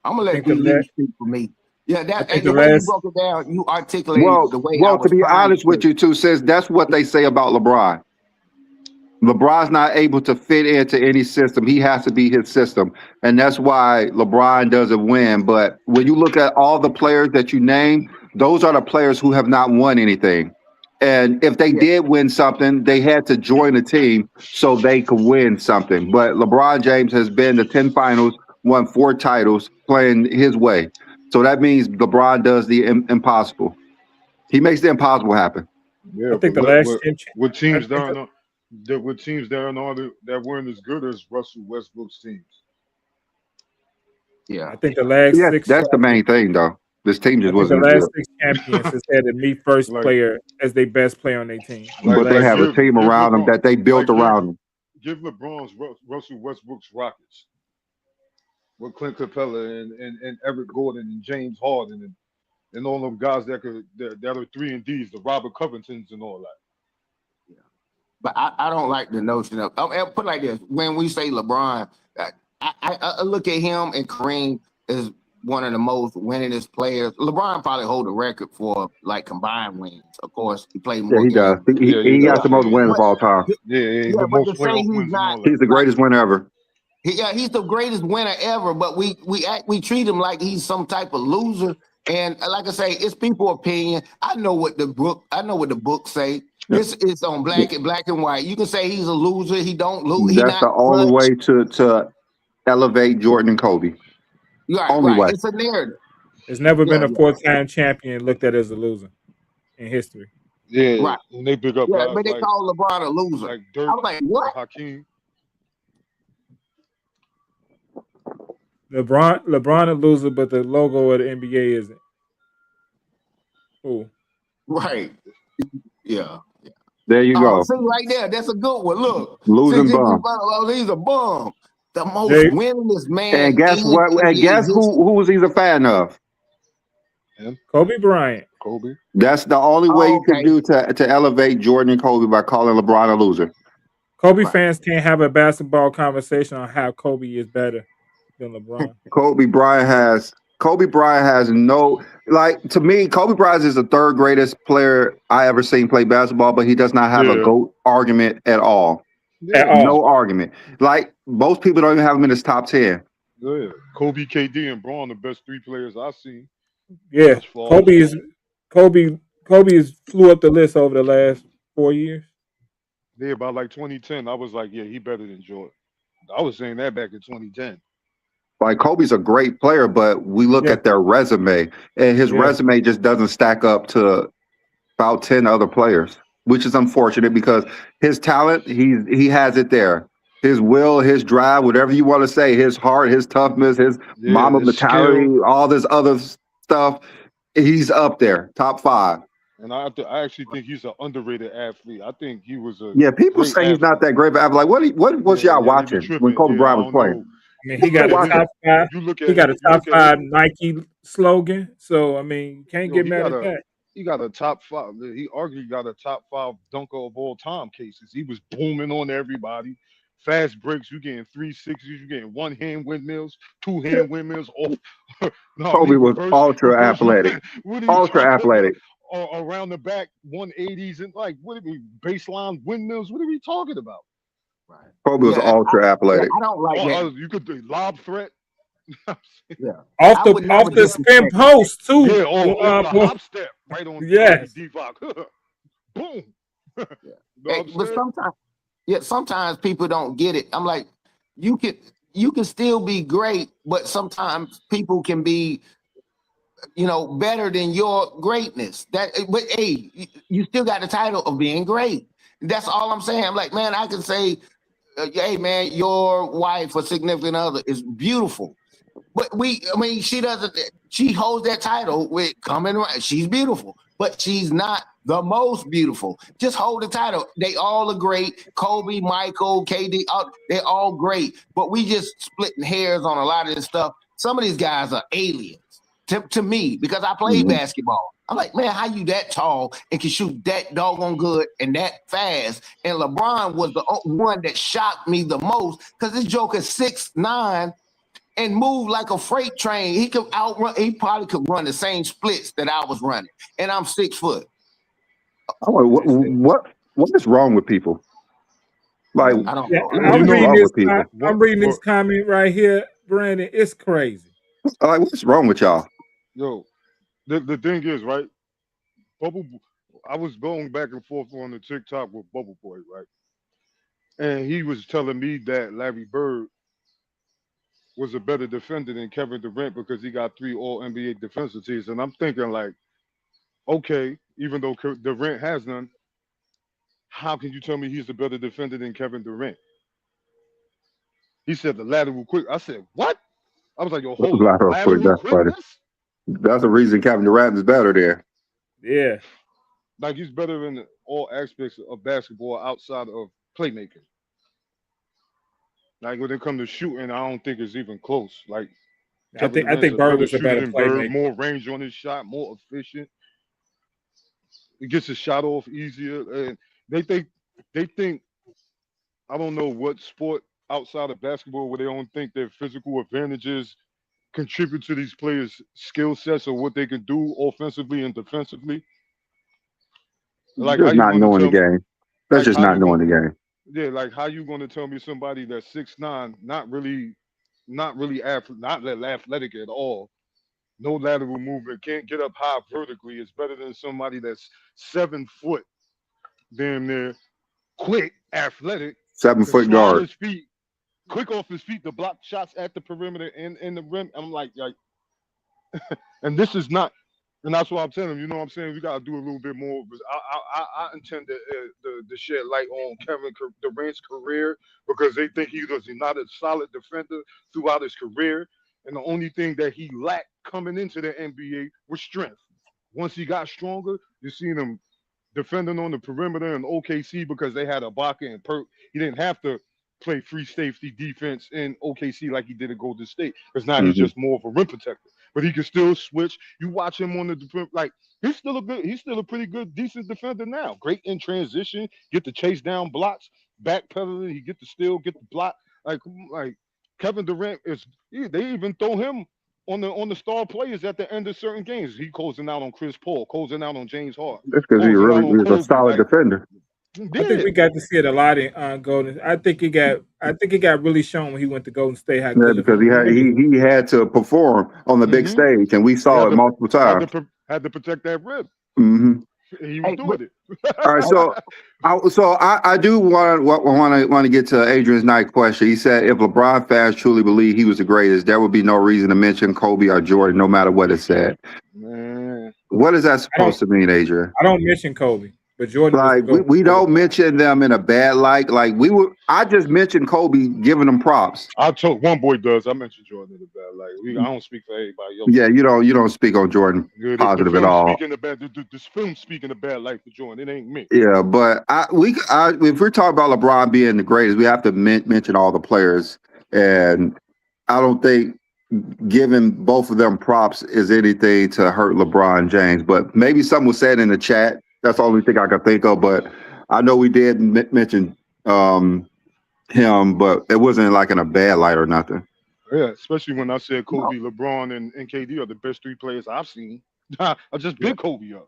I'm gonna I let think the B. last. speak for me. Yeah, I that think the the way you last. broke it down, you articulated the way I Well, to was be trying honest with to. you, 2 Cents, that's what they say about LeBron. LeBron's not able to fit into any system. He has to be his system. And that's why LeBron doesn't win. But when you look at all the players that you name, those are the players who have not won anything. And if they Yeah, did win something, they had to join a team so they could win something. But LeBron James has been to 10 finals, won 4 titles, playing his way. So that means LeBron does the impossible. He makes the impossible happen. I Yeah, think but the last team. what I teams think. there are that weren't as good as Russell Westbrook's teams. yeah. I think the last Yeah, 6 that's the champions. main thing, though. This team I just think the wasn't as last good. 6 champions has had the first Like player as their best player on their team. The But they last like have a six. team give around them LeBron that they built around them. give Russell Westbrook's Rockets with Clint Capella and Eric Gordon and James Harden and all them guys that are 3-and-Ds, the Robert Covingtons and all that. But I don't like the notion of. I'll put it like this: when we say LeBron, I look at him and Kareem as one of the most winningest players. LeBron probably hold the record for like combined wins. Of course, he played Yeah, more he does. games. He, Yeah, he he got does. the most wins of But all time. Yeah, yeah, the but to most say playoff he's wins and not all that. He's the like greatest winner ever. he's the greatest winner ever, but we treat him like he's some type of loser. And like I say, it's people opinion. I know what the book say. It's on black and white. You can say he's a loser. He don't lose. He That's not the only clutch. way to elevate Jordan and Kobe. Only Right. way. It's a narrative. There's never been Yeah, a 4-time champion looked at as a loser in history. Yeah, right. and they pick up Yeah, guys but they like call LeBron a loser. I Dirk, was like, what? Hakeem. LeBron a loser, but the logo of the NBA isn't. Ooh. Right. Yeah. There you Oh, go. see right there, that's a good one. Look, Losing bum. he's a bum. The most Jay- winningest man And guess in what? And NBA guess history. who was he's a fan of? Him, Kobe Bryant. Kobe. That's the only way you can Okay. do to elevate Jordan and Kobe, by calling LeBron a loser. Kobe Right. fans can't have a basketball conversation on how Kobe is better than LeBron. Kobe Bryant has no, like, to me, Kobe Bryant is the 3rd greatest player I ever seen play basketball, but he does not have a Yeah. GOAT argument at all. At all. No argument. Like, most people don't even have him in his top 10. Yeah, Kobe, KD, and Braun, the best 3 players I've seen. Yeah. Thus far. Kobe is flew up the list over the last 4 years. Yeah, about like 2010, I was like, yeah, he better than Jordan. I was saying that back in 2010. Like, Kobe's a great player, but we look Yeah. at their resume, and his Yeah. resume just doesn't stack up to about 10 other players, which is unfortunate because his talent, he has it there. His will, his drive, whatever you want to say, his heart, his toughness, his mama his mentality, skill. all this other stuff, he's up there, top 5. And I actually think he's an underrated athlete. I think he was a Yeah, people great say he's athlete. not that great, but I'm like, what was y'all they be watching tripping. when Kobe Yeah, Bryant I was don't playing? know. I mean, he got a Watch top 5. You look at He got a you top look at 5 it, Nike slogan. So I mean, you can't yo, get he mad got at a that. he got a top 5. He arguably got a top 5 dunker of all time cases. He was booming on everybody. Fast breaks, you getting 360s, you getting 1-hand windmills, 2-hand windmills. Off. No, I Kobe mean was ultra reverse. athletic. What are you Ultra talking athletic. about? Or around the back, 180s and like what are we baseline windmills? What are we talking about? Right. Kobe was Yeah, ultra athletic. I don't like that. You could do lob threat. Yeah. Off I would never the spin disrespect him. post too. Yeah, or the hop step right on Yes. D-Voc. Boom. Yeah. You know what I'm But saying? sometimes people don't get it. I'm like, you can still be great, but sometimes people can be better than your greatness. But hey, you still got the title of being great. That's all I'm saying. I'm like, man, I can say, hey, man, your wife or significant other is beautiful. But she holds that title with coming right. She's beautiful, but she's not the most beautiful. Just hold the title. They all are great. Kobe, Michael, KD, they're all great. But we just splitting hairs on a lot of this stuff. Some of these guys are aliens to me because I played basketball. I'm like, man, how you that tall and can shoot that doggone good and that fast? And LeBron was the one that shocked me the most because this joker 6'9", and move like a freight train. He could outrun. He probably could run the same splits that I was running, and I'm 6 foot. What is wrong with people? Like, I don't know. I'm reading this comment right here, Brandon. It's crazy. Like, what's wrong with y'all? Yo, the thing is, right? I was going back and forth on the TikTok with Bubble Boy, right? And he was telling me that Larry Bird was a better defender than Kevin Durant because he got 3 All-NBA defensive teams. And I'm thinking like, okay, even though Durant has none, how can you tell me he's a better defender than Kevin Durant? He said the lateral quick. I said, what? I was like, yo, hold on. Lateral quickness? That's the reason Kevin Durant is better there. Yeah. Like he's better in all aspects of basketball outside of playmaking. Like when it comes to shooting, I don't think it's even close. Like I think Bird is a better playmaker. More range on his shot, more efficient. He gets his shot off easier, and they think I don't know what sport outside of basketball where they don't think their physical advantages contribute to these players' skill sets or what they can do offensively and defensively. Like just not knowing the game. That's just not knowing the game. Yeah, like how you going to tell me somebody that's 6'9", not athletic at all, no lateral movement, can't get up high vertically, is better than somebody that's 7 foot, damn near quick, athletic, 7 foot guard, his feet, quick off his feet to block shots at the perimeter and in the rim. I'm like, and this is not. And that's what I'm telling him. You know what I'm saying? We got to do a little bit more. I intend to shed light on Kevin Durant's career because they think he was not a solid defender throughout his career. And the only thing that he lacked coming into the NBA was strength. Once he got stronger, you seen him defending on the perimeter in OKC because they had Ibaka and Perk. He didn't have to play free safety defense in OKC like he did at Golden State because now he's just more of a rim protector. But he can still switch. You watch him on the defense, like he's still a pretty good, decent defender now. Great in transition, get the chase down blocks, backpedaling, he get the steal, get the block. Like Kevin Durant they even throw him on the star players at the end of certain games. He closing out on Chris Paul, closing out on James Harden. That's because he's a solid defender. I think we got to see it a lot in Golden. I think he got really shown when he went to Golden State. Because he had to perform on the big stage, and we saw it multiple times. Had to protect that rib. He was doing it. All right, so I do want to get to Adrian's night question. He said if LeBron fans truly believe he was the greatest, there would be no reason to mention Kobe or Jordan, no matter what it said. Man, what is that supposed to mean, Adrian? I don't mention Kobe. But Jordan, like we don't mention them in a bad light. Like I just mentioned Kobe, giving them props. I told one boy does. I mentioned Jordan in a bad light. I don't speak for everybody else. Yeah, you don't speak on Jordan positive at all. This film speaking a bad light for Jordan. It ain't me. Yeah, but if we're talking about LeBron being the greatest, we have to mention all the players, and I don't think giving both of them props is anything to hurt LeBron James. But maybe something was said in the chat. That's the only thing I can think of, but I know we did mention him, but it wasn't like in a bad light or nothing. Yeah, especially when I said Kobe, LeBron, and KD are the best 3 players I've seen. I just big Kobe up.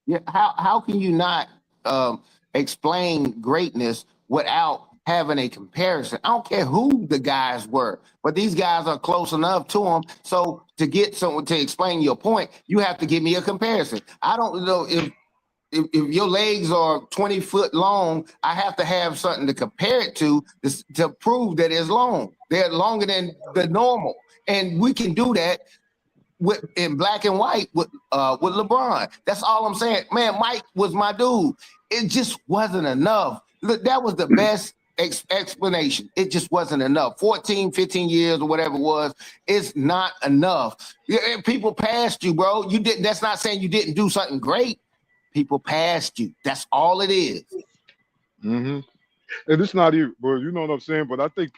Yeah, how can you not explain greatness without having a comparison? I don't care who the guys were, but these guys are close enough to them. So to get someone to explain your point, you have to give me a comparison. I don't know if your legs are 20 foot long, I have to have something to compare it to prove that it's long. They're longer than the normal. And we can do that in black and white with LeBron. That's all I'm saying. Man, Mike was my dude. It just wasn't enough. Look, that was the best explanation. It just wasn't enough. 14, 15 years or whatever it was, it's not enough. People passed you, bro. You didn't. That's not saying you didn't do something great. People passed you. That's all it is. Mm-hmm. And it's not even, bro. You know what I'm saying? But I think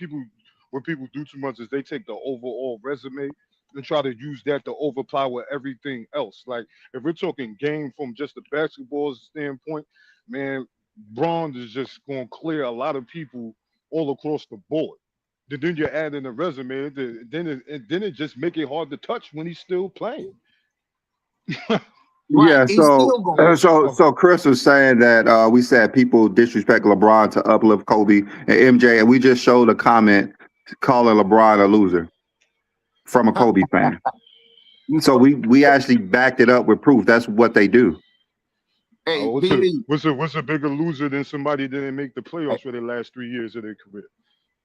what people do too much is they take the overall resume and try to use that to overpower everything else. Like if we're talking game from just the basketball standpoint, man, Braun is just going to clear a lot of people all across the board. Then you add in a resume, then it just make it hard to touch when he's still playing. Right. Yeah, He's still going. so Chris was saying that we said people disrespect LeBron to uplift Kobe and MJ, and we just showed a comment calling LeBron a loser from a Kobe fan. So we actually backed it up with proof. That's what they do. Hey, what's a bigger loser than somebody that didn't make the playoffs for their last 3 years of their career?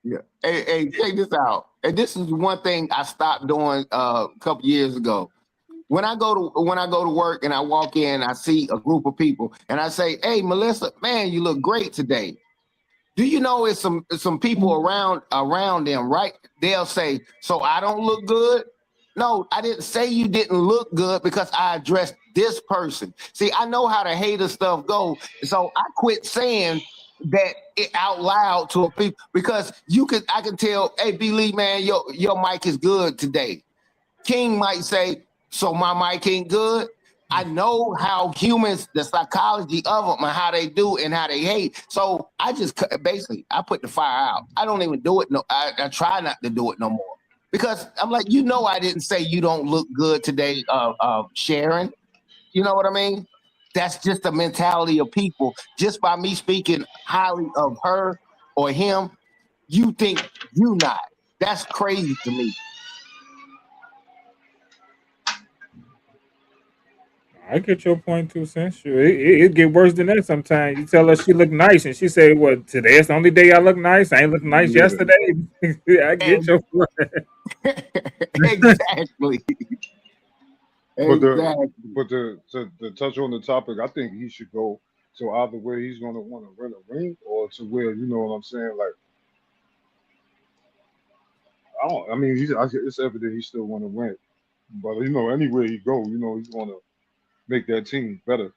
Yeah. Hey, check this out. And this is one thing I stopped doing a couple years ago. When I go to work and I walk in, I see a group of people and I say, "Hey, Melissa, man, you look great today." Do you know it's some people around them, right? They'll say, "So I don't look good?" No, I didn't say you didn't look good because I addressed this person. See, I know how the hater stuff goes, so I quit saying that it out loud to a people because I can tell, "Hey, B Lee, man, your mic is good today." King might say, "So my mic ain't good." I know how humans, the psychology of them and how they do and how they hate. So I just basically, I put the fire out. I don't even do it. No, I try not to do it no more because I'm like, I didn't say you don't look good today, Sharon. You know what I mean? That's just the mentality of people. Just by me speaking highly of her or him, you think you not. That's crazy to me. I get your point too, Sense. Sure, it get worse than that sometimes. You tell her she look nice, and she say, "Well, today's the only day I look nice. I ain't look nice yesterday." I get your point. Exactly. But to touch on the topic, I think he should go to either where he's going to want to rent a ring or to where, you know what I'm saying, like I mean, it's evident he still want to win, but anywhere he go, he's going to make that team better.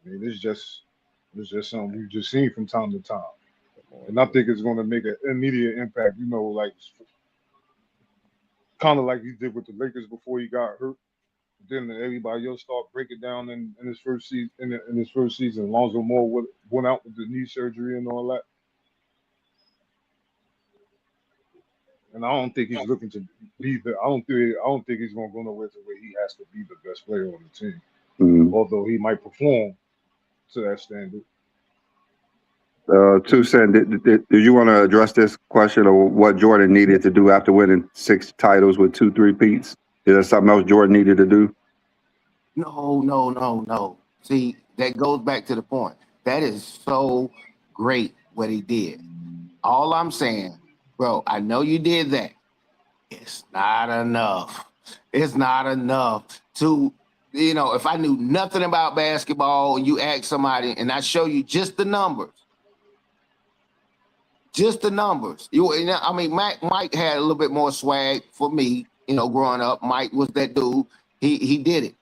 I mean, it's just something we've just seen from time to time, and I think it's going to make an immediate impact. Like kind of like he did with the Lakers before he got hurt. Then everybody else start breaking down in his first season. In his first season, Lonzo Moore went out with the knee surgery and all that. And I don't think he's looking to be the. I don't think he's going to go nowhere to where he has to be the best player on the team. Mm-hmm. Although he might perform to that standard. Tucson, did you want to address this question of what Jordan needed to do after winning 6 titles with 2 3-peats? Is there something else Jordan needed to do? No. See, that goes back to the point. That is so great what he did. All I'm saying, bro, I know you did that. It's not enough. It's not enough to, if I knew nothing about basketball and you ask somebody and I show you just the numbers. Just the numbers. Mike had a little bit more swag for me, growing up. Mike was that dude. He did it.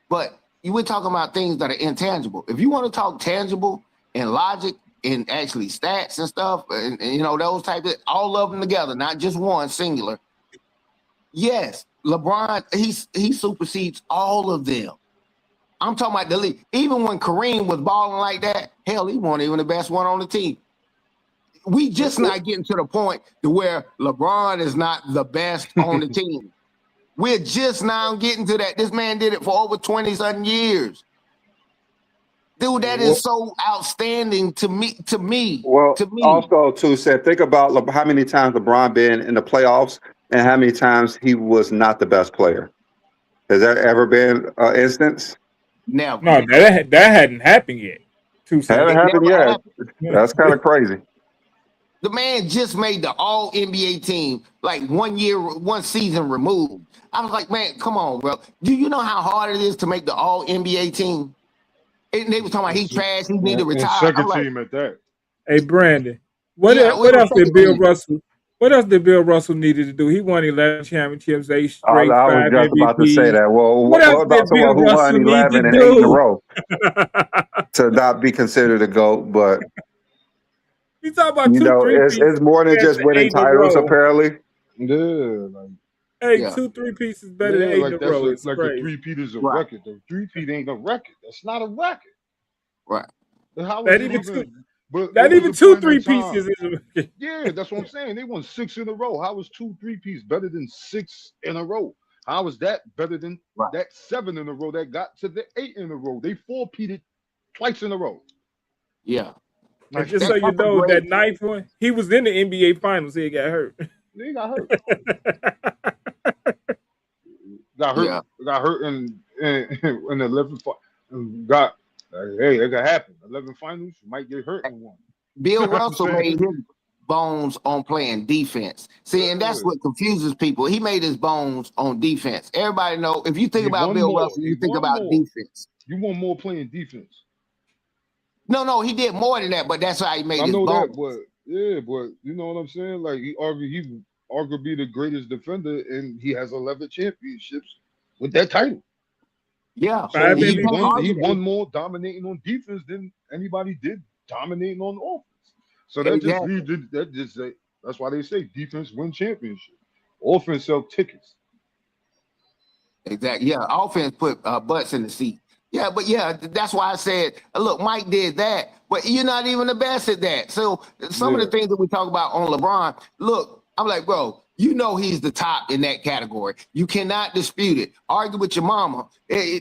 But you were talking about things that are intangible. If you want to talk tangible and logic and actually stats and stuff, and those types of, all of them together, not just one singular. Yes, LeBron, he supersedes all of them. I'm talking about the league. Even when Kareem was balling like that, hell, he wasn't even the best one on the team. We just not getting to the point to where LeBron is not the best on the team. We're just now getting to that. This man did it for over 20-something years. Dude, that is so outstanding to me. Also, too, said, think about how many times LeBron been in the playoffs and how many times he was not the best player. Has there ever been an instance? Never. No, that hadn't happened yet. Haven't happened yet. That's kind of crazy. The man just made the All NBA team like 1 year, 1 season removed. I was like, man, come on, bro. Do you know how hard it is to make the All NBA team? And they were talking about he trash, he need to And retire. I'm second like, team at that. Hey, Brandon, yeah, what it was else did second Bill team. Russell? What else did Bill Russell needed to do? He won 11 championships, 8 I straight, was 5 just about to say MVPs. that. Well, What else what about did someone Bill who won Russell need to 11 and 8 in a do? row to not be considered a GOAT? But, You talking about two, three pieces it's more than better just than winning 8 in a titles, row. apparently. Yeah, like Hey, Yeah, 2, 3 pieces better than 8 in like a that's row. It's like a crazy. three-peat is a right, record. The three-peat ain't a record. That's not a record. right. How was Not it even two. even? But Not it was even a 2, point in 3 time. pieces. Yeah, that's what I'm saying. They won 6 in a row. How was 2 3-peats better than 6 in a row? How was that better than Right. that 7 in a row that got to the 8 in a row? They 4-peated twice in a row. Yeah. And Like just so you That's a know, great. that 9th one, he was in the NBA Finals. He got hurt. they got hurt. Got hurt. Yeah. Got hurt in the 11 and got hey, it could happen. 11 finals, you might get hurt in one. Bill You know what I'm Russell made saying? his bones on playing defense. See, and that's Yeah. what confuses people. He made his bones on defense. Everybody know if you think He about won Bill more. Russell, He you think won about more. defense. You want more playing defense. No, he did more than that, but that's how he made I his know bones. that, but yeah, but you know what I'm saying? Like he arguably the greatest defender, and he has 11 championships with that title. Yeah, So 5 you he can't won. MVPs. He argue that. won more dominating on defense than anybody did dominating on offense. So that just Exactly. leads. That just that's why they say defense win championship. Offense sell tickets. Exactly. Yeah, offense put butts in the seat. Yeah, but yeah, that's why I said, look, Mike did that, but you're not even the best at that. So some of the Yeah. things that we talk about on LeBron, look, I'm like, bro, you know he's the top in that category. You cannot dispute it. Argue with your mama.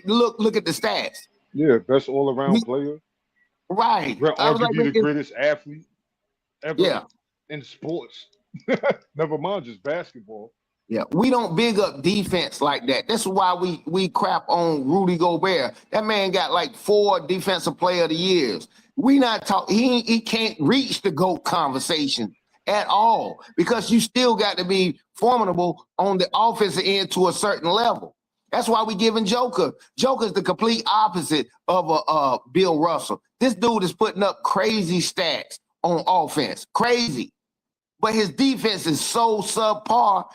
Look at the stats. Yeah, best all We- around player. right. I was like, Arguably the greatest athlete ever yeah. in sports. Never mind just basketball. Yeah, we don't big up defense like that. That's why we crap on Rudy Gobert. That man got like 4 defensive player of the years. We not talk. He can't reach the GOAT conversation at all because you still got to be formidable on the offensive end to a certain level. That's why we giving Joker. Joker's the complete opposite of Bill Russell. This dude is putting up crazy stats on offense, crazy, but his defense is so subpar.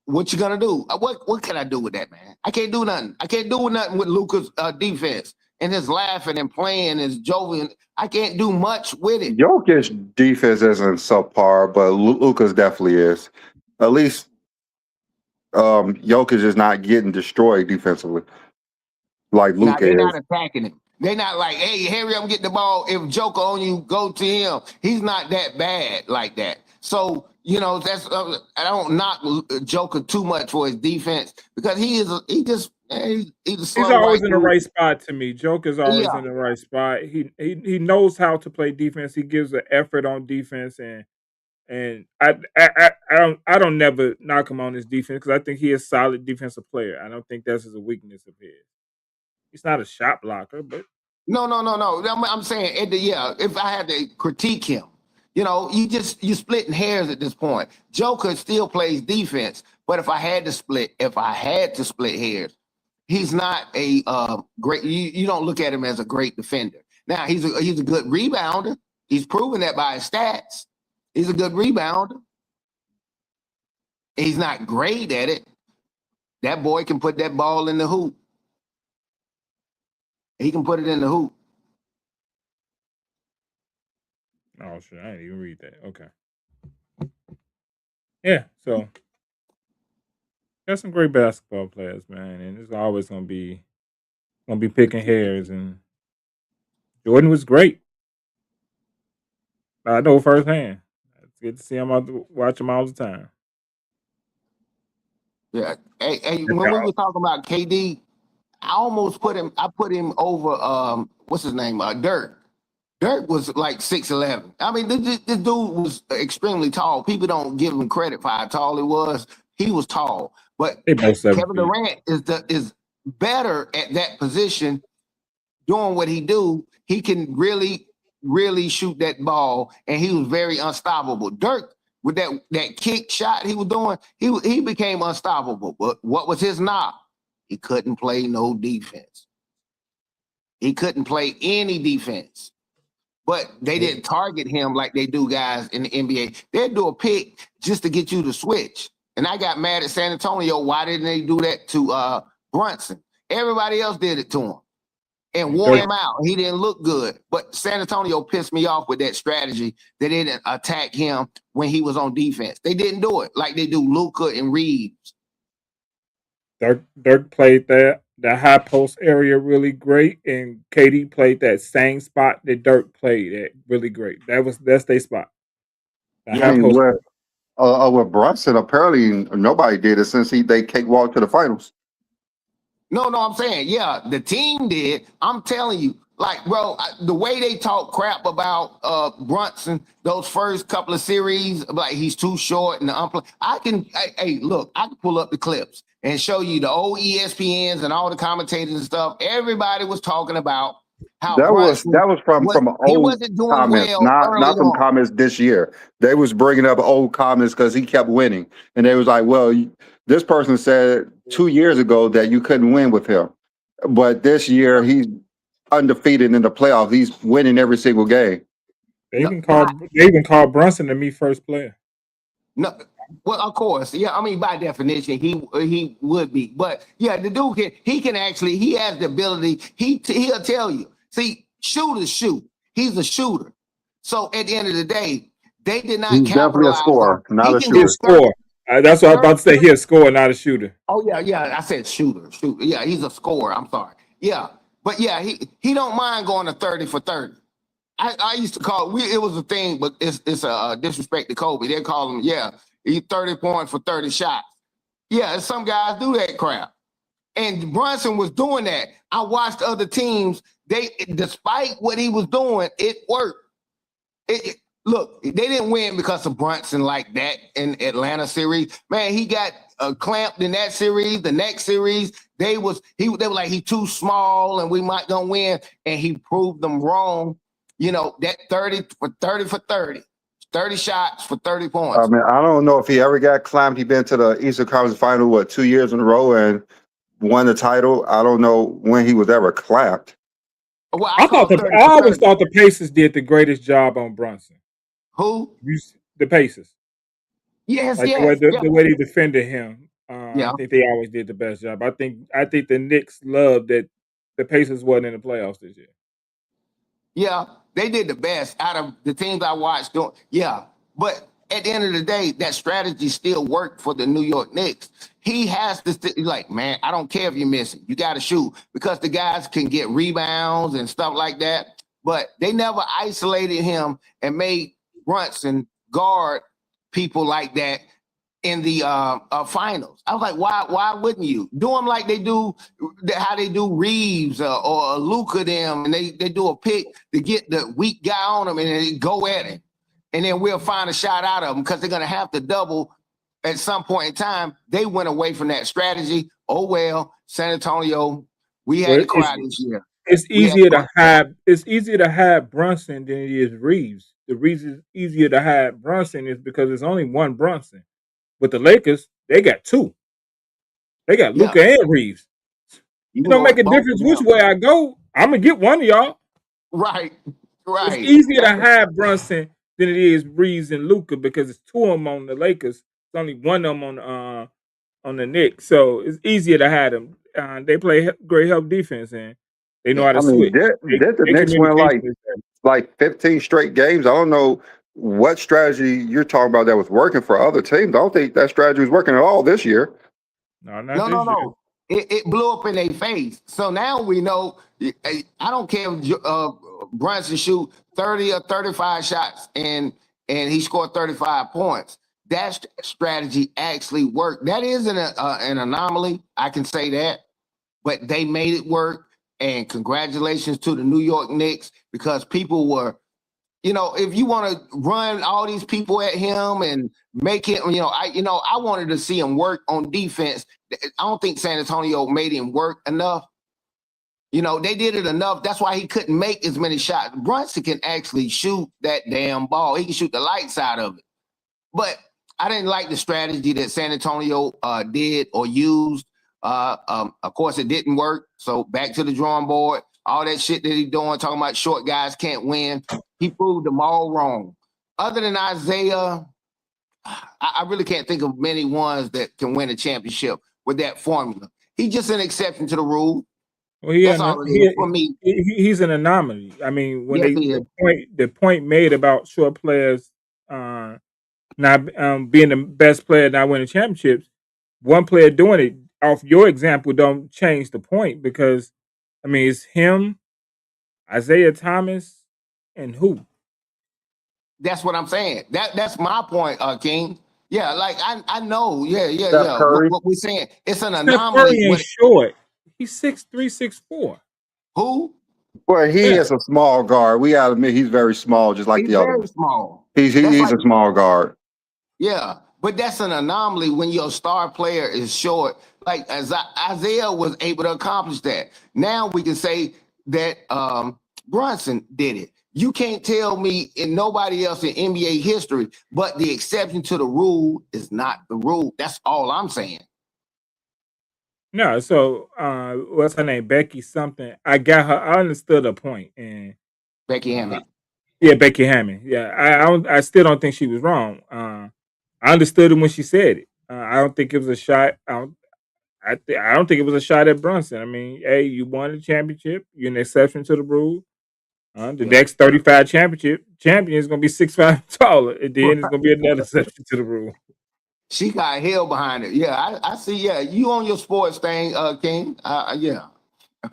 What you gonna do? What can I do with that, man? I can't do nothing. I can't do nothing with Luka's defense and his laughing and playing, his jovial. I can't do much with it. Jokic defense isn't subpar, but Luka's definitely is. At least Jokic is not getting destroyed defensively like Now Luka they're is. not attacking him. They're not like, hey, Harry, I'm getting the ball. If Joker on you, go to him. He's not that bad like that. So that's I don't knock Joker too much for his defense because he's a He's slow always white in the dude. right spot to me. Joker's always Yeah, in the right spot. He knows how to play defense. He gives an effort on defense, and I don't never knock him on his defense because I think he is a solid defensive player. I don't think that's a weakness of his. He's not a shot blocker, but no. I'm saying, if I had to critique him, you splitting hairs at this point. Joker still plays defense, but if I had to split hairs, he's not a great. You don't look at him as a great defender. Now he's a good rebounder. He's proven that by his stats. He's a good rebounder. He's not great at it. That boy can put that ball in the hoop. He can put it in the hoop. oh shit, I didn't even read that. Okay, yeah. So got some great basketball players, man, and it's always gonna be picking hairs. And Jordan was great. I know firsthand. It's good to see him watch him all the time. Yeah. Hey, when we were talking about KD, I almost put him. I put him over. What's his name? Dirk. Dirk was like 6'11". I mean, this dude was extremely tall. People don't give him credit for how tall he was. He was tall, but They both 7 Kevin feet. Durant is better at that position, doing what he do. He can really really shoot that ball, and he was very unstoppable. Dirk, with that kick shot he was doing, he became unstoppable. But what was his knock? He couldn't play no defense. He couldn't play any defense. But they didn't target him like they do guys in the NBA. They'd do a pick just to get you to switch. And I got mad at San Antonio. Why didn't they do that to Brunson? Everybody else did it to him and wore him out. He didn't look good. But San Antonio pissed me off with that strategy. They didn't attack him when he was on defense. They didn't do it like they do Luka and Reeves. Dirk played the high post area really great, and KD played that same spot that Dirk played at really great. That's their spot. I mean, with Brunson, apparently nobody did it since they cakewalked to the finals. No, I'm saying, yeah, the team did. I'm telling you, like, bro, the way they talk crap about Brunson, those first couple of series, like he's too short and I can pull up the clips and show you the old ESPNs and all the commentators and stuff. Everybody was talking about how that was from he old wasn't doing comments, well not from comments this year. They was bringing up old comments because he kept winning, and they was like, "Well, this person said 2 years ago that you couldn't win with him, but this year he's undefeated in the playoffs. He's winning every single game." They even called Brunson the first player. No, well, of course, yeah. I mean, by definition, he would be, but yeah, the dude he has the ability. He'll tell you. See, shooters shoot. He's a shooter. So at the end of the day, they did not. He's definitely a scorer, not a shooter. He's a scorer. That's what I was about to say. He's a scorer, not a shooter. Oh yeah. I said shooter. Yeah, he's a scorer. I'm sorry. Yeah, but yeah, he don't mind going to 30 for 30. I used to call it was a thing, but it's a disrespect to Kobe. They call him, he 30 points for 30 shots. Yeah, some guys do that crap. And Brunson was doing that. I watched other teams, despite what he was doing, it worked. Look, they didn't win because of Brunson like that in Atlanta series. Man, he got clamped in that series. The next series, they were like, he's too small and we might gonna win. And he proved them wrong. You know, that 30 for 30, 30 shots for 30 points. I mean, I don't know if he ever got clamped. He's been to the Eastern Conference Final, 2 years in a row and won the title. I don't know when he was ever clamped. Well, I always thought the Pacers did the greatest job on Brunson. Who? The Pacers. Yes, like yes. The way they defended him. I think they always did the best job. I think the Knicks loved that the Pacers wasn't in the playoffs this year. Yeah, they did the best out of the teams I watched. Yeah, but at the end of the day, that strategy still worked for the New York Knicks. He has to man, I don't care if you're missing. You got to shoot because the guys can get rebounds and stuff like that. But they never isolated him and made Brunson guard people like that in the finals. I was like, why wouldn't you do them like they do how they do Reeves or Luka them, and they do a pick to get the weak guy on them and they go at him, and then we'll find a shot out of them because they're gonna have to double at some point in time. They went away from that strategy. Oh well, San Antonio, we had to cry this year. It's easier to hide Brunson than it is Reeves. The reason it's easier to hide Brunson is because there's only one Brunson. With the Lakers, they got two. They got Luka and Reeves. It don't make a difference which way I go. I'm gonna get one of y'all. Right. It's easier to hide Brunson than it is Reeves and Luka because it's two of them on the Lakers. It's only one of them on the Knicks, so it's easier to hide them. They play great help defense and they know how to switch. Did the Knicks win like 15 straight games? I don't know what strategy you're talking about that was working for other teams. I don't think that strategy was working at all this year. No. It blew up in their face. So now we know. I don't care if Brunson shoot 30 or 35 shots and he scored 35 points. That strategy actually worked. That is an anomaly. I can say that, but they made it work. And congratulations to the New York Knicks because people were. If you want to run all these people at him and make him, I wanted to see him work on defense. I don't think San Antonio made him work enough. You know, they did it enough. That's why he couldn't make as many shots. Brunson can actually shoot that damn ball. He can shoot the lights out of it. But I didn't like the strategy that San Antonio did or used. Of course, it didn't work. So back to the drawing board. All that shit that he's doing, talking about short guys can't win. He proved them all wrong. Other than Isaiah, I really can't think of many ones that can win a championship with that formula. He's just an exception to the rule. Well, That's all it is for me. he's an anomaly. I mean, when Yes, he is. the point made about short players not being the best player not winning championships, one player doing it off your example don't change the point because I mean it's him, Isaiah Thomas, and who? That's what I'm saying. That's my point, King. Yeah, like I know. Yeah. Steph Curry. What we're saying, it's an Steph anomaly. Curry ain't short. He's 6'3", 6'4". Who? Well, he Yeah. is a small guard. We gotta admit he's very small, just like He's the other very one. small. He's That's a small guard. Yeah, but that's an anomaly when your star player is short. Like as Isaiah was able to accomplish that. Now we can say that Brunson did it. You can't tell me and nobody else in NBA history, but the exception to the rule is not the rule. That's all I'm saying. No, so what's her name? Becky something. I got her. I understood her point, and Becky Hammond. yeah, Becky Hammond. Yeah, I still don't think she was wrong. I understood it when she said it. I don't think it was a shot. I don't think it was a shot at Brunson. I mean, hey, you won the championship. You're an exception to the rule. The next 35 champion is going to be 6'5" taller, and then it's going to be another exception to the rule. She got hell behind it. Yeah, I see. Yeah, you on your sports thing, King. Yeah.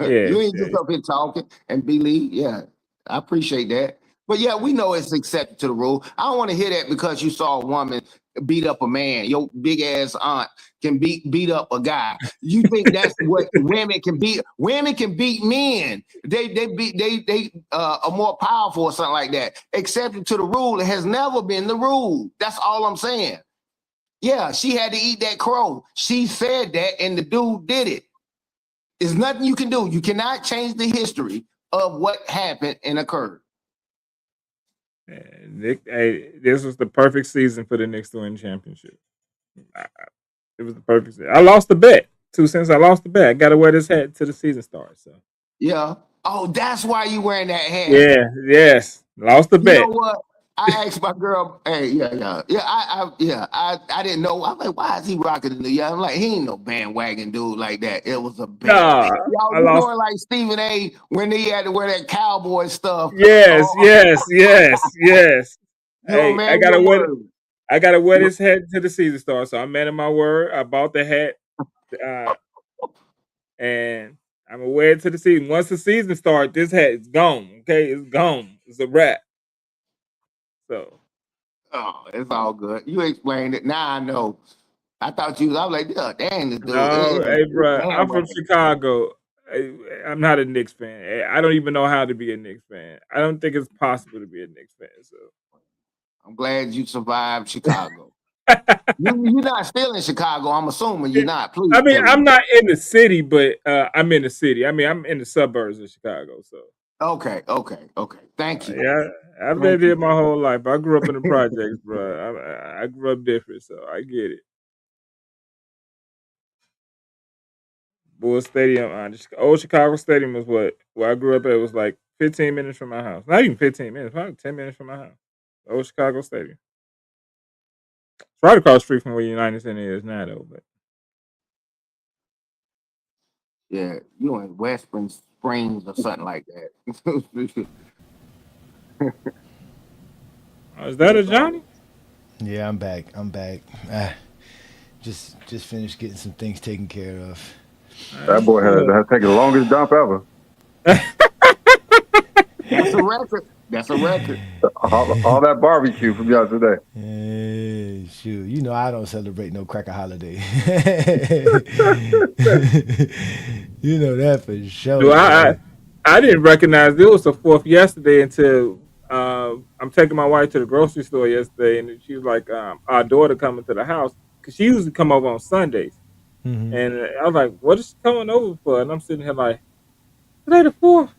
You ain't just up here talking and believe. Yeah, I appreciate that. But yeah, we know it's accepted to the rule. I don't want to hear that because you saw a woman beat up a man. Your big ass aunt can beat up a guy. You think that's what women can beat? Women can beat men. They are more powerful or something like that. Exception to the rule, it has never been the rule. That's all I'm saying. Yeah, she had to eat that crow. She said that, and the dude did it. There's nothing you can do. You cannot change the history of what happened and occurred. Nick, hey, this was the perfect season for the Knicks to win championship. It was the perfect season. I lost the bet. 2 cents. I lost the bet. I got to wear this hat till the season starts. So yeah. Oh, that's why you wearing that hat. Yeah. Yes. Lost the bet. You know what? I asked my girl, hey, yeah. I didn't know. I'm like, why is he rocking the new? I'm like, he ain't no bandwagon dude like that. It was a band. Y'all doing like Stephen A. when he had to wear that cowboy stuff. Yes. Hey, I gotta wear this hat till the season starts. So I'm man of my word. I bought the hat, and I'm gonna wear it to the season. Once the season starts, this hat is gone. Okay, it's gone. It's a wrap. So. Oh, it's all good. You explained it. Now I know. I thought you was. I was like, yeah, dang, this dude. No, hey, bro, I'm from Chicago. I'm not a Knicks fan. I don't even know how to be a Knicks fan. I don't think it's possible to be a Knicks fan. So I'm glad you survived Chicago. You're not still in Chicago. I'm assuming you're not. Please. I mean, I'm not in the city, but I'm in the city. I mean, I'm in the suburbs of Chicago. So. Okay. Thank you. Yeah, I've lived here my whole life. I grew up in the projects, bro. I grew up different, so I get it. Bull Stadium, old Chicago Stadium was where I grew up at. It was like 15 minutes from my house. Not even 15 minutes, probably 10 minutes from my house. Old Chicago Stadium. It's right across the street from where United Center is now, though. But yeah, you in Western Springs or something like that. Is that a Johnny? Yeah, I'm back. Just finished getting some things taken care of. That boy has taken the longest dump ever. That's a record. All that barbecue from yesterday. Shoot, you know I don't celebrate no cracker holiday. You know that for sure. Dude, I didn't recognize it was the 4th yesterday until I'm taking my wife to the grocery store yesterday, and she was like, our daughter coming to the house because she usually come over on Sundays, and I was like, what is she coming over for? And I'm sitting here like, Today the 4th.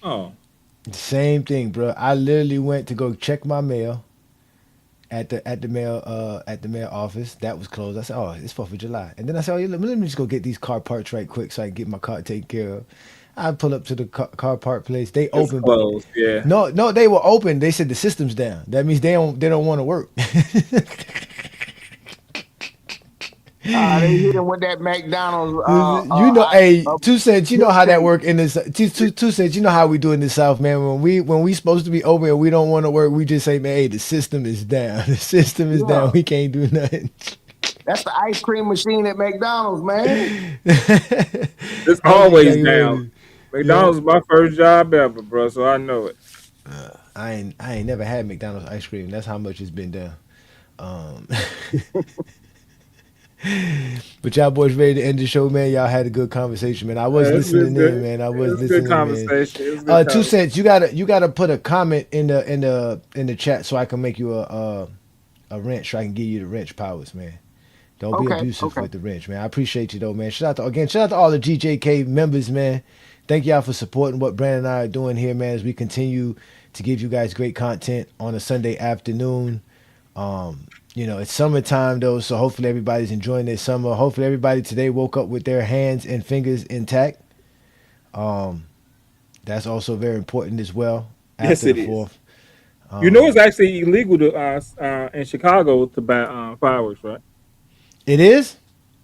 Oh, Same thing, bro. I literally went to go check my mail at the mail office. That was closed. I said, "Oh, it's 4th of July." And then I said, "Oh, yeah, let me just go get these car parts right quick so I can get my car taken care of." I pull up to the car part place. They it's open, but closed. Yeah. no, they were open. They said the system's down. That means they don't want to work. They hit him with that McDonald's. Hey, 2 cents. You know how that work in this. 2 cents. You know how we do in the South, man. When we supposed to be open and we don't want to work, we just say, "Man, hey, the system is down. The system is Yeah. down. We can't do nothing." That's the ice cream machine at McDonald's, man. It's That's always exactly what it down. is. McDonald's is my first job ever, bro. So I know it. I ain't never had McDonald's ice cream. That's how much it's been down. Um, but y'all boys ready to end the show, man? Y'all had a good conversation, man. I was It's listening good. in, man. I It was was good listening in, man. conversation. It was good 2 cents. You gotta put a comment in the chat so I can make you a wrench. So I can give you the wrench powers, man. Don't be abusive with the wrench, man. I appreciate you though, man. Shout out to all the GJK members, man. Thank y'all for supporting what Brandon and I are doing here, man, as we continue to give you guys great content on a Sunday afternoon. It's summertime though, so hopefully everybody's enjoying their summer. Hopefully everybody today woke up with their hands and fingers intact. That's also very important as well. Yes, After it the is. 4th. It's actually illegal to in Chicago to buy fireworks, right? It is?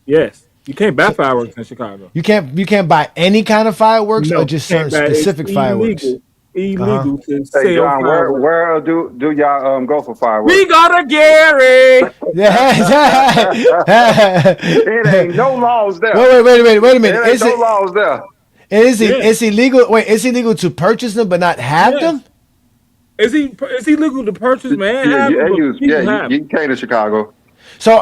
Yes, you can't buy So fireworks in Chicago. you can't buy any kind of fireworks or No, just can't certain buy. It's specific fireworks. Uh-huh. illegal to Hey sell John, fireworks. where do y'all go for We fireworks? got a Gary. It ain't no laws there. Wait a minute. It ain't no laws there. Yeah. It's illegal? Wait, it's illegal to purchase them but not have Yes. them? Is he legal to purchase, man? Yeah, Have them, but people have them. you came to Chicago. So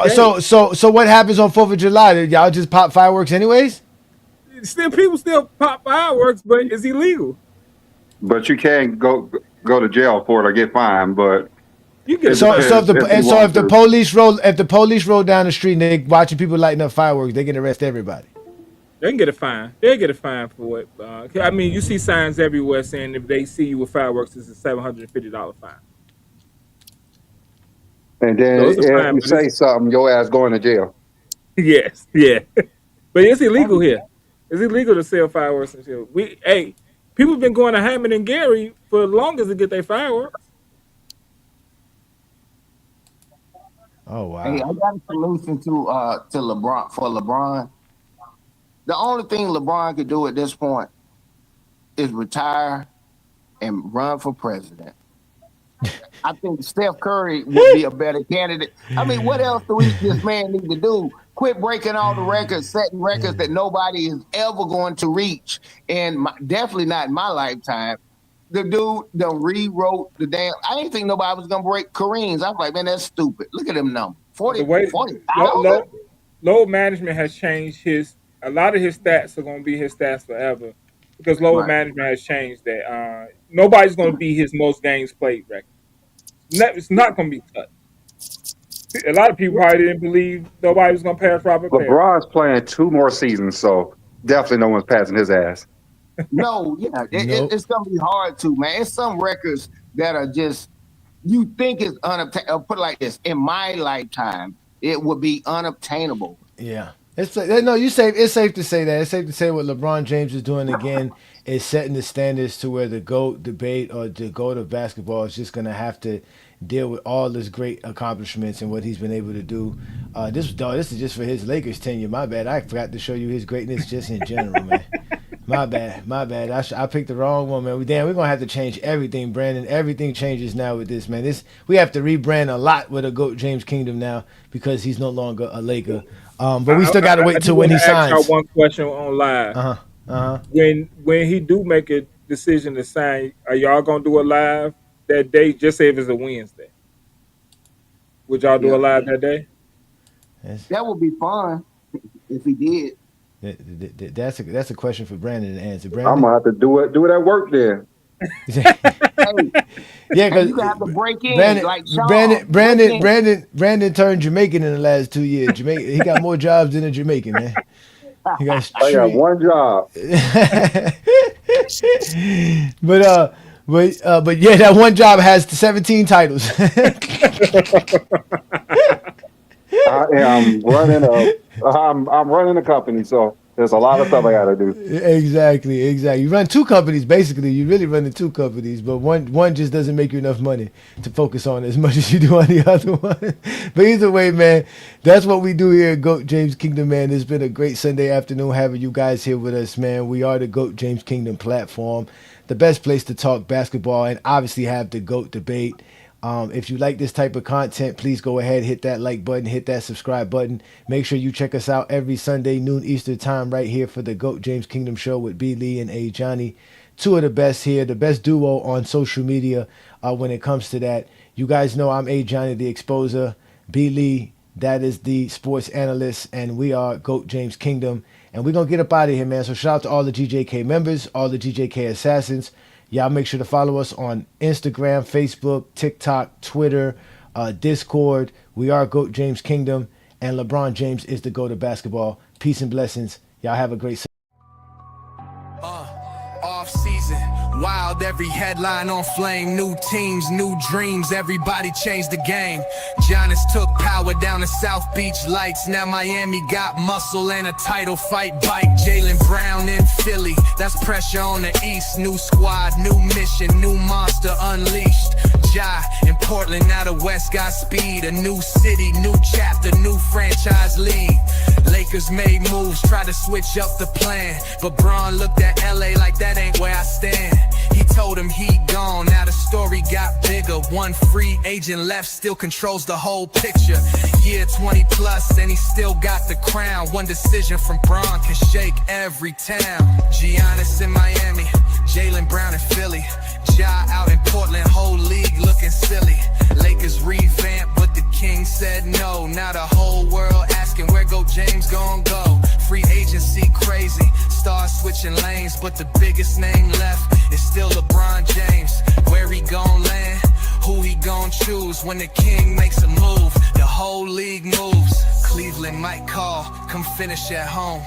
what happens on 4th of July? Y'all just pop fireworks anyways? People still pop fireworks, but it's illegal. But you can't go to jail for it or get fined. But You get a it So fine. depends if you if want the to. police roll down the street and they watching people lighting up fireworks, they can arrest everybody. They can get a fine. They'll get a fine for it. I mean, you see signs everywhere saying if they see you with fireworks, it's a $750 fine. And So then it's a if fine, you but say something, your ass going to jail. yes, yeah. But it's illegal here. It's illegal to sell fireworks and shit. People have been going to Hammond and Gary for the longest to get their fireworks. Oh Hey, I wow. got a solution to LeBron for LeBron. The only thing LeBron could do at this point is retire and run for president. I think Steph Curry would be a better candidate. I mean, what else do this man need to do? Quit breaking all the records, setting records that nobody is ever going to reach, and definitely not in my lifetime. The dude done rewrote the damn. I didn't think nobody was gonna break Kareem's. I was like, man, that's stupid. Look at them numbers. The 40 way 40,000? load management has changed a lot of his stats are going to be his stats forever because load Right. management has changed that. Nobody's going to be his most games played record. It's not going to be touched. A lot of people probably didn't believe nobody was going to pass Robert Perry. LeBron's playing 2 more seasons, so definitely no one's passing his ass. No, yeah, Nope. it's gonna be hard to, man. It's some records that are just you think is unobtainable. Put it like this: in my lifetime, it would be unobtainable. Yeah. It's safe to say that. It's safe to say what LeBron James is doing again is setting the standards to where the GOAT debate or the GOAT of basketball is just gonna have to deal with all his great accomplishments and what he's been able to do. This is just for his Lakers tenure. My bad. I forgot to show you his greatness just in general, man. My bad. I picked the wrong one, man. We're gonna have to change everything, Brandon. Everything changes now with this, man. We have to rebrand a lot with a GOAT James Kingdom now because he's no longer a Laker. But we still gotta wait till when he I ask y'all signs. one question on live. When he do make a decision to sign, are y'all going to do a live that day? Just say if it's a Wednesday. Would y'all do Yeah, a live that day? that would be fun if he did. That's a question for Brandon to answer. I'm Brandon. gonna have to do at work then. Hey, Yeah, and because you gonna have to break in like Shaw. Brandon turned Jamaican in the last 2 years. Jamaican, he got more jobs than a Jamaican, man. He got I got one job. but yeah, that one job has 17 titles. I'm running a company, so there's a lot of stuff I got to do. Exactly. You run two companies, basically. You really run the two companies, but one just doesn't make you enough money to focus on as much as you do on the other one. But either way, man, that's what we do here at GOAT James Kingdom, man. It's been a great Sunday afternoon having you guys here with us, man. We are the GOAT James Kingdom platform, the best place to talk basketball and obviously have the GOAT debate. If you like this type of content, please go ahead, hit that like button, hit that subscribe button. Make sure you check us out every Sunday, noon Eastern time, right here for the GOAT James Kingdom show with B. Lee and A. Johnny. Two of the best here, the best duo on social media when it comes to that. You guys know I'm A. Johnny, the exposer. B. Lee, that is the sports analyst, and we are GOAT James Kingdom. And we're going to get up out of here, man. So shout out to all the GJK members, all the GJK assassins. Y'all make sure to follow us on Instagram, Facebook, TikTok, Twitter, Discord. We are GOAT James Kingdom, and LeBron James is the GOAT of basketball. Peace and blessings. Y'all have a great Offseason, wild, every headline on flame. New teams, new dreams, everybody changed the game. Giannis took power down the South Beach lights. Now Miami got muscle and a title fight bike. Jaylen Brown in Philly, that's pressure on the East. New squad, new mission, new monster unleashed. Ja in Portland, now the West got speed. A new city, new chapter, new franchise league. Lakers made moves, tried to switch up the plan, but Bron looked at LA like that ain't where I stand. He told him he gone, now the story got bigger. One free agent left, still controls the whole picture. Year 20 plus, and he still got the crown. One decision from Bron can shake every town. Giannis in Miami, Jaylen Brown in Philly, Ja out in Portland, whole league looking silly. Lakers revamped, but the king said no. Now the whole world asking where GOAT James gon' go. Free agency crazy, stars switching lanes, but the biggest name left is still LeBron James. Where he gon' land, who he gon' choose. When the king makes a move, the whole league moves. Cleveland might call, come finish at home.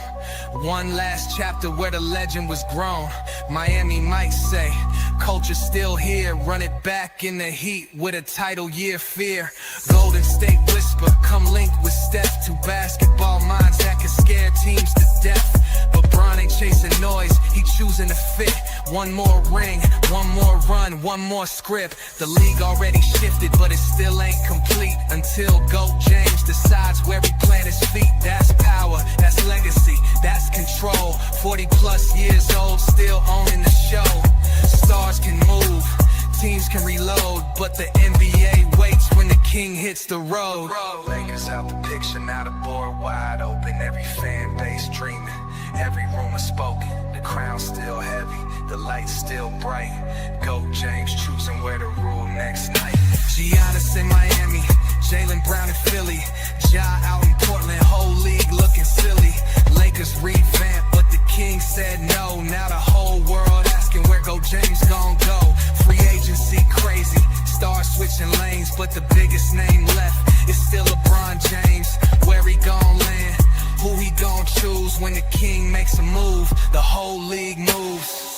One last chapter where the legend was grown. Miami might say, culture still here, run it back in the heat with a title year fear. Golden State whisper, come link with Steph. Two basketball minds that can scare teams to death. But Bron ain't chasing noise, he choosing to fit. One more ring, one more run, one more script. The league already shifted, but it still ain't complete until GOAT James decides where he plant his feet. That's power, that's legacy, that's control. 40 plus years old, still owning the show. Stars can move, teams can reload, but the NBA waits when the king hits the road. Lakers out the picture, now the board wide open. Every fan base dreaming, every rumor spoken. The crown's still heavy, the light's still bright. GOAT James choosing where to rule next night. Giannis in Miami, Jaylen Brown in Philly, Ja out in Portland, whole league looking silly. Lakers revamped, but the king said no. Now the whole world asking where GOAT James gon' go. Free agency crazy, stars switching lanes, but the biggest name left is still LeBron James. Where he gon' land, who he gon' choose. When the king makes a move, the whole league moves.